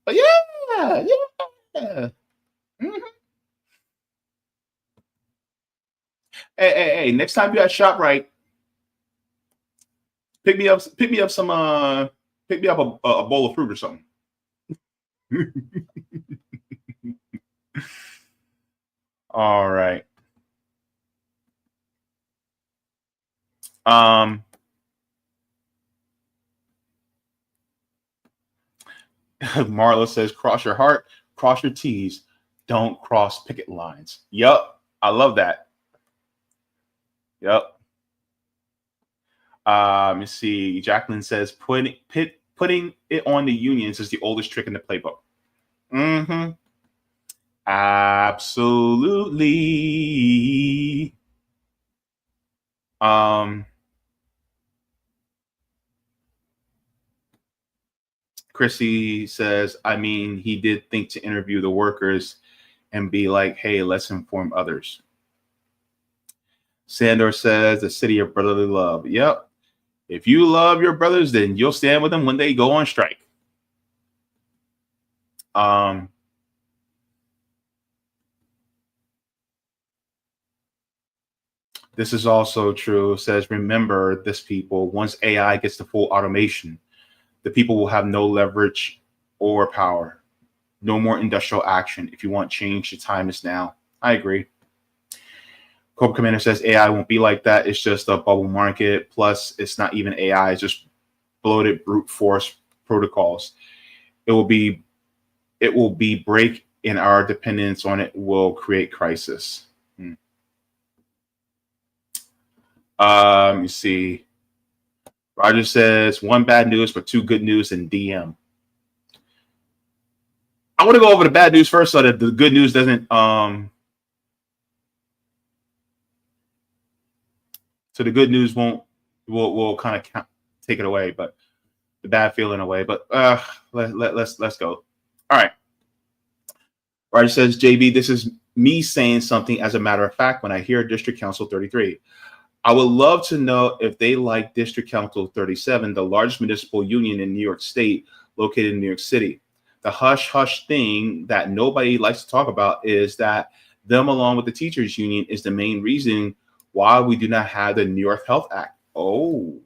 But yeah. Hey! Next time you at ShopRite, pick me up a bowl of fruit or something. All right. Marla says, cross your heart, cross your T's, don't cross picket lines. Yup. I love that. Yup. Let me see. Jacqueline says, putting it on the unions is the oldest trick in the playbook. Absolutely. Chrissy says, I mean, he did think to interview the workers and be like, hey, let's inform others. Sandor says, the city of brotherly love. Yep. If you love your brothers, then you'll stand with them when they go on strike. This is also true. It says, remember this, people. Once AI gets to full automation, the people will have no leverage or power. No more industrial action. If you want change, the time is now. I agree. Cobra Commander says AI won't be like that. It's just a bubble market. Plus, it's not even AI. It's just bloated brute force protocols. It will be break in our dependence on it will create crisis. Let me see. Roger says, one bad news, but two good news in DM. I want to go over the bad news first so that the good news doesn't so the good news will kind of take it away, but the bad feeling away. But let's go. All right. Roger says, JB, this is me saying something as a matter of fact when I hear District Council 33. I would love to know if they like District Council 37, the largest municipal union in New York State, located in New York City. The hush-hush thing that nobody likes to talk about is that them, along with the teachers union, is the main reason why we do not have the New York Health Act. Oh.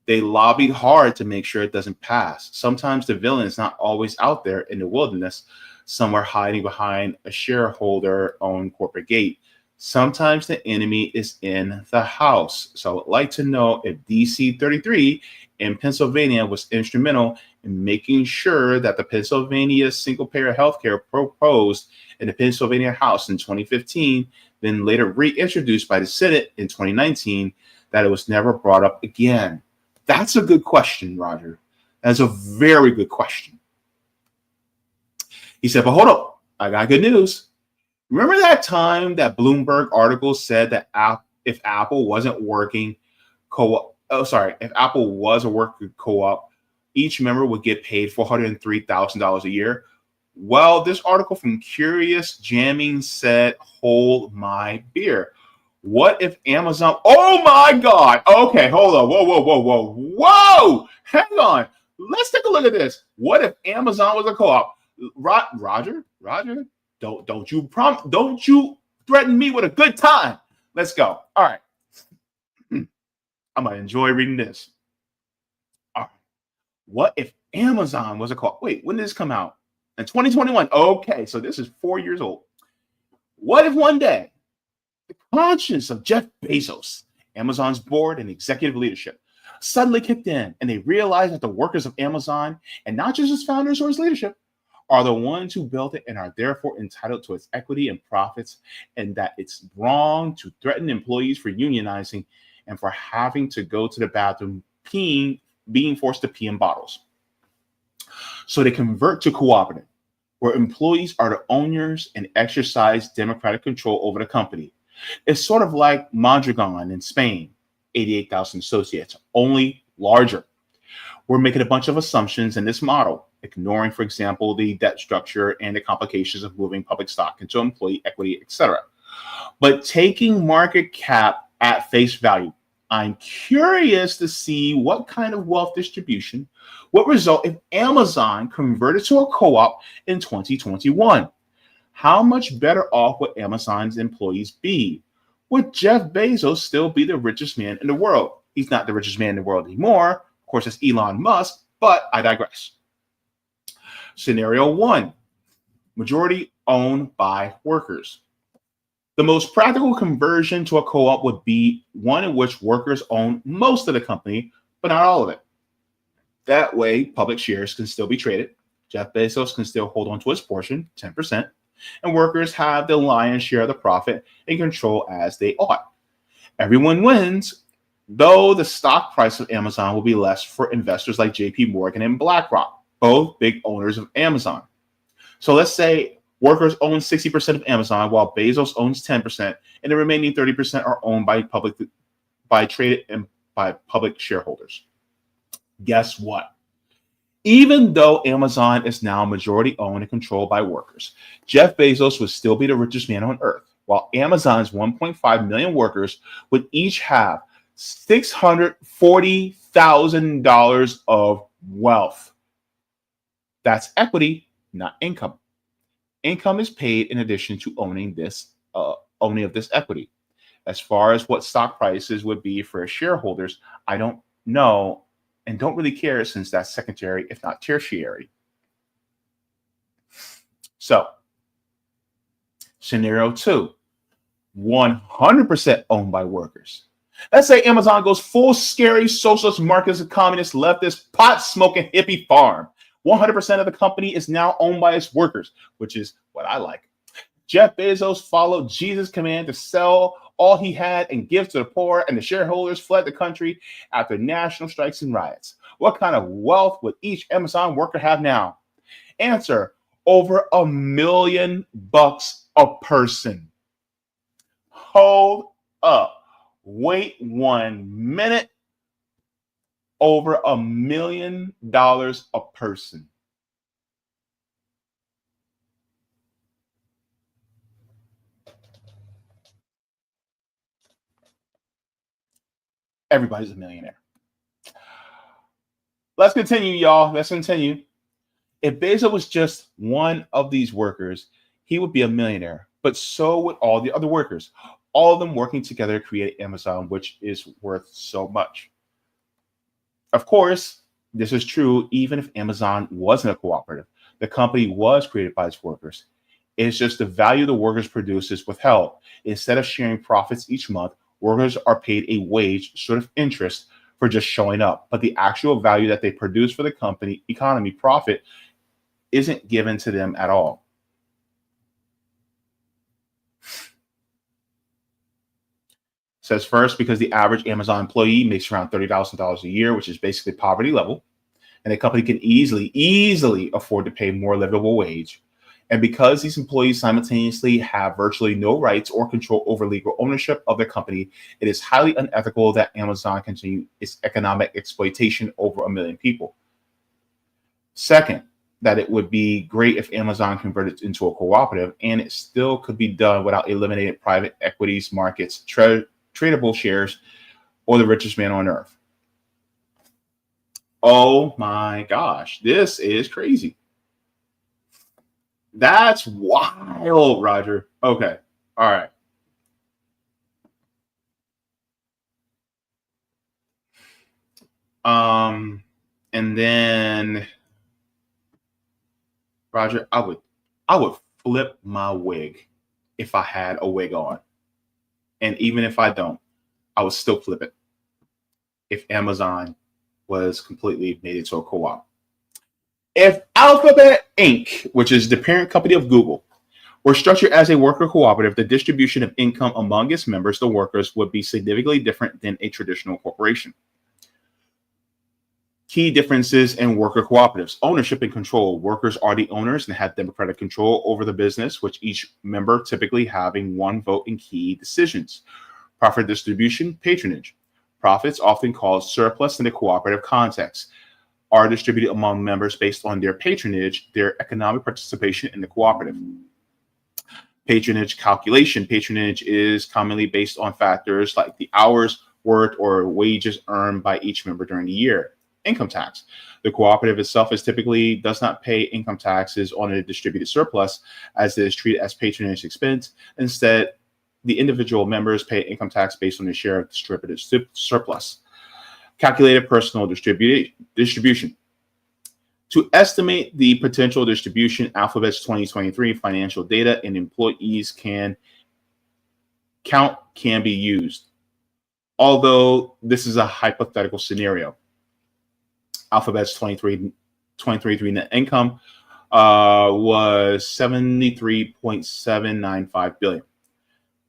They lobbied hard to make sure it doesn't pass. Sometimes the villain is not always out there in the wilderness, somewhere hiding behind a shareholder-owned corporate gate. Sometimes the enemy is in the house. So I would like to know if DC 33 in Pennsylvania was instrumental in making sure that the Pennsylvania single-payer healthcare proposed in the Pennsylvania House in 2015, then later reintroduced by the Senate in 2019, that it was never brought up again? That's a good question, Roger. That's a very good question. He said, but hold up, I got good news. Remember that time that Bloomberg article said that if Apple wasn't working if Apple was a worker co-op, each member would get paid $403,000 a year? Well, this article from Curious Jamming said, hold my beer. What if Amazon? Oh my God. Okay, hold on. Whoa. Hang on. Let's take a look at this. What if Amazon was a co-op? Roger, don't you threaten me with a good time. Let's go. All right. I'm going to enjoy reading this. All right. What if Amazon was a co-op? Wait, when did this come out? In 2021. Okay, so this is 4 years old. What if one day the conscience of Jeff Bezos, Amazon's board and executive leadership, suddenly kicked in and they realized that the workers of Amazon, and not just its founders or its leadership, are the ones who built it and are therefore entitled to its equity and profits, and that it's wrong to threaten employees for unionizing and for having to go to the bathroom being forced to pee in bottles. So they convert to cooperative, where employees are the owners and exercise democratic control over the company. It's sort of like Mondragon in Spain, 88,000 associates, only larger. We're making a bunch of assumptions in this model, ignoring, for example, the debt structure and the complications of moving public stock into employee equity, etc. But taking market cap at face value, I'm curious to see what kind of wealth distribution would result if Amazon converted to a co-op in 2021. How much better off would Amazon's employees be? Would Jeff Bezos still be the richest man in the world? He's not the richest man in the world anymore. Of course, it's Elon Musk, but I digress. Scenario 1, majority owned by workers. The most practical conversion to a co-op would be one in which workers own most of the company, but not all of it. That way, public shares can still be traded. Jeff Bezos can still hold on to his portion, 10%, and workers have the lion's share of the profit and control as they ought. Everyone wins, though the stock price of Amazon will be less for investors like JP Morgan and BlackRock, both big owners of Amazon. So let's say workers own 60% of Amazon, while Bezos owns 10%, and the remaining 30% are owned by traded and by public shareholders. Guess what? Even though Amazon is now majority owned and controlled by workers, Jeff Bezos would still be the richest man on earth, while Amazon's 1.5 million workers would each have $640,000 of wealth. That's equity, not income. Income is paid in addition to owning of this equity. As far as what stock prices would be for shareholders, I don't know and don't really care, since that's secondary, if not tertiary. So, scenario 2, 100% owned by workers. Let's say Amazon goes full scary socialist, Marxist, communist, leftist, pot-smoking hippie farm. 100% of the company is now owned by its workers, which is what I like. Jeff Bezos followed Jesus' command to sell all he had and give to the poor, and the shareholders fled the country after national strikes and riots. What kind of wealth would each Amazon worker have now? Answer: over $1 million a person. Hold up. Wait 1 minute. Over $1 million a person. Everybody's a millionaire. Let's continue, y'all. Let's continue. If Bezos was just one of these workers, he would be a millionaire, but so would all the other workers. All of them working together create Amazon, which is worth so much. Of course, this is true even if Amazon wasn't a cooperative. The company was created by its workers. It's just the value the workers produce is withheld. Instead of sharing profits each month, workers are paid a wage, sort of interest, for just showing up, but the actual value that they produce for the company, economy, profit isn't given to them at all. Says first, because the average Amazon employee makes around $30,000 a year, which is basically poverty level, and the company can easily afford to pay more livable wage. And because these employees simultaneously have virtually no rights or control over legal ownership of their company, it is highly unethical that Amazon continue its economic exploitation over 1 million people. Second, that it would be great if Amazon converted into a cooperative, and it still could be done without eliminating private equities markets, tradable shares, or the richest man on earth. Oh my gosh, this is crazy. That's wild, Roger. Okay. All right. And then Roger, I would flip my wig if I had a wig on. And even if I don't, I would still flip it if Amazon was completely made into a co-op. If Alphabet Inc., which is the parent company of Google, were structured as a worker cooperative, the distribution of income among its members, the workers, would be significantly different than a traditional corporation. Key differences in worker cooperatives: ownership and control. Workers are the owners and have democratic control over the business, with each member typically having one vote in key decisions. Profit distribution, patronage. Profits, often called surplus in the cooperative context, are distributed among members based on their patronage, their economic participation in the cooperative. Patronage calculation. Patronage is commonly based on factors like the hours worked or wages earned by each member during the year. Income tax. The cooperative itself does not pay income taxes on a distributed surplus, as it is treated as patronage expense. Instead, the individual members pay income tax based on their share of distributed surplus. Calculated personal distribution. To estimate the potential distribution, Alphabet's 2023 financial data and employees can be used. Although this is a hypothetical scenario. Alphabet's 2023 net income was $73.795 billion.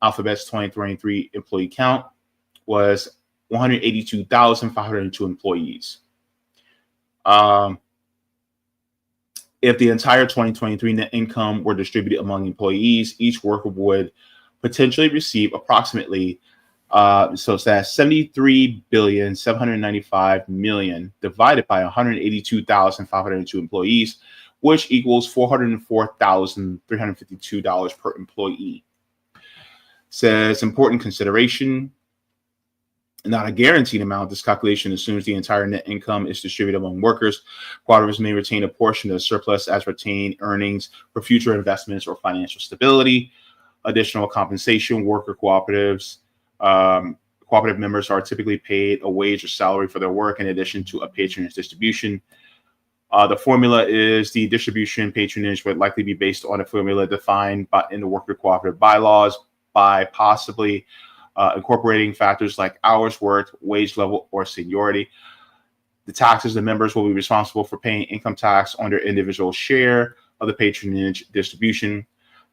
Alphabet's 2023 employee count was 182,502 employees. If the entire 2023 net income were distributed among employees, each worker would potentially receive approximately so it's that 73,795,000,000 divided by 182,502 employees, which equals $404,352 per employee. Says important consideration, not a guaranteed amount. This calculation assumes the entire net income is distributed among workers. Cooperatives may retain a portion of the surplus as retained earnings for future investments or financial stability. Additional compensation. Worker cooperatives. Cooperative members are typically paid a wage or salary for their work in addition to a patronage distribution. The formula is the distribution patronage would likely be based on a formula defined in the worker cooperative bylaws by possibly incorporating factors like hours worked, wage level, or seniority. The taxes, the members will be responsible for paying income tax on their individual share of the patronage distribution.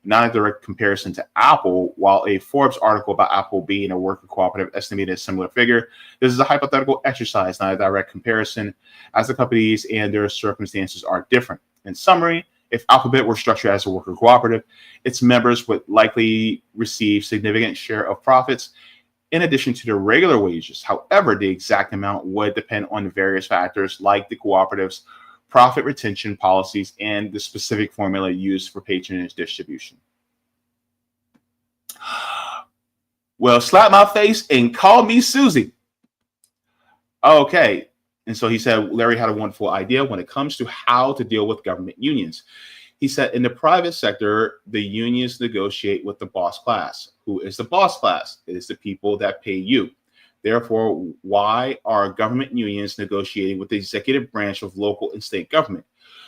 Not a direct comparison to Apple. While a Forbes article about Apple being a worker cooperative estimated a similar figure, this is a hypothetical exercise, not a direct comparison, as the companies and their circumstances are different. In summary, if Alphabet were structured as a worker cooperative, its members would likely receive significant share of profits in addition to their regular wages. However, the exact amount would depend on various factors like the cooperative's profit retention policies and the specific formula used for patronage distribution. Well, slap my face and call me Susie. Okay. And so he said, Larry had a wonderful idea when it comes to how to deal with government unions. He said, in the private sector, the unions negotiate with the boss class. Who is the boss class? It is the people that pay you. Therefore, why are government unions negotiating with the executive branch of local and state government?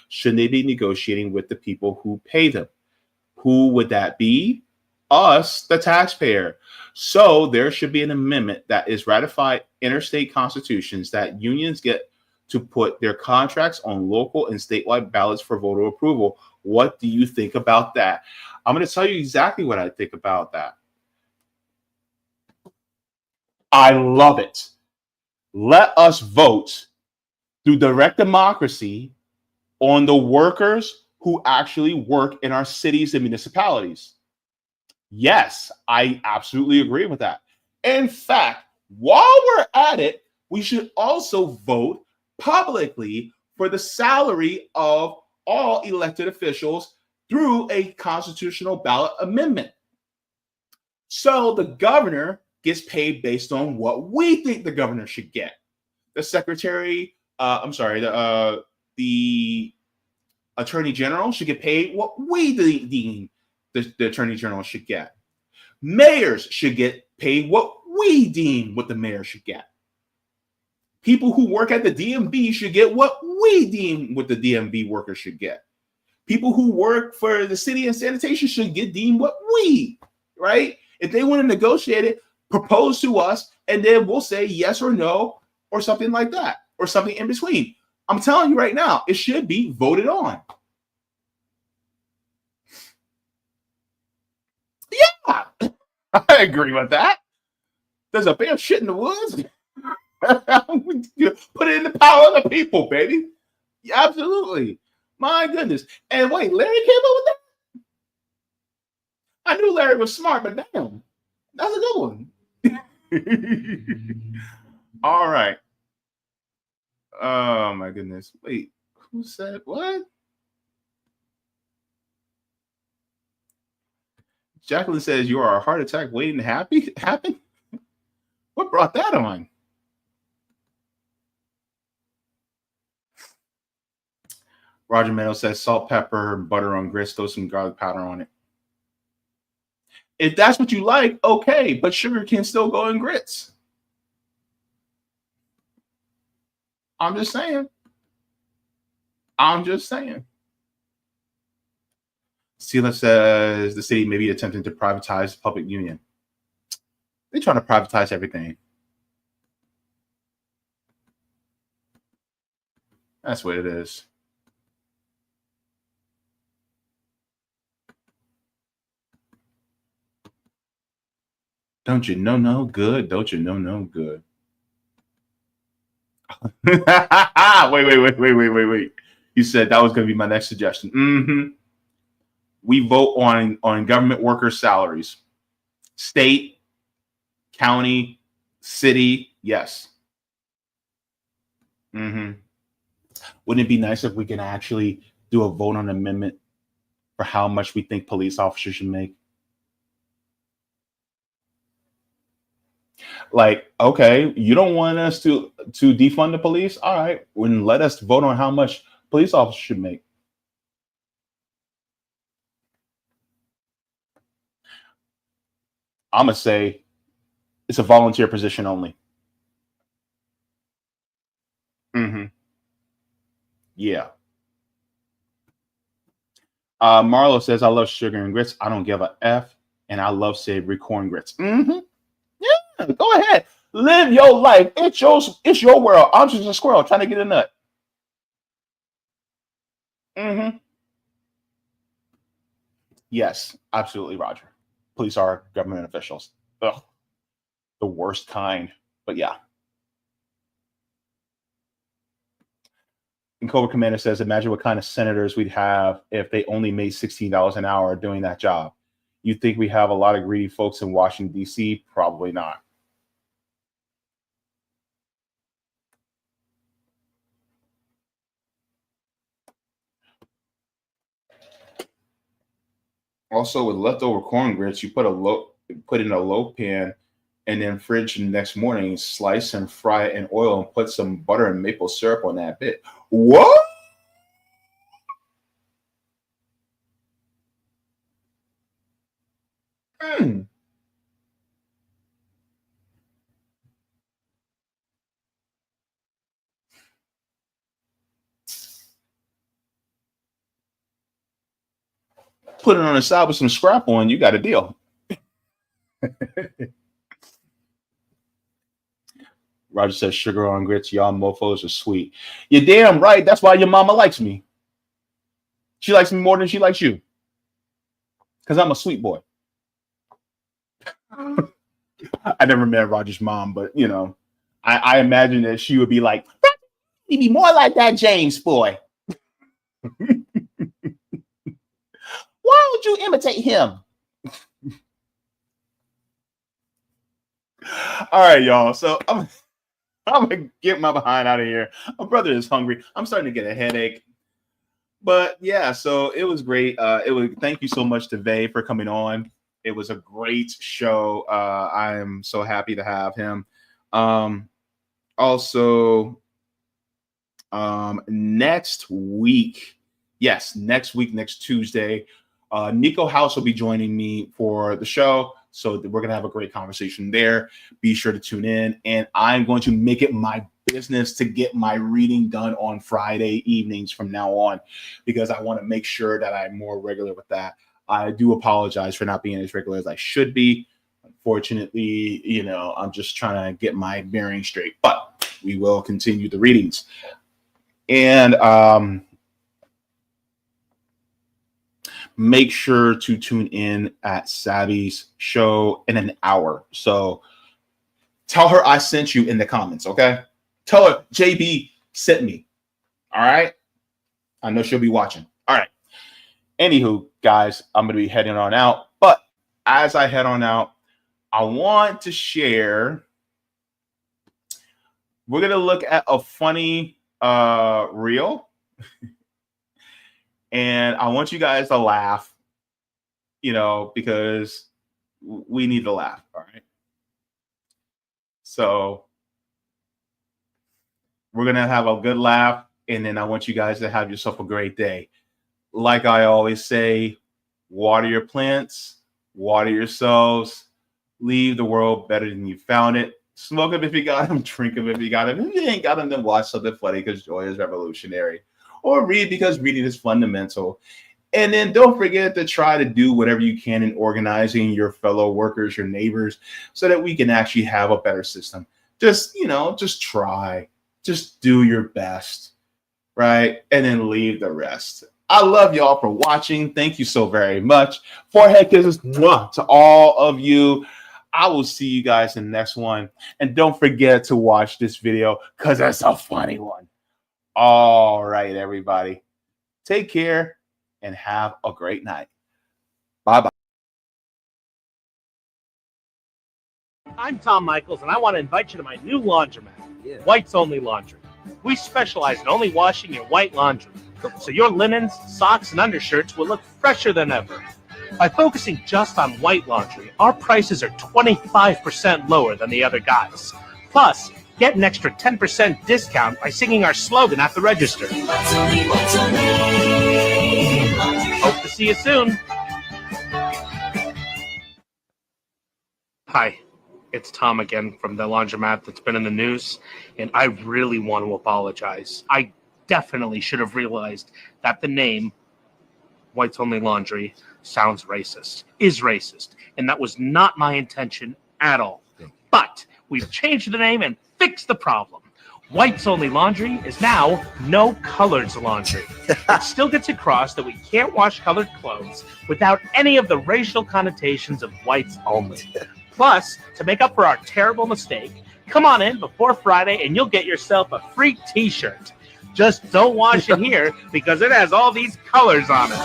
Shouldn't they be negotiating with the people who pay them? Who would that be? us, the taxpayer. So there should be an amendment that is ratified interstate constitutions that unions get to put their contracts on local and statewide ballots for voter approval. What do you think about that? I'm going to tell you exactly what I think about that. I love it. Let us vote through direct democracy on the workers who actually work in our cities and municipalities. Yes, I absolutely agree with that. In fact, while we're at it, we should also vote publicly for the salary of all elected officials through a constitutional ballot amendment. So the governor gets paid based on what we think the governor should get. The secretary, the attorney general should get paid what we deem the attorney general should get. Mayors should get paid what we deem what the mayor should get. People who work at the DMV should get what we deem what the DMV workers should get. People who work for the city and sanitation should get deemed what we, right? If they want to negotiate it, propose to us, and then we'll say yes or no, or something like that, or something in between. I'm telling you right now, it should be voted on. Yeah, I agree with that. There's a bear shit in the woods. Put it in the power of the people, baby. Yeah, absolutely. My goodness. And wait, Larry came up with that? I knew Larry was smart, but damn, that's a good one. All right. Oh my goodness. Wait, who said what? Jacqueline says you are a heart attack waiting to happen. What brought that on? Roger Meadow says salt, pepper, butter on grits, throw some garlic powder on it. If that's what you like, okay, but sugar can still go in grits. I'm just saying. Sela says the city may be attempting to privatize the public union. They're trying to privatize everything. That's what it is. Don't you know no good? Don't you know no good? Wait. You said that was going to be my next suggestion. Mm-hmm. We vote on government workers' salaries. State, county, city, yes. Mm-hmm. Wouldn't it be nice if we can actually do a vote on an amendment for how much we think police officers should make? Like, okay, you don't want us to defund the police? All right, then let us vote on how much police officers should make. I'm going to say it's a volunteer position only. Mm-hmm. Yeah. Marlo says, I love sugar and grits. I don't give a F. And I love savory corn grits. Mm-hmm. Yeah, go ahead. Live your life. It's your world. I'm just a squirrel trying to get a nut. Mm-hmm. Yes, absolutely, Roger. Police are government officials. Ugh, the worst kind. But yeah. And Cobra Commander says, imagine what kind of senators we'd have if they only made $16 an hour doing that job. You think we have a lot of greedy folks in Washington, D.C.? Probably not. Also, with leftover corn grits, you put in a loaf pan and then fridge the next morning, slice and fry it in oil and put some butter and maple syrup on that bit. What? Put it on the side with some scrap on, you got a deal. Roger says, sugar on grits, y'all mofos are sweet. You're damn right. That's why your mama likes me. She likes me more than she likes you. Because I'm a sweet boy. I never met Roger's mom, but, you know, I imagine that she would be like, you be more like that James boy. Why would you imitate him? All right, y'all. So I'm gonna get my behind out of here. My brother is hungry. I'm starting to get a headache. But yeah, so it was great. Thank you so much to Vaye for coming on. It was a great show. I am so happy to have him. Also, next week, next Tuesday, Nico House will be joining me for the show. So we're going to have a great conversation there. Be sure to tune in. And I'm going to make it my business to get my reading done on Friday evenings from now on, because I want to make sure that I'm more regular with that. I do apologize for not being as regular as I should be. Unfortunately, you know, I'm just trying to get my bearing straight, but we will continue the readings. And make sure to tune in at Savvy's show in an hour. So tell her I sent you in the comments, okay? Tell her JB sent me. All right? I know she'll be watching. All right. Anywho, guys, I'm going to be heading on out. But as I head on out, I want to share. We're going to look at a funny reel. And I want you guys to laugh, you know, because we need to laugh. All right. So we're going to have a good laugh. And then I want you guys to have yourself a great day. Like I always say, water your plants, water yourselves, leave the world better than you found it. Smoke them if you got them, drink them if you got them. If you ain't got them, then watch something funny because joy is revolutionary. Or read because reading is fundamental. And then don't forget to try to do whatever you can in organizing your fellow workers, your neighbors, so that we can actually have a better system. Just, you know, just try. Just do your best, right? And then leave the rest. I love y'all for watching. Thank you so very much. Forehead kisses to all of you. I will see you guys in the next one. And don't forget to watch this video because it's a funny one. All right, everybody. Take care and have a great night. Bye-bye. I'm Tom Michaels, and I want to invite you to my new laundromat, White's Only Laundry. We specialize in only washing your white laundry, so your linens, socks, and undershirts will look fresher than ever. By focusing just on white laundry, our prices are 25% lower than the other guys. Plus, get an extra 10% discount by singing our slogan at the register. Hope to see you soon. Hi, it's Tom again from the laundromat that's been in the news, and I really want to apologize. I definitely should have realized that the name White's Only Laundry sounds racist, is racist, and that was not my intention at all. But we've changed the name and fixed the problem. White's Only Laundry is now No Colors Laundry. It still gets across that we can't wash colored clothes without any of the racial connotations of whites only. Plus, to make up for our terrible mistake, come on in before Friday and you'll get yourself a free t-shirt. Just don't wash it here because it has all these colors on it.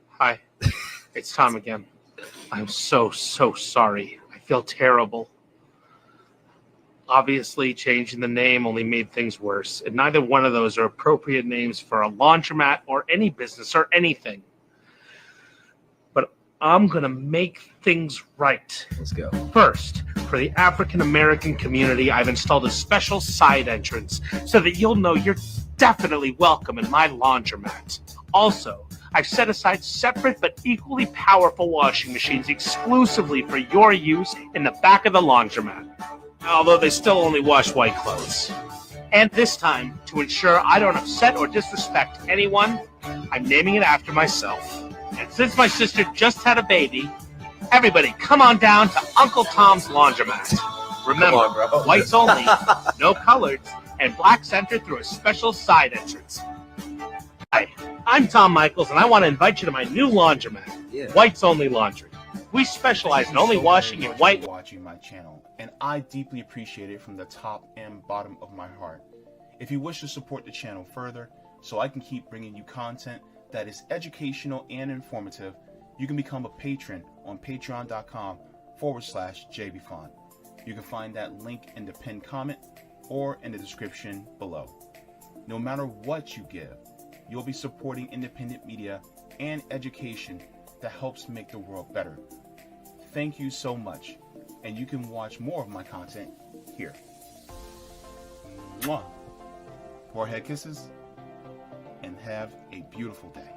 Hi, it's Tom again. I'm so sorry. I feel terrible. Obviously, changing the name only made things worse, and neither one of those are appropriate names for a laundromat or any business or anything. But I'm going to make things right. Let's go. First, for the African American community, I've installed a special side entrance so that you'll know you're definitely welcome in my laundromat. Also, I've set aside separate but equally powerful washing machines exclusively for your use in the back of the laundromat, although they still only wash white clothes. And this time, to ensure I don't upset or disrespect anyone, I'm naming it after myself. And since my sister just had a baby, everybody come on down to Uncle Tom's Laundromat. Remember, whites only, no coloreds, and blacks enter through a special side entrance. Hi, I'm Tom Michaels, and I want to invite you to my new laundromat, Whites Only Laundry. We specialize in only washing in white. Watching my channel, and I deeply appreciate it from the top and bottom of my heart. If you wish to support the channel further, so I can keep bringing you content that is educational and informative, you can become a patron on patreon.com/Jaybefaunt. You can find that link in the pinned comment or in the description below. No matter what you give, you'll be supporting independent media and education that helps make the world better. Thank you so much, and you can watch more of my content here. Mwah. Forehead kisses, and have a beautiful day.